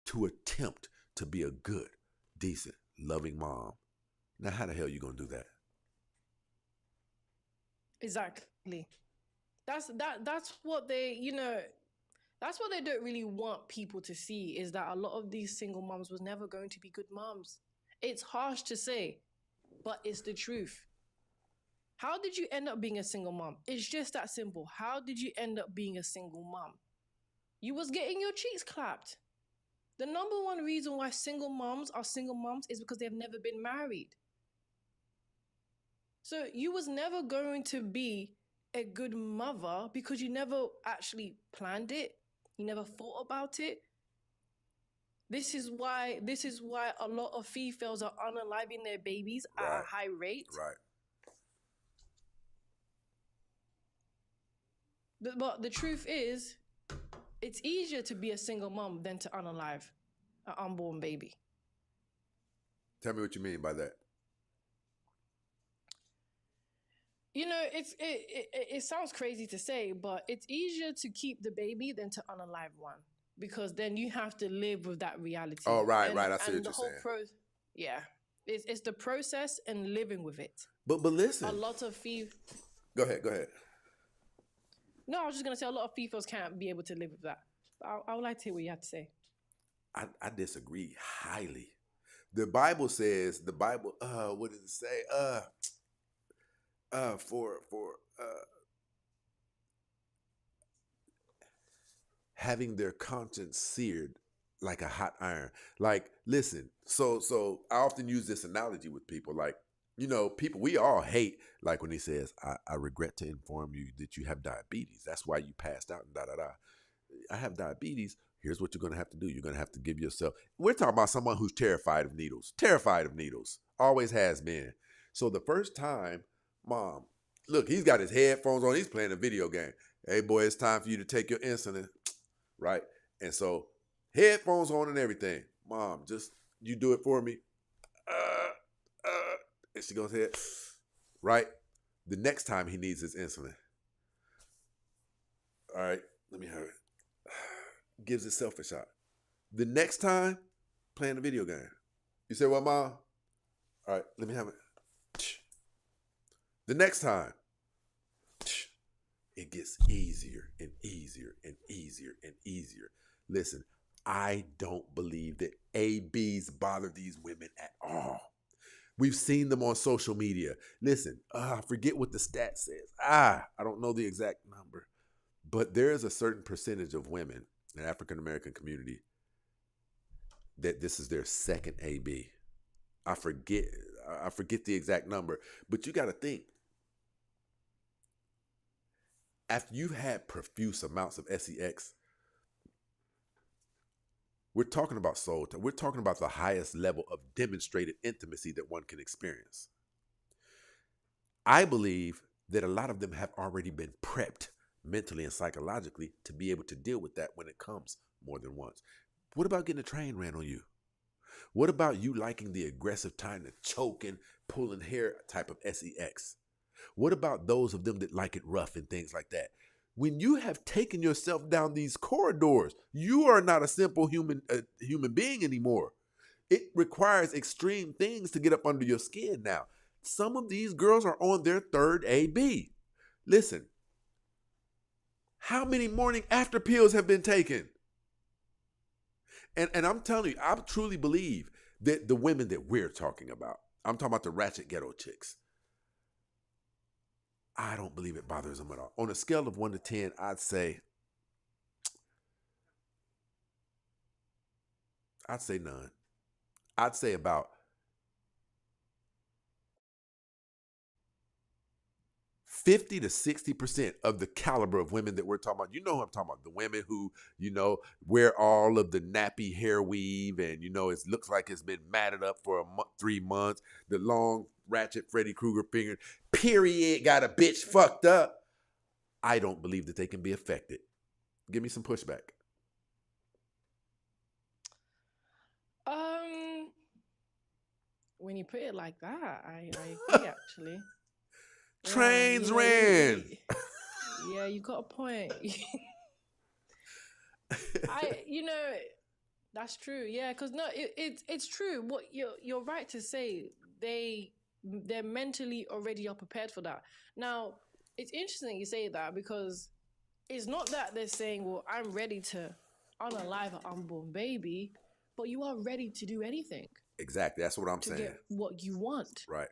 [SPEAKER 2] to attempt to be a good, decent, loving mom. Now, how the hell you gonna do that?
[SPEAKER 3] Exactly. That's what they, that's what they don't really want people to see, is that a lot of these single moms was never going to be good moms. It's harsh to say, but it's the truth. How did you end up being a single mom? It's just that simple. How did you end up being a single mom? You was getting your cheeks clapped. The number one reason why single moms are single moms is because they've never been married. So you was never going to be a good mother because you never actually planned it. You never thought about it. This is why a lot of females are unaliving their babies at a high rate.
[SPEAKER 2] Right.
[SPEAKER 3] But the truth is, it's easier to be a single mom than to unalive an unborn baby.
[SPEAKER 2] Tell me what you mean by that.
[SPEAKER 3] You know, it sounds crazy to say, but it's easier to keep the baby than to unalive one, because then you have to live with that reality.
[SPEAKER 2] Oh, right. I see what you're saying.
[SPEAKER 3] Yeah, it's the process and living with it.
[SPEAKER 2] But listen,
[SPEAKER 3] A lot of
[SPEAKER 2] Go ahead.
[SPEAKER 3] No, I was just gonna say a lot of females can't be able to live with that. I would like to hear what you have to say.
[SPEAKER 2] I disagree highly. The Bible says, what does it say? Having their conscience seared like a hot iron. Like, listen, so I often use this analogy with people. Like, people, we all hate, like when he says, I regret to inform you that you have diabetes. That's why you passed out and da da da. I have diabetes. Here's what you're going to have to do. You're going to have to give yourself. We're talking about someone who's terrified of needles. Always has been. So the first time, mom, look, he's got his headphones on. He's playing a video game. Hey, boy, it's time for you to take your insulin. Right? And so headphones on and everything. Mom, just you do it for me. And she goes ahead. Right? The next time he needs his insulin. All right, let me have it. Gives himself a shot. The next time, playing a video game. You say, well, Mom? All right, let me have it. The next time, it gets easier and easier and easier and easier. Listen, I don't believe that ABs bother these women at all. We've seen them on social media. Listen, I forget what the stat says. I don't know the exact number. But there is a certain percentage of women in the African-American community that this is their second AB. I forget the exact number. But you got to think. After you've had profuse amounts of sex, we're talking about soul time. We're talking about the highest level of demonstrated intimacy that one can experience. I believe that a lot of them have already been prepped mentally and psychologically to be able to deal with that when it comes more than once. What about getting a train ran on you? What about you liking the aggressive time to choking, pulling hair type of sex? What about those of them that like it rough and things like that? When you have taken yourself down these corridors, you are not a simple human being anymore. It requires extreme things to get up under your skin now. Some of these girls are on their third AB. Listen, how many morning after pills have been taken? And I'm telling you, I truly believe that the women that we're talking about, I'm talking about the ratchet ghetto chicks, I don't believe it bothers them at all. On a scale of 1 to 10, I'd say none. I'd say about 50 to 60% of the caliber of women that we're talking about, you know who I'm talking about, the women who, wear all of the nappy hair weave and, it looks like it's been matted up for 3 months, the long ratchet Freddy Krueger finger, period, got a bitch fucked up. I don't believe that they can be affected. Give me some pushback.
[SPEAKER 3] When you put it like that, I agree actually.
[SPEAKER 2] Trains
[SPEAKER 3] Yeah,
[SPEAKER 2] ran.
[SPEAKER 3] Yeah, you got a point. That's true. Yeah, because no, it's true. What you're right to say. They're mentally already are prepared for that. Now, it's interesting you say that because it's not that they're saying, "Well, I'm ready to unalive an unborn baby," but you are ready to do anything.
[SPEAKER 2] Exactly. That's what I'm
[SPEAKER 3] to
[SPEAKER 2] saying.
[SPEAKER 3] get what you want.
[SPEAKER 2] Right.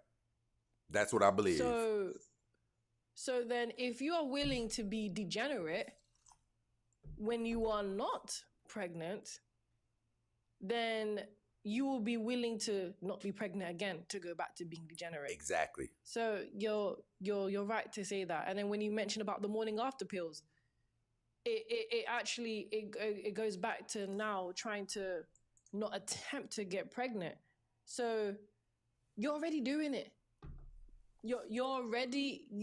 [SPEAKER 2] That's what I believe.
[SPEAKER 3] So then if you are willing to be degenerate when you are not pregnant, then you will be willing to not be pregnant again to go back to being degenerate.
[SPEAKER 2] Exactly.
[SPEAKER 3] So you're right to say that. And then when you mention about the morning after pills, it actually goes back to now trying to not attempt to get pregnant. So you're already doing it. You're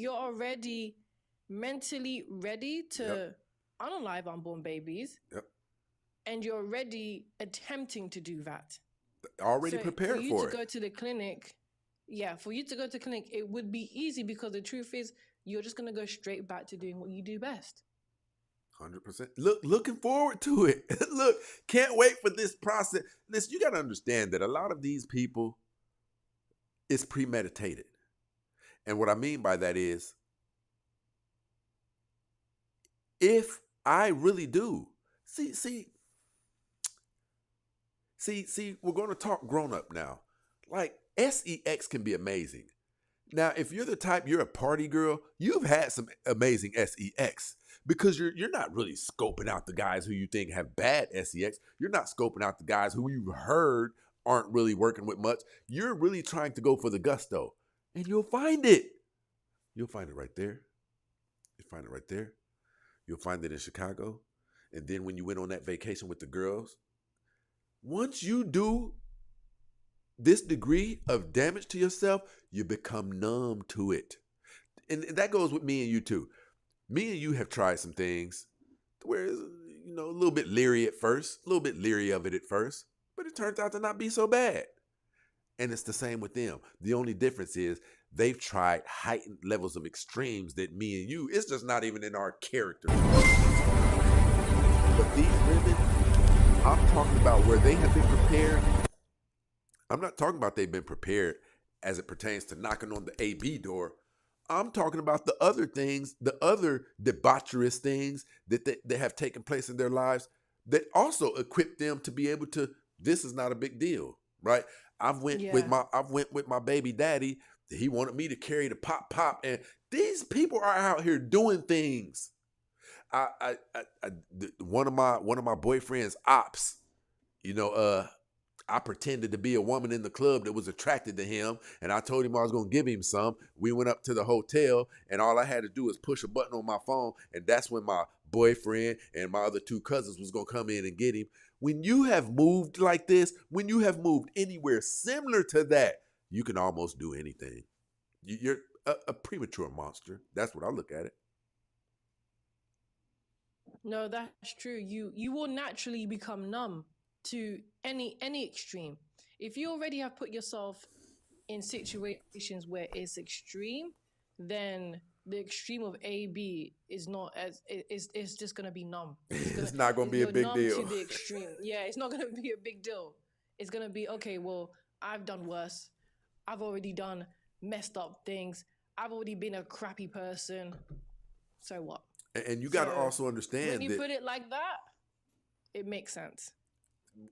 [SPEAKER 3] already mentally ready to unalive unborn babies.
[SPEAKER 2] Yep.
[SPEAKER 3] And you're already attempting to do that.
[SPEAKER 2] Already prepared for it.
[SPEAKER 3] For you to go to the clinic, it would be easy because the truth is you're just going to go straight back to doing what you do best.
[SPEAKER 2] 100%. Looking forward to it. Look, can't wait for this process. Listen, you got to understand that a lot of these people, it's premeditated. And what I mean by that is, if I really do, see, we're going to talk grown up now. Like, sex can be amazing. Now, if you're the type, you're a party girl, you've had some amazing sex because you're not really scoping out the guys who you think have bad sex. You're not scoping out the guys who you've heard aren't really working with much. You're really trying to go for the gusto, and you'll find it. You'll find it right there. You'll find it right there. You'll find it in Chicago. And then when you went on that vacation with the girls, once you do this degree of damage to yourself, you become numb to it. And that goes with me and you too. Me and you have tried some things where it's, a little bit leery at first, a little bit leery of it at first, but it turns out to not be so bad. And it's the same with them. The only difference is they've tried heightened levels of extremes that me and you, it's just not even in our character. But these women, I'm talking about where they have been prepared. I'm not talking about they've been prepared as it pertains to knocking on the AB door. I'm talking about the other things, the other debaucherous things that have taken place in their lives that also equip them to be able to, this is not a big deal, right? I've went with my baby daddy. He wanted me to carry the pop, and these people are out here doing things. One of my boyfriend's ops, I pretended to be a woman in the club that was attracted to him, and I told him I was going to give him some. We went up to the hotel, and all I had to do was push a button on my phone, and that's when my boyfriend and my other 2 cousins was going to come in and get him. When you have moved like this, when you have moved anywhere similar to that, you can almost do anything. You're a premature monster. That's what I look at it.
[SPEAKER 3] No, that's true. You will naturally become numb to any extreme. If you already have put yourself in situations where it's extreme, then the extreme of AB is not as it's just gonna be numb.
[SPEAKER 2] It's not gonna be a big deal.
[SPEAKER 3] To the extreme. Yeah, it's not gonna be a big deal. It's gonna be okay. Well, I've done worse. I've already done messed up things. I've already been a crappy person. So what?
[SPEAKER 2] And you got to also understand
[SPEAKER 3] when you put it like that, it makes sense.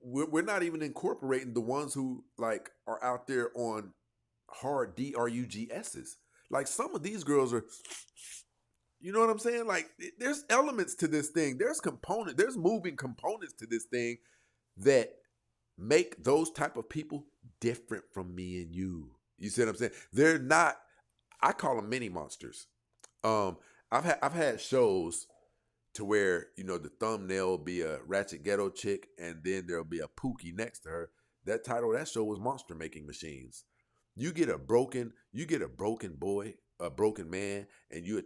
[SPEAKER 2] We're not even incorporating the ones who like are out there on hard DRUGSs. Like some of these girls are, you know what I'm saying? Like there's elements to this thing. There's moving components to this thing that make those type of people different from me and you. You see what I'm saying? They're not, I call them mini monsters. I've had shows to where the thumbnail will be a ratchet ghetto chick, and then there'll be a Pookie next to her. That title of that show was Monster Making Machines. You get a broken boy, a broken man, and you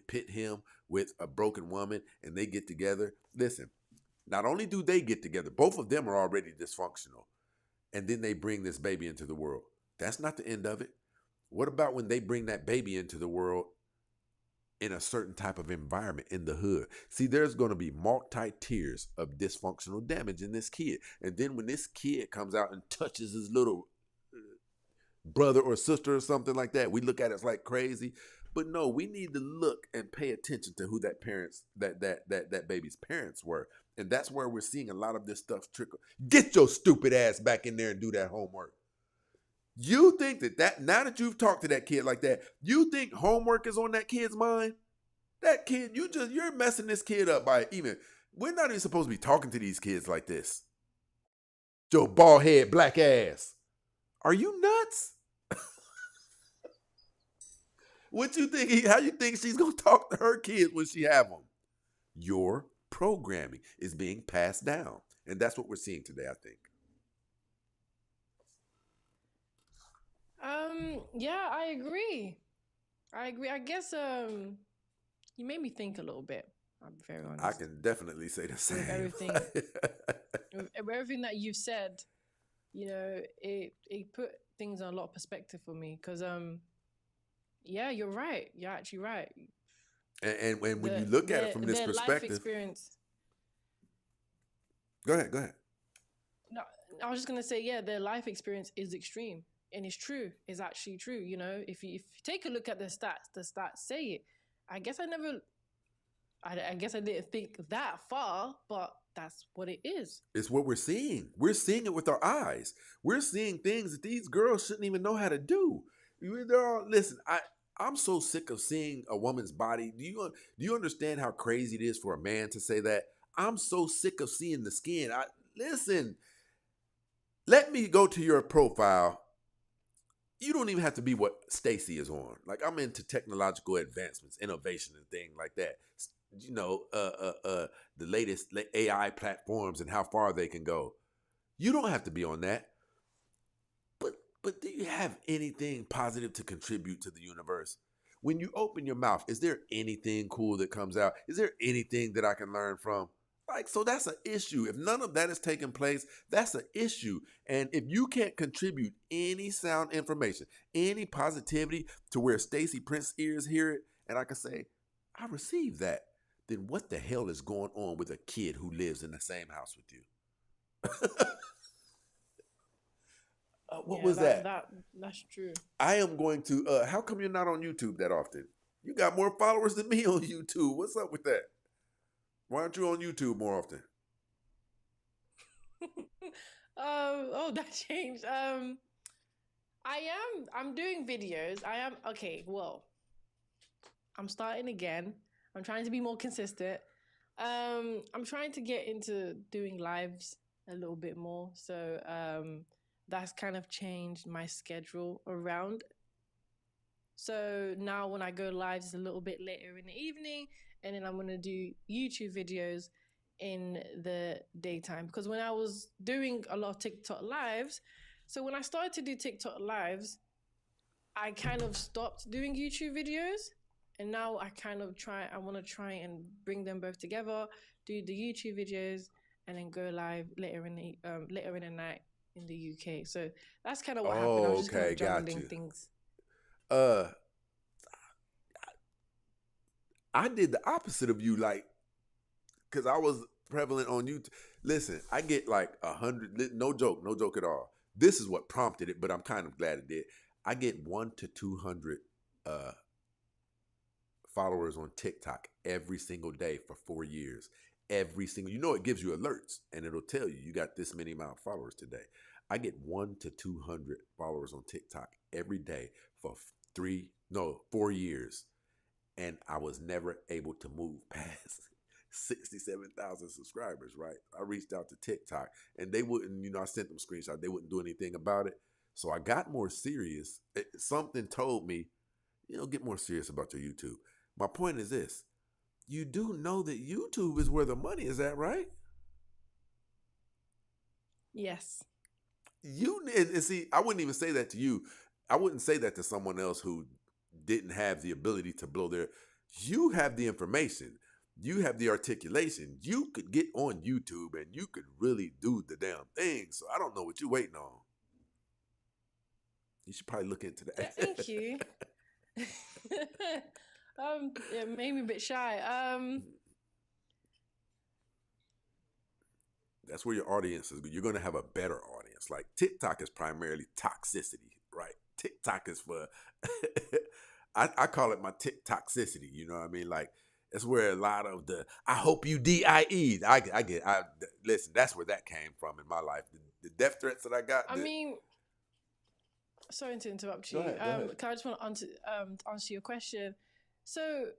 [SPEAKER 2] pit him with a broken woman, and they get together. Listen, not only do they get together, both of them are already dysfunctional, and then they bring this baby into the world. That's not the end of it. What about when they bring that baby into the world in a certain type of environment in the hood? See, there's going to be multi-tiers of dysfunctional damage in this kid. And then when this kid comes out and touches his little brother or sister or something like that, we look at it like crazy. But no, we need to look and pay attention to who that baby's parents were. And that's where we're seeing a lot of this stuff trickle. Get your stupid ass back in there and do that homework. You think that now that you've talked to that kid like that, you think homework is on that kid's mind? That kid, you're messing this kid up by we're not even supposed to be talking to these kids like this. Your bald head, black ass. Are you nuts? What you think? How you think she's gonna talk to her kids when she have them? Your programming is being passed down, and that's what we're seeing today, I think.
[SPEAKER 3] Yeah, I agree. I guess you made me think a little bit. I'm very honest.
[SPEAKER 2] I can definitely say the same.
[SPEAKER 3] With everything, with everything that you've said, it put things in a lot of perspective for me. Because yeah, you're right. You're actually right.
[SPEAKER 2] And when you look at it from this perspective,
[SPEAKER 3] life experience.
[SPEAKER 2] Go ahead.
[SPEAKER 3] No, I was just gonna say, yeah, their life experience is extreme. And it's true. It's actually true. If you take a look at the stats say it. I guess I didn't think that far, but that's what it is.
[SPEAKER 2] It's what we're seeing. We're seeing it with our eyes. We're seeing things that these girls shouldn't even know how to do. Listen, I'm so sick of seeing a woman's body. Do you understand how crazy it is for a man to say that? I'm so sick of seeing the skin. Listen, let me go to your profile. You don't even have to be what Stacy is on. Like, I'm into technological advancements, innovation, and things like that. The latest AI platforms and how far they can go. You don't have to be on that. But do you have anything positive to contribute to the universe? When you open your mouth, is there anything cool that comes out? Is there anything that I can learn from? So that's an issue. If none of that is taking place, that's an issue. And if you can't contribute any sound information, any positivity to where Stacy Prince's ears hear it, and I can say, I received that, then what the hell is going on with a kid who lives in the same house with you? What was that?
[SPEAKER 3] That's true.
[SPEAKER 2] I am going to, how come you're not on YouTube that often? You got more followers than me on YouTube. What's up with that? Why aren't you on YouTube more often?
[SPEAKER 3] That changed. I'm doing videos. I'm starting again. I'm trying to be more consistent. I'm trying to get into doing lives a little bit more. So that's kind of changed my schedule around. So now when I go live, it's a little bit later in the evening, and then I'm going to do YouTube videos in the daytime. Because when I was doing a lot of TikTok lives, so when I started to do TikTok lives, I kind of stopped doing YouTube videos. And now I want to try and bring them both together, do the YouTube videos, and then go live later in the night in the UK. So that's kind of what happened. I was just kind of juggling things.
[SPEAKER 2] I did the opposite of you, because I was prevalent on YouTube. Listen, I get 100, no joke at all. This is what prompted it, but I'm kind of glad it did. I get 100 to 200 followers on TikTok every single day for 4 years. Every single, it gives you alerts, and it'll tell you got this many amount of followers today. I get 100 to 200 followers on TikTok every day for 4 years. And I was never able to move past 67,000 subscribers, right? I reached out to TikTok, and they wouldn't, I sent them screenshots. They wouldn't do anything about it. So I got more serious. Something told me, get more serious about your YouTube. My point is this. You do know that YouTube is where the money is at, right?
[SPEAKER 3] Yes.
[SPEAKER 2] And see, I wouldn't even say that to you. I wouldn't say that to someone else who didn't have the ability to blow their. You have the information. You have the articulation. You could get on YouTube and you could really do the damn thing. So I don't know what you're waiting on. You should probably look into that.
[SPEAKER 3] Thank you. It made me a bit shy.
[SPEAKER 2] That's where your audience is. You're going to have a better audience. Like TikTok is primarily toxicity, right? TikTok is for, I call it my TikToxicity. You know what I mean? Like, it's where a lot of the, I hope you DIE. Listen, that's where that came from in my life. The death threats that I got.
[SPEAKER 3] I mean, sorry to interrupt you.
[SPEAKER 2] Go ahead.
[SPEAKER 3] I just want to answer your question. So,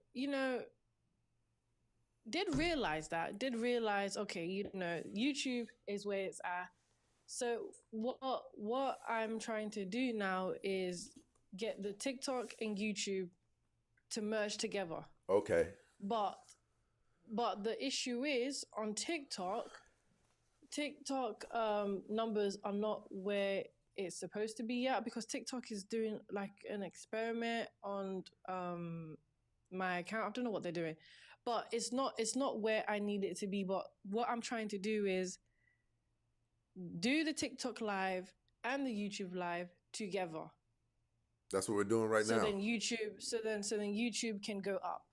[SPEAKER 3] did realize, okay, YouTube is where it's at. So what I'm trying to do now is get the TikTok and YouTube to merge together.
[SPEAKER 2] Okay.
[SPEAKER 3] But the issue is on TikTok numbers are not where it's supposed to be yet, because TikTok is doing like an experiment on my account. I don't know what they're doing, but it's not where I need it to be. But what I'm trying to do is do the TikTok live and the YouTube live together.
[SPEAKER 2] That's what we're doing right now.
[SPEAKER 3] So then YouTube can go up.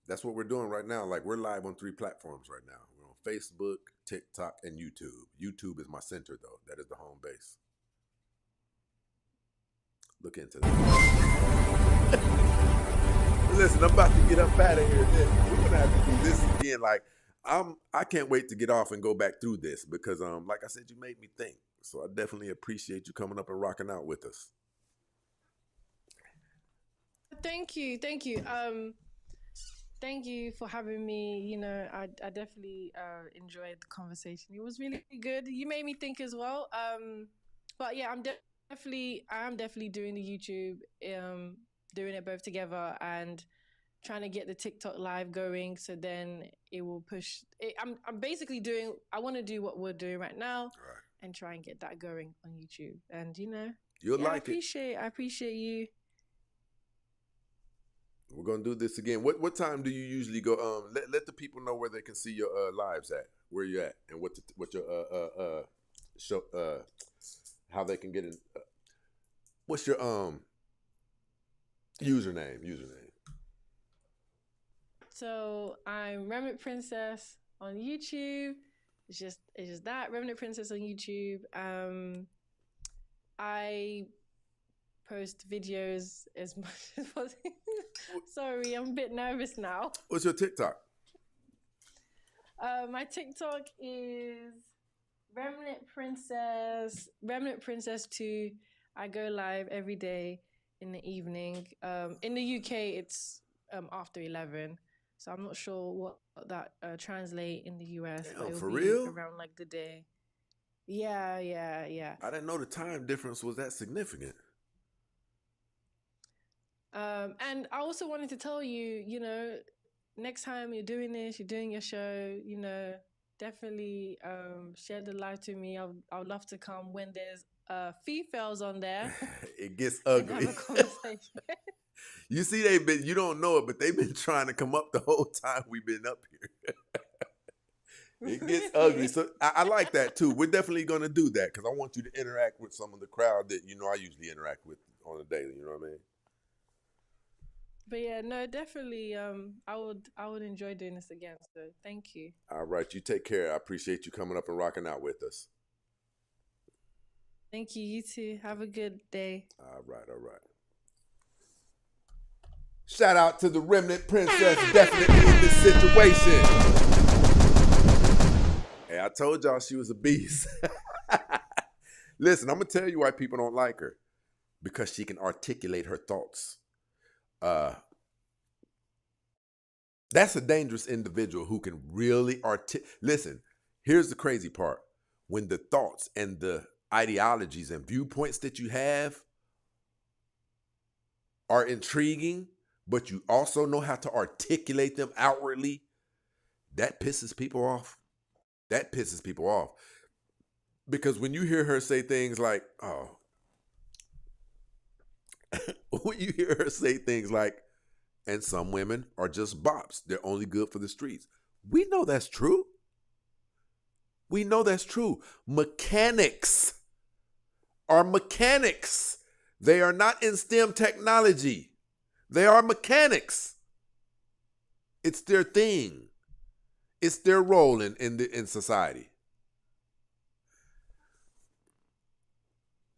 [SPEAKER 2] That's what we're doing right now. Like, we're live on 3 platforms right now. We're on Facebook, TikTok, and YouTube. YouTube is my center, though. That is the home base. Look into that. Listen, I'm about to get up out of here. We're gonna have to do this again. Like, I can't wait to get off and go back through this because, like I said, you made me think. So I definitely appreciate you coming up and rocking out with us.
[SPEAKER 3] Thank you. Thank you for having me. I definitely enjoyed the conversation. It was really good. You made me think as well. But yeah, I am definitely doing the YouTube, doing it both together and trying to get the TikTok live going. So then it will push. I'm basically doing. I want to do what we're doing right now, and try and get that going on YouTube. And
[SPEAKER 2] you'll like it.
[SPEAKER 3] I appreciate you.
[SPEAKER 2] We're gonna do this again. What time do you usually go? Let the people know where they can see your lives at, where you at, and what your show how they can get in. What's your username?
[SPEAKER 3] So I'm Remnant Princess on YouTube. It's just that Remnant Princess on YouTube. I post videos as much as possible. Sorry, I'm a bit nervous now.
[SPEAKER 2] What's your TikTok?
[SPEAKER 3] My TikTok is Remnant Princess 2. I go live every day in the evening. In the UK, it's after 11. So I'm not sure what that translate in the US.
[SPEAKER 2] Damn, for real?
[SPEAKER 3] Around like the day. Yeah.
[SPEAKER 2] I didn't know the time difference was that significant.
[SPEAKER 3] And I also wanted to tell you, next time you're doing this, you're doing your show, definitely share the live to me. I would love to come when there's females on there.
[SPEAKER 2] It gets ugly.
[SPEAKER 3] Have a conversation.
[SPEAKER 2] You see, you don't know it, but they've been trying to come up the whole time we've been up here. It gets ugly. So I like that too. We're definitely going to do that because I want you to interact with some of the crowd that, I usually interact with on a daily. You know what I mean?
[SPEAKER 3] But yeah, no, definitely. I would enjoy doing this again. So thank you.
[SPEAKER 2] All right. You take care. I appreciate you coming up and rocking out with us.
[SPEAKER 3] Thank you. You too. Have a good day.
[SPEAKER 2] All right. Shout out to the Remnant Princess, definitely in this situation. Hey, I told y'all she was a beast. Listen, I'm going to tell you why people don't like her. Because she can articulate her thoughts. That's a dangerous individual who can really listen, here's the crazy part. When the thoughts and the ideologies and viewpoints that you have are intriguing, but you also know how to articulate them outwardly, that pisses people off. That pisses people off. Because when you hear her say things like, when you hear her say things like, and some women are just bops, they're only good for the streets. We know that's true. We know that's true. Mechanics are mechanics. They are not in STEM technology. They are mechanics. It's their thing. It's their role in society.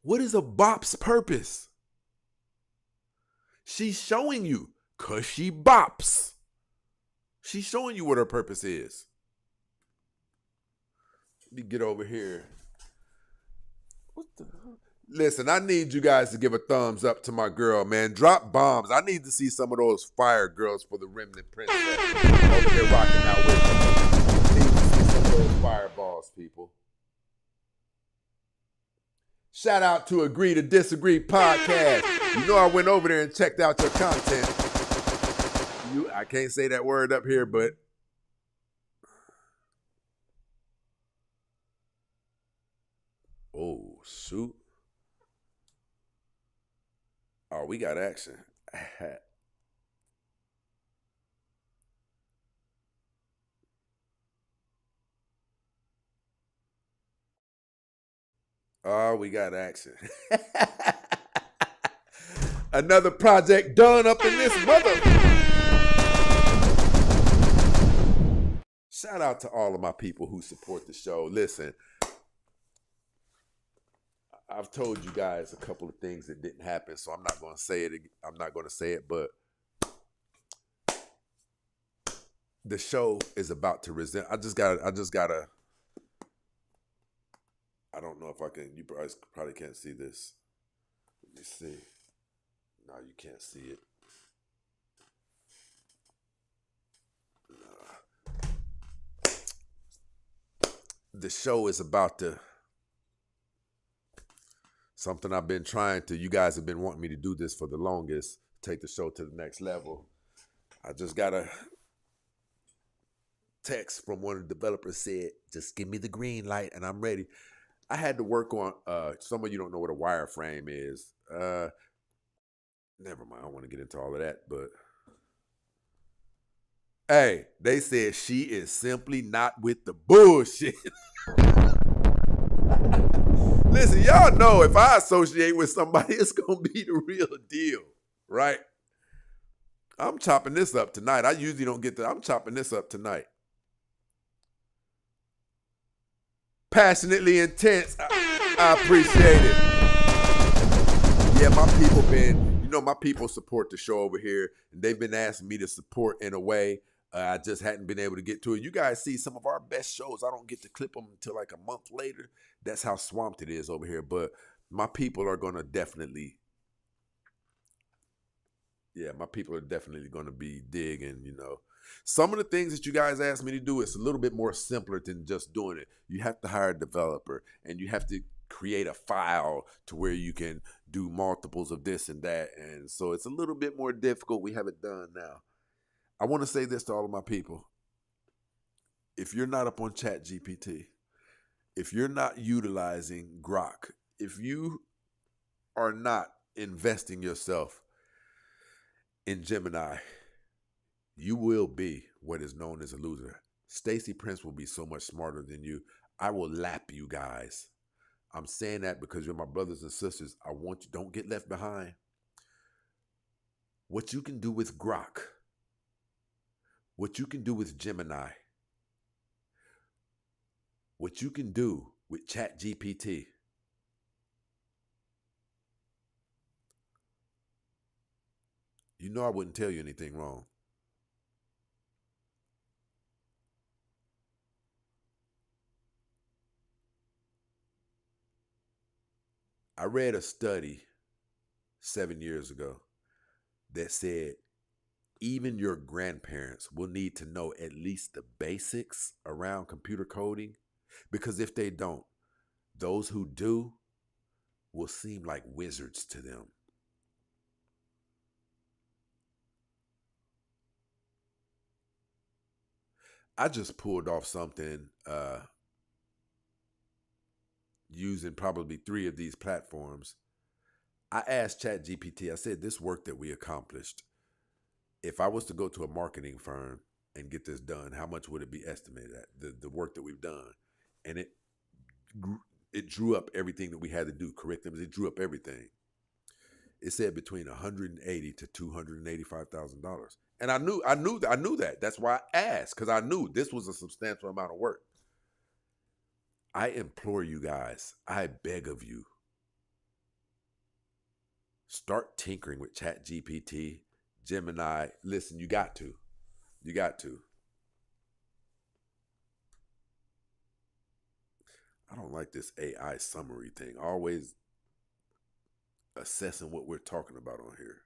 [SPEAKER 2] What is a bop's purpose? She's showing you, because she bops. She's showing you what her purpose is. Let me get over here. What the hell? Listen, I need you guys to give a thumbs up to my girl, man. Drop bombs. I need to see some of those fire girls for the Remnant Princess over here rocking out with them. Need to see some of those fireballs, people. Shout out to Agree to Disagree podcast. You know I went over there and checked out your content. I can't say that word up here, but oh, shoot. Oh, we got action. Oh, we got action. Another project done up in this mother. Shout out to all of my people who support the show. Listen, I've told you guys a couple of things that didn't happen, so I'm not going to say it. I'm not going to say it, but the show is about to resume. I just gotta. I don't know if I can. You probably can't see this. Let me see. No, you can't see it. The show is about to. Something I've been trying to. You guys have been wanting me to do this for the longest. Take the show to the next level. I just got a text from one of the developers said, "Just give me the green light and I'm ready." I had to work on, some of you don't know what a wireframe is. Never mind, I don't want to get into all of that, but hey, they said she is simply not with the bullshit. Listen, y'all know if I associate with somebody, it's going to be the real deal, right? I'm chopping this up tonight. I usually don't get that. I'm chopping this up tonight. Passionately intense. I appreciate it. Yeah, my people support the show over here, and they've been asking me to support in a way I just hadn't been able to get to it. You guys see some of our best shows. I don't get to clip them until like a month later. That's how swamped it is over here. But my people are going to definitely, going to be digging, you know. Some of the things that you guys asked me to do, it's a little bit more simpler than just doing it. You have to hire a developer, and you have to create a file to where you can do multiples of this and that. And so it's a little bit more difficult. We have it done now. I want to say this to all of my people. If you're not up on ChatGPT, if you're not utilizing Grok, if you are not investing yourself in Gemini, you will be what is known as a loser. Stacey Prince will be so much smarter than you. I will lap you guys. I'm saying that because you're my brothers and sisters. I want you, don't get left behind. What you can do with Grok, what you can do with Gemini, what you can do with ChatGPT, you know I wouldn't tell you anything wrong. I read a study 7 years ago that said even your grandparents will need to know at least the basics around computer coding, because if they don't, those who do will seem like wizards to them. I just pulled off something using probably 3 of these platforms. I asked ChatGPT, I said, this work that we accomplished, if I was to go to a marketing firm and get this done, how much would it be estimated at? The work that we've done. And it drew up everything that we had to do, curriculums. It drew up everything. It said between $180,000 to $285,000. And I knew that. That's why I asked, because I knew this was a substantial amount of work. I implore you guys, I beg of you, start tinkering with ChatGPT, Gemini. Listen, you got to. You got to. I don't like this AI summary thing. Always assessing what we're talking about on here.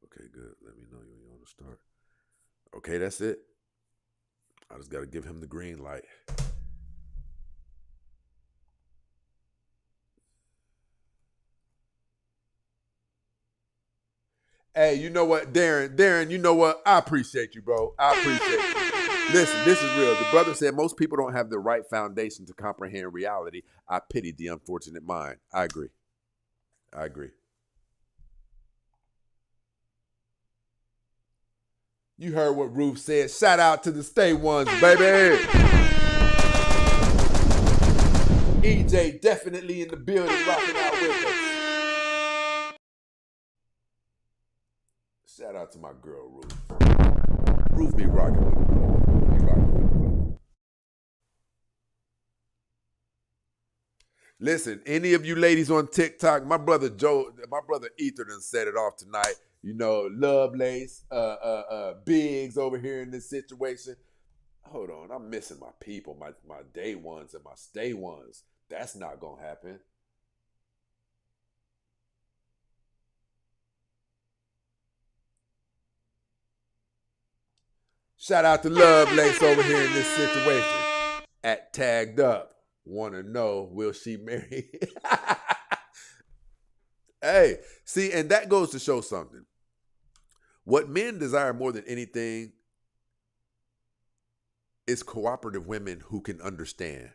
[SPEAKER 2] Okay, good. Let me know when you want to start. Okay, that's it. I just got to give him the green light. Hey, you know what, Darren, you know what? I appreciate you, bro. I appreciate you. Listen, this is real. The brother said most people don't have the right foundation to comprehend reality. I pity the unfortunate mind. I agree. You heard what Ruth said. Shout out to the Stay Ones, baby. EJ definitely in the building, rocking out with us. Shout out to my girl, Ruth. Ruth be rocking with me. Listen, any of you ladies on TikTok, my brother Ether done set it off tonight. You know, Lovelace, Biggs over here in this situation. Hold on, I'm missing my people, my day ones and my stay ones. That's not gonna happen. Shout out to Lovelace over here in this situation. At Tagged Up. Wanna know, will she marry? Hey, see, and that goes to show something. What men desire more than anything is cooperative women who can understand.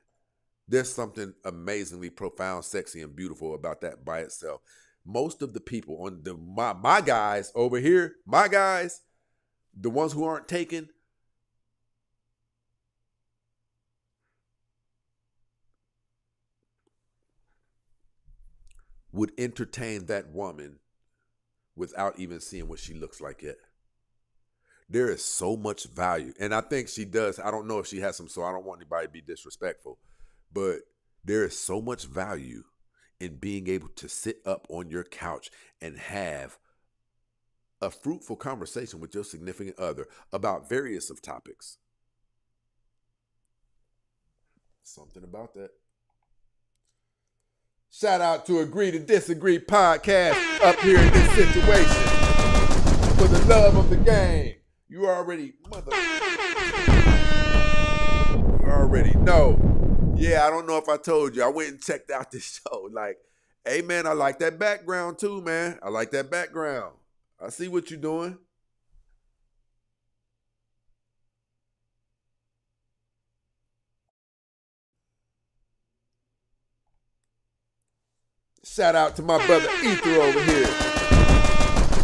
[SPEAKER 2] There's something amazingly profound, sexy, and beautiful about that by itself. Most of the people on my guys over here, my guys, the ones who aren't taken, would entertain that woman without even seeing what she looks like yet. There is so much value. And I think she does. I don't know if she has some, so I don't want anybody to be disrespectful. But there is so much value in being able to sit up on your couch and have a fruitful conversation with your significant other about various of topics. Something about that. Shout out to Agree to Disagree podcast up here in this situation. For the love of the game. You already know. Yeah, I don't know if I told you. I went and checked out this show. Like, hey, man, I like that background too, man. I like that background. I see what you're doing. Shout out to my brother Ether over here.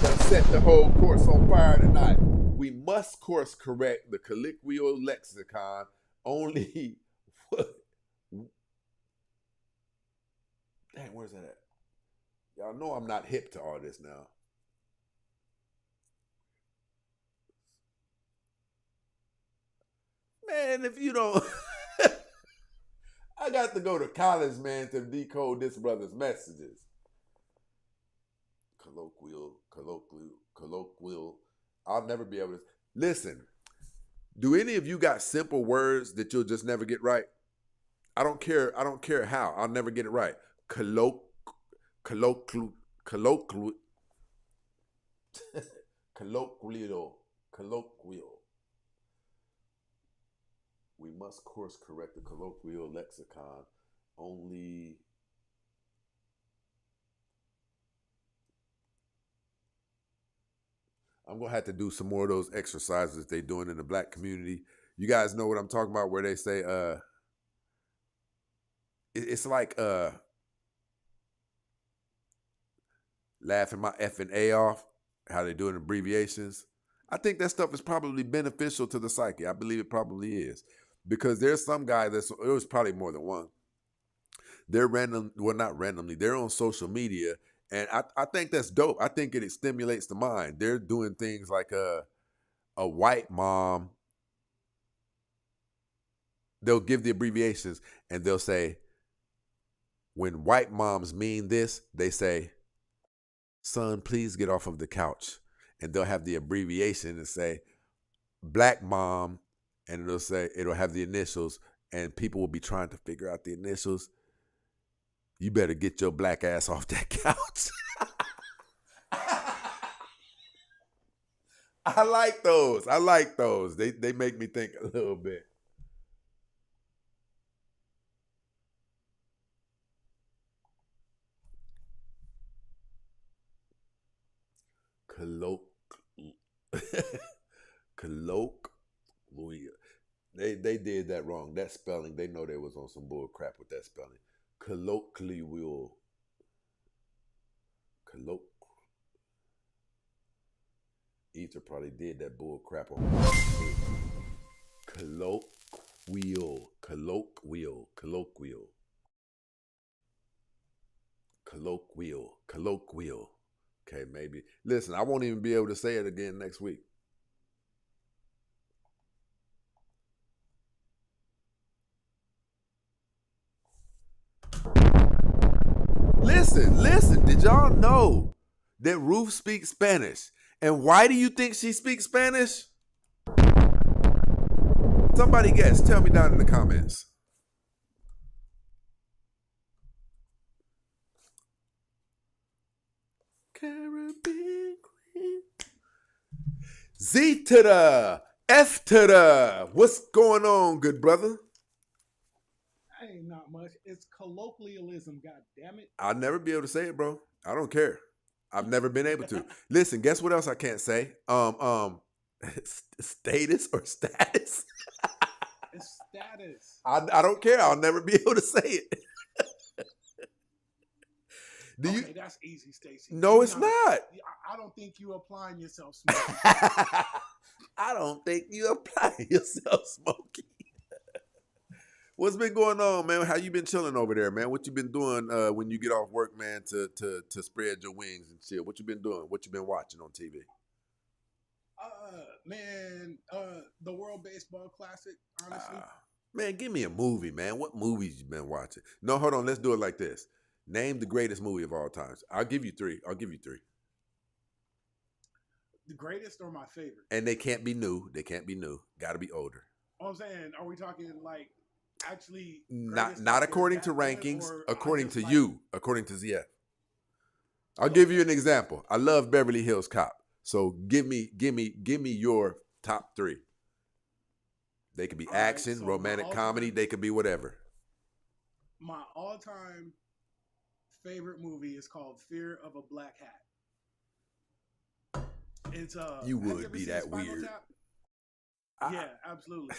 [SPEAKER 2] Gonna set the whole course on fire tonight. We must course correct the colloquial lexicon. Only dang, where's that at? Y'all know I'm not hip to all this now. Man, if you don't I got to go to college, man, to decode this brother's messages. Colloquial. I'll never be able to. Listen, do any of you got simple words that you'll just never get right? I don't care how. I'll never get it right. Colloquial. We must course correct the colloquial lexicon. Only I'm gonna have to do some more of those exercises they doing in the black community. You guys know what I'm talking about, where they say it's like laughing my F and A off, how they do it in abbreviations. I think that stuff is probably beneficial to the psyche. I believe it probably is. Because there's some guy it was probably more than one. They're not randomly, they're on social media. And I think that's dope. I think it stimulates the mind. They're doing things like a white mom. They'll give the abbreviations and they'll say, when white moms mean this, they say, son, please get off of the couch. And they'll have the abbreviation and say, black mom, and it'll have the initials, and people will be trying to figure out the initials. You better get your black ass off that couch. I like those. They make me think a little bit. Colloquial. They did that wrong. That spelling, they know they was on some bull crap with that spelling. Colloquial. Ether probably did that bull crap on colloquial. Okay, maybe. Listen, I won't even be able to say it again next week. Listen. Did y'all know that Ruth speaks Spanish? And why do you think she speaks Spanish? Somebody guess. Tell me down in the comments. Caribbean Queen. Z to the F to the. What's going on, good brother?
[SPEAKER 4] Ain't not much. It's colloquialism, god damn it.
[SPEAKER 2] I'll never be able to say it, bro. I don't care. I've never been able to. Listen, guess what else I can't say? Status or status?
[SPEAKER 4] It's status.
[SPEAKER 2] I don't care. I'll never be able to say it.
[SPEAKER 4] Okay, that's easy, Stacey.
[SPEAKER 2] No, it's not.
[SPEAKER 4] I don't think you applying yourself, Smokey.
[SPEAKER 2] I don't think you apply yourself, Smokey. What's been going on, man? How you been chilling over there, man? What you been doing when you get off work, man, to spread your wings and chill? What you been doing? What you been watching on TV?
[SPEAKER 4] The World Baseball Classic, honestly.
[SPEAKER 2] Man, give me a movie, man. What movies you been watching? No, hold on. Let's do it like this. Name the greatest movie of all time. I'll give you three.
[SPEAKER 4] The greatest or my favorite?
[SPEAKER 2] And they can't be new. Got to be older.
[SPEAKER 4] I'm saying, are we talking like actually
[SPEAKER 2] not according to rankings, according to
[SPEAKER 4] like,
[SPEAKER 2] you, according to ZF. I'll give you an example. I love Beverly Hills Cop. So give me your top three. They could be action,
[SPEAKER 4] so
[SPEAKER 2] romantic comedy, they could be whatever.
[SPEAKER 4] My all-time favorite movie is called Fear of a Black Hat. It's
[SPEAKER 2] you would be that
[SPEAKER 4] Spinal
[SPEAKER 2] weird.
[SPEAKER 4] Tap? Yeah, absolutely.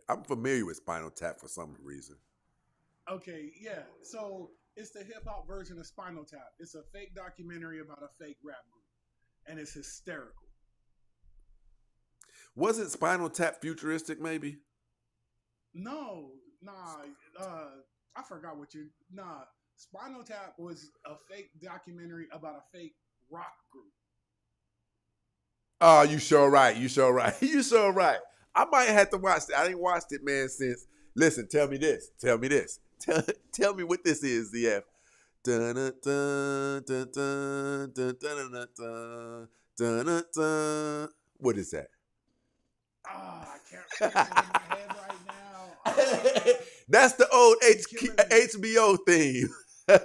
[SPEAKER 2] I'm familiar with Spinal Tap for some reason.
[SPEAKER 4] Okay, yeah. So it's the hip hop version of Spinal Tap. It's a fake documentary about a fake rap group, and it's hysterical.
[SPEAKER 2] Wasn't Spinal Tap futuristic? Maybe.
[SPEAKER 4] No, I forgot what you. Spinal Tap was a fake documentary about a fake rock group.
[SPEAKER 2] Oh, you sure right. I might have to watch it. I ain't watched it, man, since. Listen, tell me this. Tell me what this is, ZF. What is that?
[SPEAKER 4] I can't remember it in my head right now.
[SPEAKER 2] That's the old HBO theme.
[SPEAKER 4] Yeah.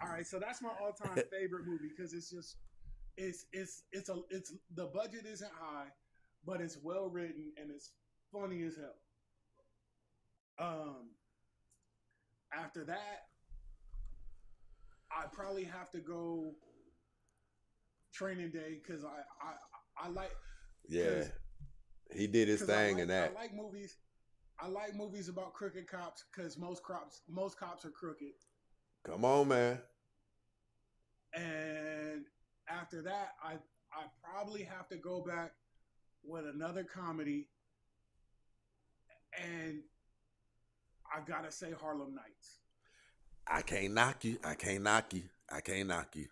[SPEAKER 4] All right, so that's my all-time favorite movie because it's just it's the budget isn't high, but it's well written and it's funny as hell. After that, I probably have to go. Training Day because I like
[SPEAKER 2] Yeah, he did his
[SPEAKER 4] 'cause
[SPEAKER 2] thing in that.
[SPEAKER 4] I like movies. I like movies about crooked cops because most cops are crooked.
[SPEAKER 2] Come on, man.
[SPEAKER 4] And after that, I probably have to go back with another comedy, and I gotta say Harlem Nights.
[SPEAKER 2] I can't knock you. I can't knock you. I can't knock you.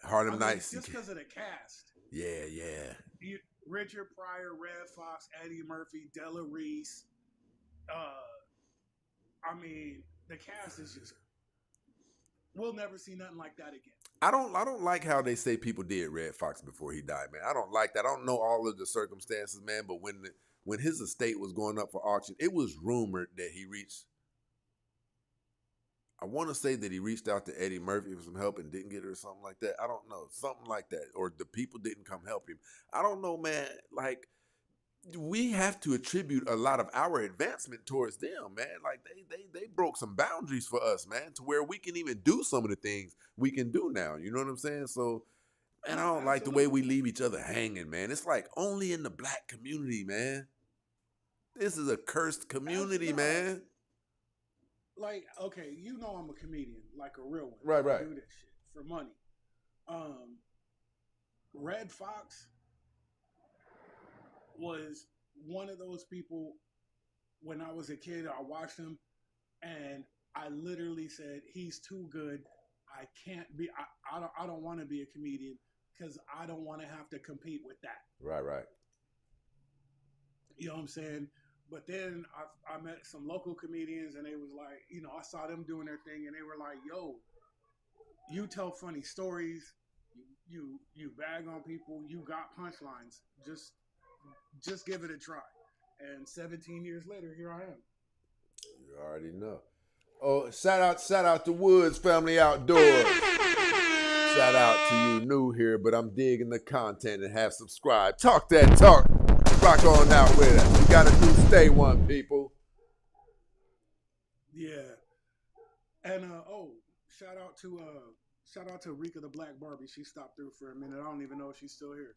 [SPEAKER 2] Harlem Nights.
[SPEAKER 4] Just because of the cast.
[SPEAKER 2] Yeah, yeah.
[SPEAKER 4] Richard Pryor, Red Fox, Eddie Murphy, Della Reese. I mean, the cast is just. We'll never see nothing like that again.
[SPEAKER 2] I don't like how they say people did Red Fox before he died, man. I don't like that. I don't know all of the circumstances, man. But when his estate was going up for auction, it was rumored that he reached. I want to say that he reached out to Eddie Murphy for some help and didn't get it or something like that. I don't know. Something like that. Or the people didn't come help him. I don't know, man. Like, we have to attribute a lot of our advancement towards them, man. Like, they broke some boundaries for us, man, to where we can even do some of the things we can do now. You know what I'm saying? So, man, I don't like the way we leave each other hanging, man. It's like only in the black community, man. This is a cursed community, man.
[SPEAKER 4] Like, okay, you know I'm a comedian, like a real one.
[SPEAKER 2] Right, right.
[SPEAKER 4] I do this shit for money. Red Fox was one of those people. When I was a kid, I watched him, and I literally said, "He's too good. I can't be. I don't want to be a comedian because I don't want to have to compete with that."
[SPEAKER 2] Right, right.
[SPEAKER 4] You know what I'm saying? But then I met some local comedians, and they was like, you know, I saw them doing their thing, and they were like, "Yo, you tell funny stories, you bag on people, you got punchlines. Just give it a try." And 17 years later, here I am.
[SPEAKER 2] You already know. Oh, shout out to Woods Family Outdoors. Shout out to you new here, but I'm digging the content and have subscribed. Talk that talk. Rock on out with us. We gotta do stay one, people.
[SPEAKER 4] Yeah. And shout out to Rika the Black Barbie. She stopped through for a minute. I don't even know if she's still here.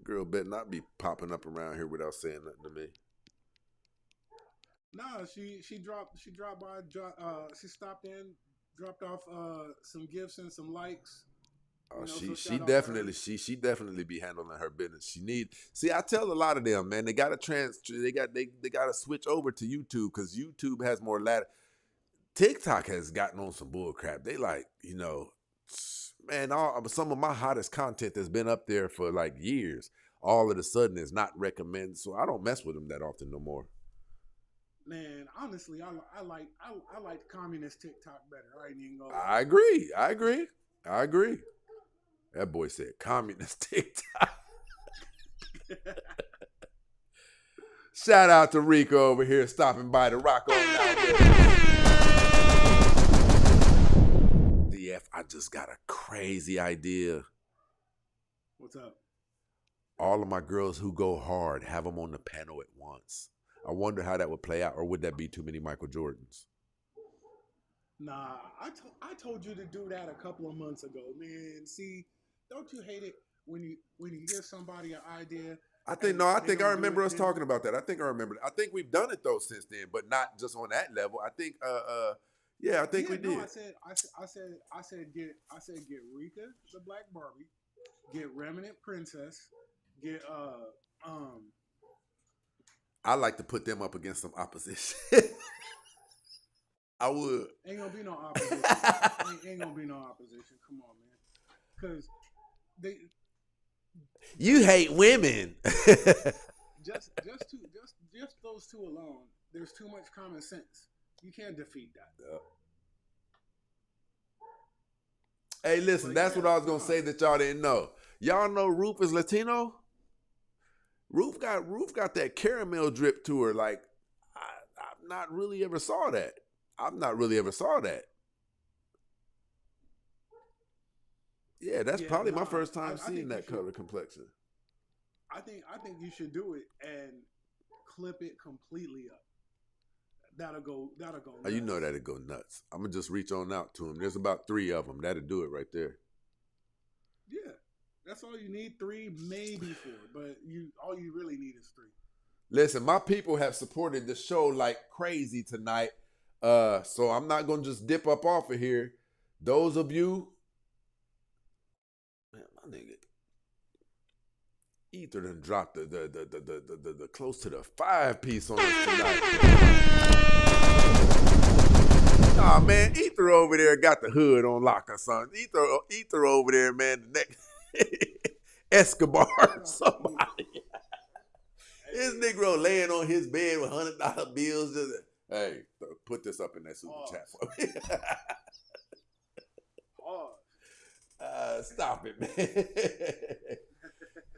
[SPEAKER 2] Girl better not be popping up around here without saying nothing to me.
[SPEAKER 4] Nah, she dropped by. She stopped in, dropped off some gifts and some likes.
[SPEAKER 2] Oh,
[SPEAKER 4] so
[SPEAKER 2] she
[SPEAKER 4] shout out
[SPEAKER 2] definitely
[SPEAKER 4] to her.
[SPEAKER 2] she definitely be handling her business. See, I tell a lot of them, man, they gotta switch over to YouTube because YouTube has more ladder. TikTok has gotten on some bull crap. They like, you know, man, some of my hottest content that's been up there for like years, all of a sudden is not recommended. So I don't mess with them that often no more.
[SPEAKER 4] Man, honestly, I like communist TikTok better. I ain't even gonna.
[SPEAKER 2] I agree. That boy said communist TikTok. Shout out to Rico over here stopping by to rock on out there. DF, I just got a crazy idea.
[SPEAKER 4] What's up?
[SPEAKER 2] All of my girls who go hard, have them on the panel at once. I wonder how that would play out, or would that be too many Michael Jordans?
[SPEAKER 4] Nah, I told you to do that a couple of months ago, man. See, don't you hate it when you give somebody an idea?
[SPEAKER 2] I think I remember us talking about that. I think we've done it though since then, but not just on that level. I think we did.
[SPEAKER 4] No, I said get Rika the Black Barbie, get Remnant Princess, get
[SPEAKER 2] I like to put them up against some opposition. I would.
[SPEAKER 4] Ain't gonna be no opposition. ain't gonna be no opposition. Come on, man. Because
[SPEAKER 2] you hate women.
[SPEAKER 4] just those two alone. There's too much common sense. You can't defeat that.
[SPEAKER 2] Hey, listen, that's what I was gonna say that y'all didn't know. Y'all know Ruth is Latino. Ruth got that caramel drip to her. Like I've not really ever saw that. Yeah, that's probably my first time seeing that color complexion.
[SPEAKER 4] I think you should do it and clip it completely up. that'll go.
[SPEAKER 2] Oh, you know
[SPEAKER 4] nuts.
[SPEAKER 2] that'd go nuts. I'm gonna just reach on out to him. There's about 3 of them. That'll do it right there.
[SPEAKER 4] Yeah, that's all you need. 3, maybe 4, but all you really need is 3.
[SPEAKER 2] Listen, my people have supported the show like crazy tonight. So I'm not gonna just dip up off of here. Those of you, man, my nigga, Ether done dropped the close to the 5-piece on us tonight. Nah, man, Ether over there got the hood on lock or something. Ether over there, man, the next Escobar or somebody. This Negro laying on his bed with $100 bills. Just, hey, put this up in that super chat for me. Stop it, man.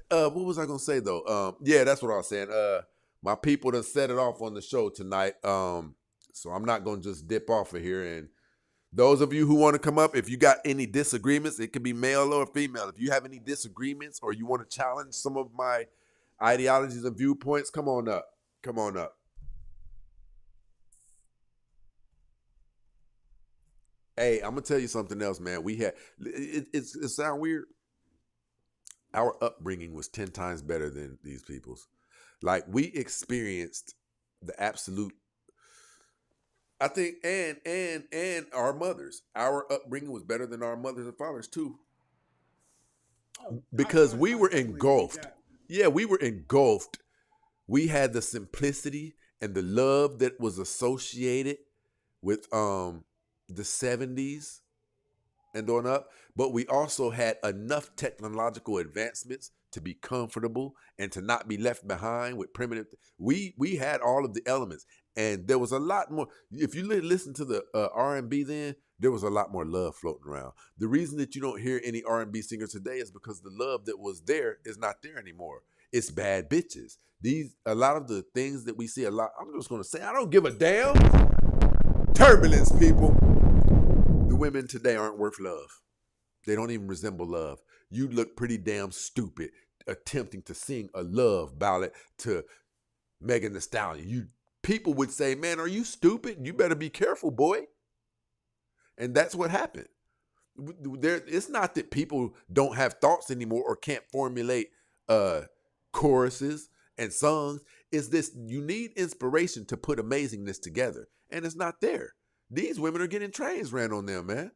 [SPEAKER 2] What was I gonna say though? Yeah, that's what I was saying. My people done set it off on the show tonight. So I'm not gonna just dip off of here. And those of you who want to come up, if you got any disagreements, it could be male or female. If you have any disagreements or you want to challenge some of my ideologies and viewpoints, come on up. Come on up. Hey, I'm gonna tell you something else, man. We had it sound weird. Our upbringing was 10 times better than these people's. Like, we experienced the absolute, I think, and our mothers. Our upbringing was better than our mothers and fathers too. Because we were engulfed. Yeah, we were engulfed. We had the simplicity and the love that was associated with the 70s and on up, but we also had enough technological advancements to be comfortable and to not be left behind with primitive. We had all of the elements, and there was a lot more. If you listen to the R&B then, there was a lot more love floating around. The reason that you don't hear any R&B singers today is because the love that was there is not there anymore. It's bad bitches. A lot of the things that we see a lot, I'm just going to say, I don't give a damn. Turbulence, people. The women today aren't worth love. They don't even resemble love. You look pretty damn stupid attempting to sing a love ballad to Megan Thee Stallion. People would say, man, are you stupid? You better be careful, boy. And that's what happened. It's not that people don't have thoughts anymore or can't formulate choruses and songs. It's this, you need inspiration to put amazingness together. And it's not there. These women are getting trains ran on them, man.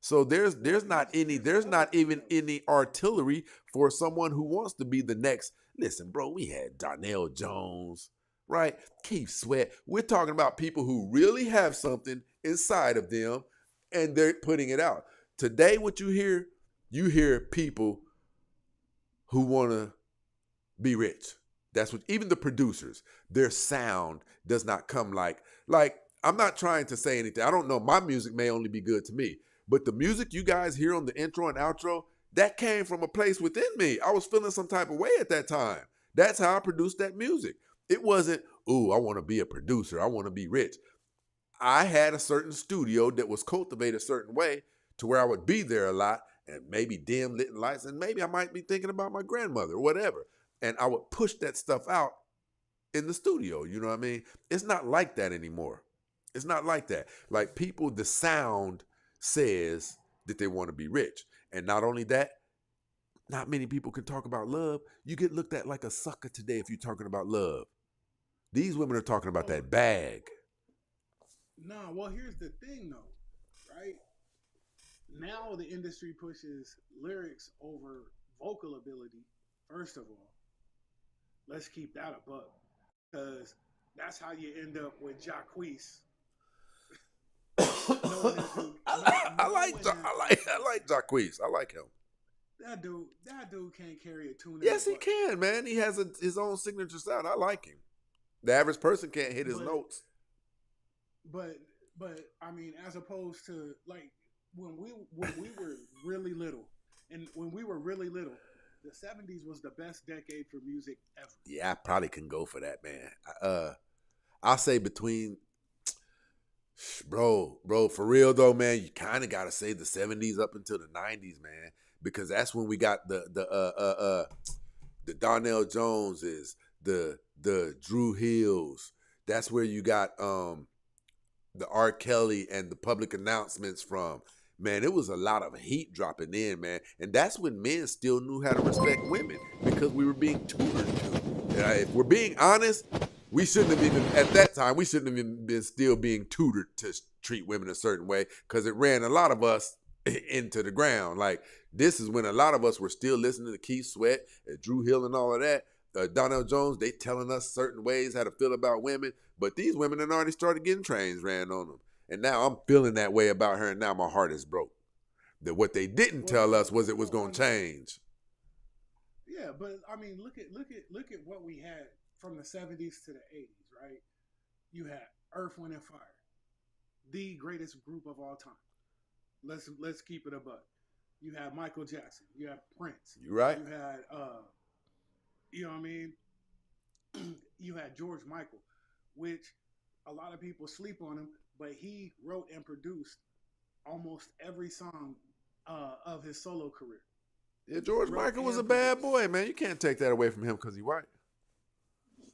[SPEAKER 2] So there's not even any artillery for someone who wants to be the next. Listen, bro, we had Darnell Jones, right? Keith Sweat. We're talking about people who really have something inside of them and they're putting it out. Today, what you hear people who want to be rich. That's what, even the producers, their sound does not come like, I'm not trying to say anything. I don't know. My music may only be good to me. But the music you guys hear on the intro and outro, that came from a place within me. I was feeling some type of way at that time. That's how I produced that music. It wasn't, ooh, I want to be a producer. I want to be rich. I had a certain studio that was cultivated a certain way to where I would be there a lot and maybe dim lit lights, and maybe I might be thinking about my grandmother or whatever. And I would push that stuff out in the studio. You know what I mean? It's not like that anymore. It's not like that. Like, people, the sound says that they want to be rich. And not only that, not many people can talk about love. You get looked at like a sucker today if you're talking about love. These women are talking about that bag.
[SPEAKER 4] Nah, well, here's the thing though, right? Now the industry pushes lyrics over vocal ability, first of all. Let's keep that a buck. Because that's how you end up with Jacquees.
[SPEAKER 2] I like Jacquees. I like him.
[SPEAKER 4] That dude can't carry a tune.
[SPEAKER 2] Yes, he can, man. He has his own signature sound. I like him. The average person can't hit his notes.
[SPEAKER 4] But I mean, as opposed to like when we were really little, and when we were really little, the 70s was the best decade for music ever.
[SPEAKER 2] Yeah, I probably can go for that, man. I'll say between, bro, for real though, man, you kind of got to say the 70s up until the 90s, man, because that's when we got the Darnell Joneses, the Drew Hills, That's where you got the R. Kelly and the public announcements from. Man, it was a lot of heat dropping in, man. And that's when men still knew how to respect women because we were being tutored to. If we're being honest, we shouldn't have even, at that time, we shouldn't have even been still being tutored to treat women a certain way because it ran a lot of us into the ground. Like, this is when a lot of us were still listening to Keith Sweat and Drew Hill and all of that. Donnell Jones, they telling us certain ways how to feel about women. But these women had already started getting trains ran on them. And now I'm feeling that way about her, and now my heart is broke. That what they didn't tell us was it was going to change.
[SPEAKER 4] Yeah, but I mean, look at what we had from the 70s to the 80s, right? You had Earth, Wind, and Fire, the greatest group of all time. Let's keep it a buck. You had Michael Jackson. You had Prince.
[SPEAKER 2] You right?
[SPEAKER 4] You had you know what I mean? You had George Michael, which a lot of people sleep on him, but he wrote and produced almost every song of his solo career.
[SPEAKER 2] Yeah, George Michael was a bad boy, man. You can't take that away from him because he's white.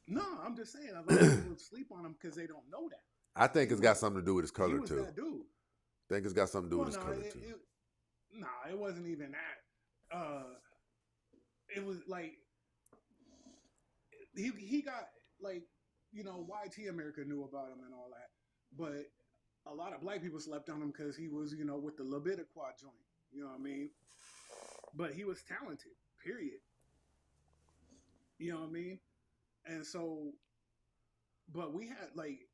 [SPEAKER 4] No, I'm just saying a lot of people sleep on him because they don't know that.
[SPEAKER 2] I think it's got something to do with his color,
[SPEAKER 4] He was
[SPEAKER 2] too.
[SPEAKER 4] that dude.
[SPEAKER 2] I think it's got something to do with his color, too.
[SPEAKER 4] It wasn't even that. It was like he got like, you know, YT America knew about him and all that, but a lot of black people slept on him because he was, you know, with the Labitiqua joint. You know what I mean? But he was talented. Period. You know what I mean? And so, but we had like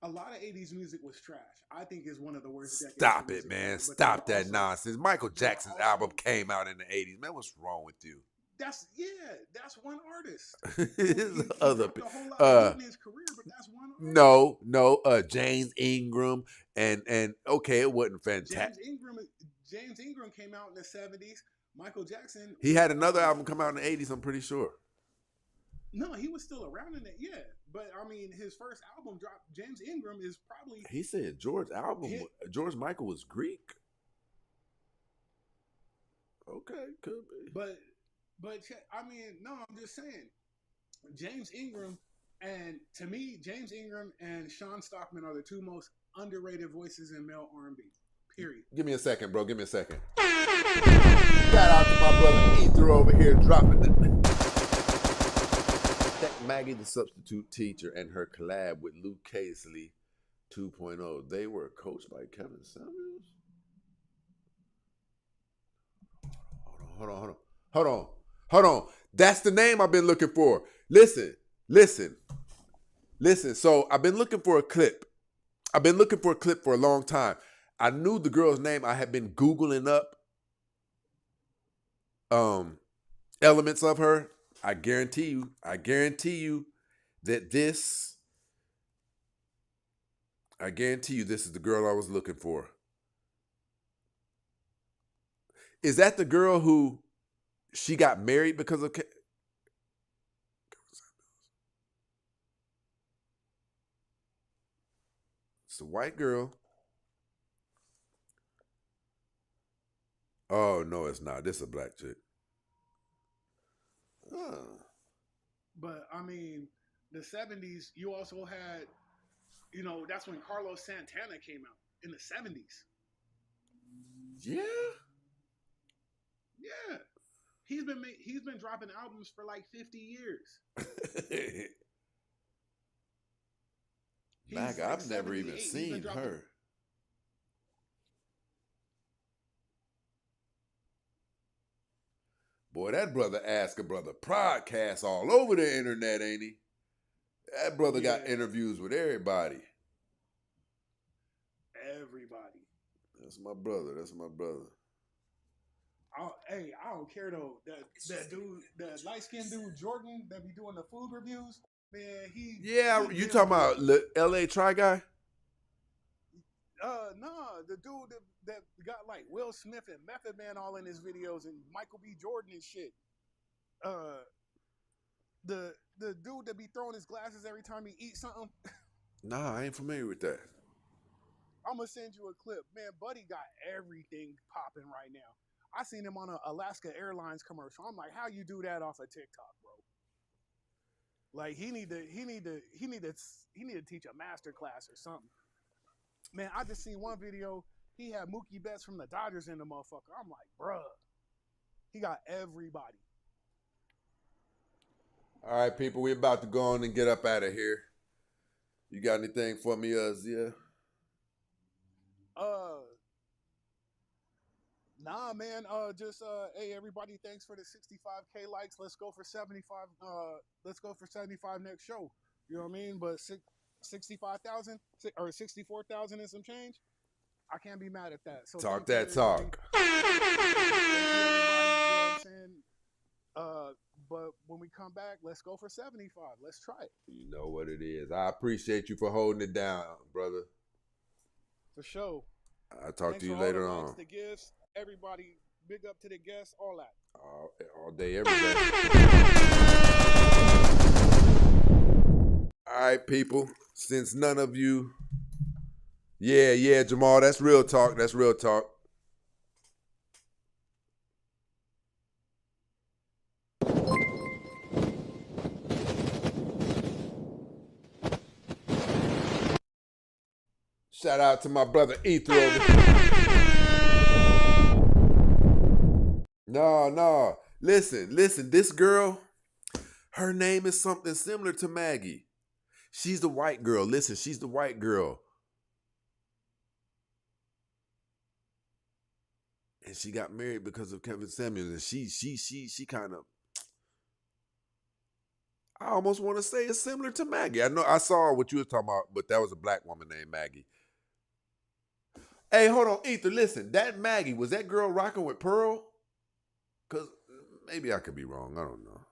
[SPEAKER 4] a lot of 80s music was trash. I think it's one of the worst decades.
[SPEAKER 2] Stop it, man. Stop that nonsense. Michael Jackson's album came out in the 80s. Man, what's wrong with you?
[SPEAKER 4] That's one artist.
[SPEAKER 2] His
[SPEAKER 4] He
[SPEAKER 2] other
[SPEAKER 4] dropped a whole lot in his career, but that's one artist.
[SPEAKER 2] No, James Ingram and okay, it wasn't fantastic.
[SPEAKER 4] James Ingram came out in the 70s. Michael Jackson.
[SPEAKER 2] He had another album come out in the 80s, I'm pretty sure.
[SPEAKER 4] No, he was still around in it, yeah. But I mean, his first album dropped. James Ingram is probably.
[SPEAKER 2] He said George Michael was Greek. Okay, could be.
[SPEAKER 4] But I mean, no, I'm just saying, James Ingram, and to me, James Ingram and Sean Stockman are the two most underrated voices in male R&B. Period.
[SPEAKER 2] Give me a second, bro. Give me a second. Shout out to my brother Ether over here dropping it. Maggie the Substitute Teacher and her collab with Luke Casely 2.0. They were coached by Kevin Samuels. Hold on. That's the name I've been looking for. Listen. So I've been looking for a clip. I've been looking for a clip for a long time. I knew the girl's name. I had been Googling up elements of her. I guarantee you that this is the girl I was looking for. Is that the girl who she got married because of? It's a white girl. Oh, no, it's not. This is a black chick.
[SPEAKER 4] But I mean, the 70s, you also had, you know, that's when Carlos Santana came out in the 70s.
[SPEAKER 2] Yeah.
[SPEAKER 4] Yeah. He's been dropping albums for like 50 years.
[SPEAKER 2] Like, I've never even seen her. Boy, that brother Ask a Brother podcast all over the internet, ain't he? That brother got interviews with everybody.
[SPEAKER 4] Everybody.
[SPEAKER 2] That's my brother.
[SPEAKER 4] I don't care though. That dude, that light-skinned dude, Jordan, that be doing the food reviews, man,
[SPEAKER 2] you talking about LA Try Guy?
[SPEAKER 4] Nah, the dude that got like Will Smith and Method Man all in his videos and Michael B. Jordan and shit. The dude that be throwing his glasses every time he eats something.
[SPEAKER 2] Nah, I ain't familiar with that.
[SPEAKER 4] I'm gonna send you a clip, man. Buddy got everything popping right now. I seen him on a Alaska Airlines commercial. I'm like, how you do that off of TikTok, bro? Like he need to teach a master class or something. Man, I just seen one video. He had Mookie Betts from the Dodgers in the motherfucker. I'm like, bruh, he got everybody.
[SPEAKER 2] All right, people, we about to go on and get up out of here. You got anything for me, Zia?
[SPEAKER 4] Nah, man. Hey, everybody, thanks for the 65K likes. Let's go for 75. Let's go for 75 next show. You know what I mean? But 65,000 or 64,000 and some change. I can't be mad at that. So
[SPEAKER 2] Talk
[SPEAKER 4] thank you,
[SPEAKER 2] that talk.
[SPEAKER 4] Thank you, everybody, you know what I'm saying? But when we come back, let's go for 75. Let's try it.
[SPEAKER 2] You know what it is. I appreciate you for holding it down, brother.
[SPEAKER 4] For sure.
[SPEAKER 2] I'll talk
[SPEAKER 4] Thanks
[SPEAKER 2] to you
[SPEAKER 4] for
[SPEAKER 2] later
[SPEAKER 4] all the likes,
[SPEAKER 2] on.
[SPEAKER 4] the gifts, everybody, big up to the guests, all that.
[SPEAKER 2] All day, every day. All right, people. Since none of you... Yeah, Jamal, that's real talk. That's real talk. Shout out to my brother Ether over here. No. Listen. This girl, her name is something similar to Maggie. She's the white girl. Listen, she's the white girl. And she got married because of Kevin Samuels. And she kind of, I almost want to say it's similar to Maggie. I know I saw what you were talking about, but that was a black woman named Maggie. Hey, hold on, Ether, listen. That Maggie, was that girl rocking with Pearl? Because maybe I could be wrong. I don't know.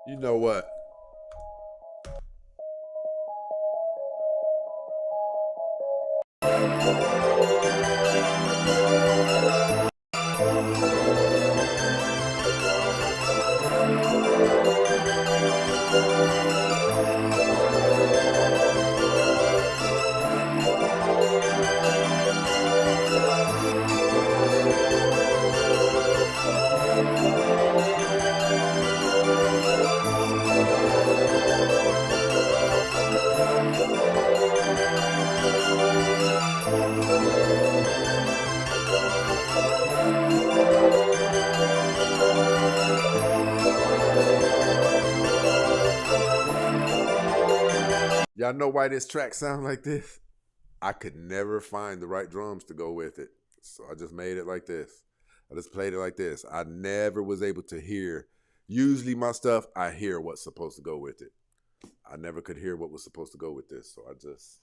[SPEAKER 2] You know what? Y'all know why this track sound like this? I could never find the right drums to go with it. So I just made it like this. I just played it like this. I never was able to hear. Usually my stuff, I hear what's supposed to go with it. I never could hear what was supposed to go with this. So I just...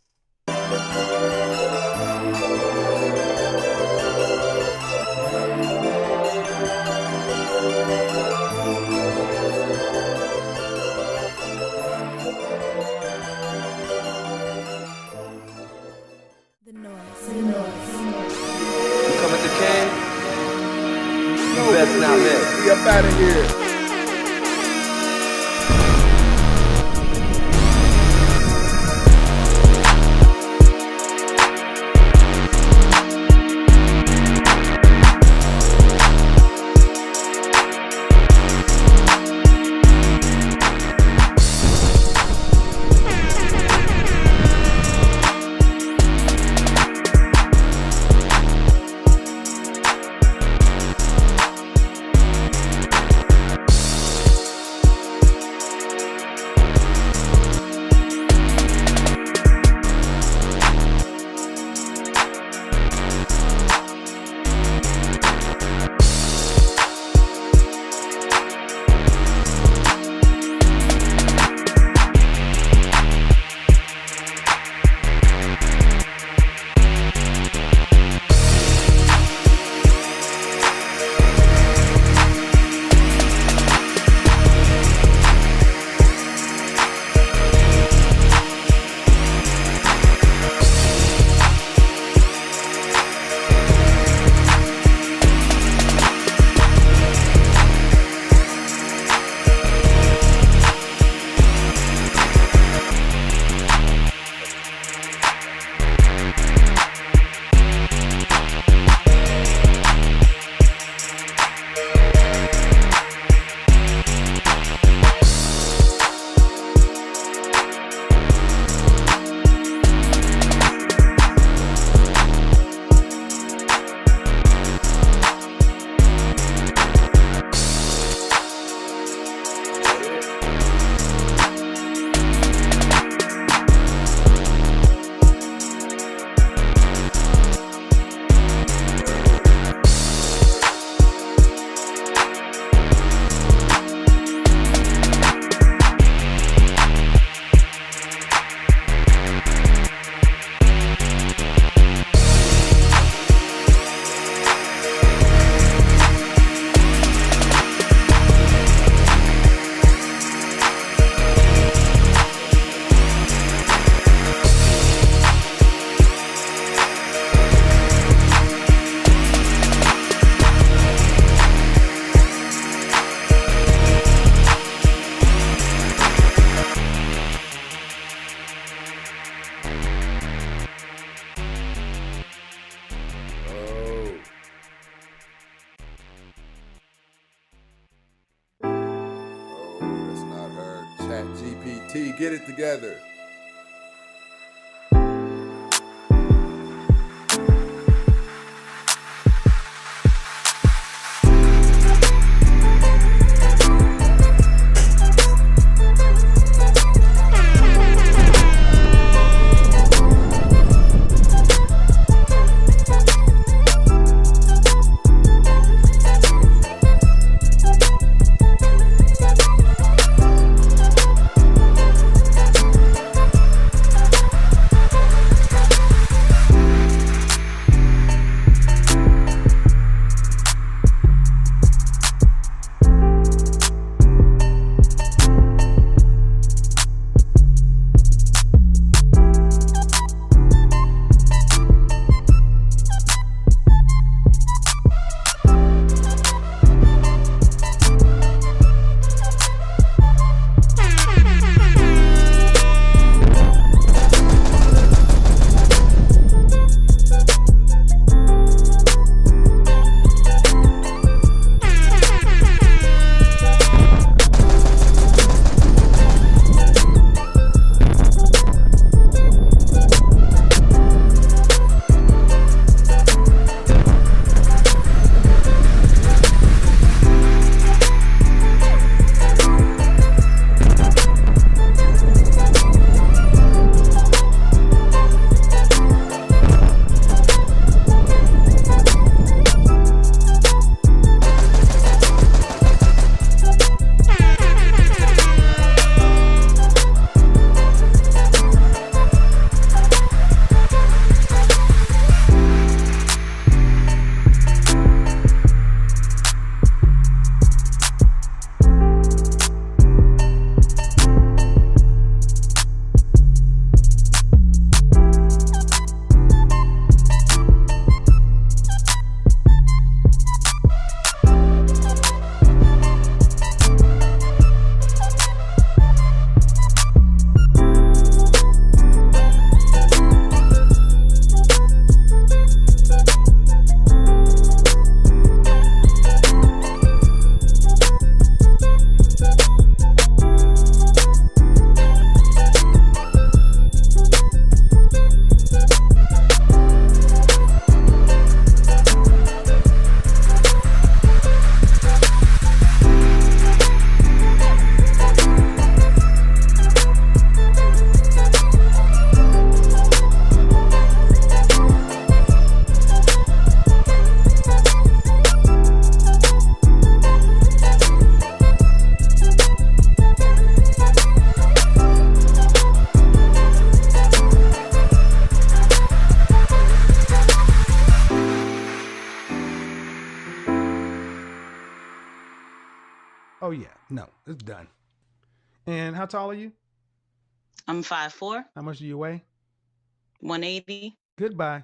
[SPEAKER 6] The noise.
[SPEAKER 1] You come at the king, you best not miss.
[SPEAKER 2] Get up out of here. get it together.
[SPEAKER 6] Oh yeah, no, it's done. And how tall are you?
[SPEAKER 7] I'm 5'4",
[SPEAKER 6] How much do you weigh?
[SPEAKER 7] 180.
[SPEAKER 6] Goodbye.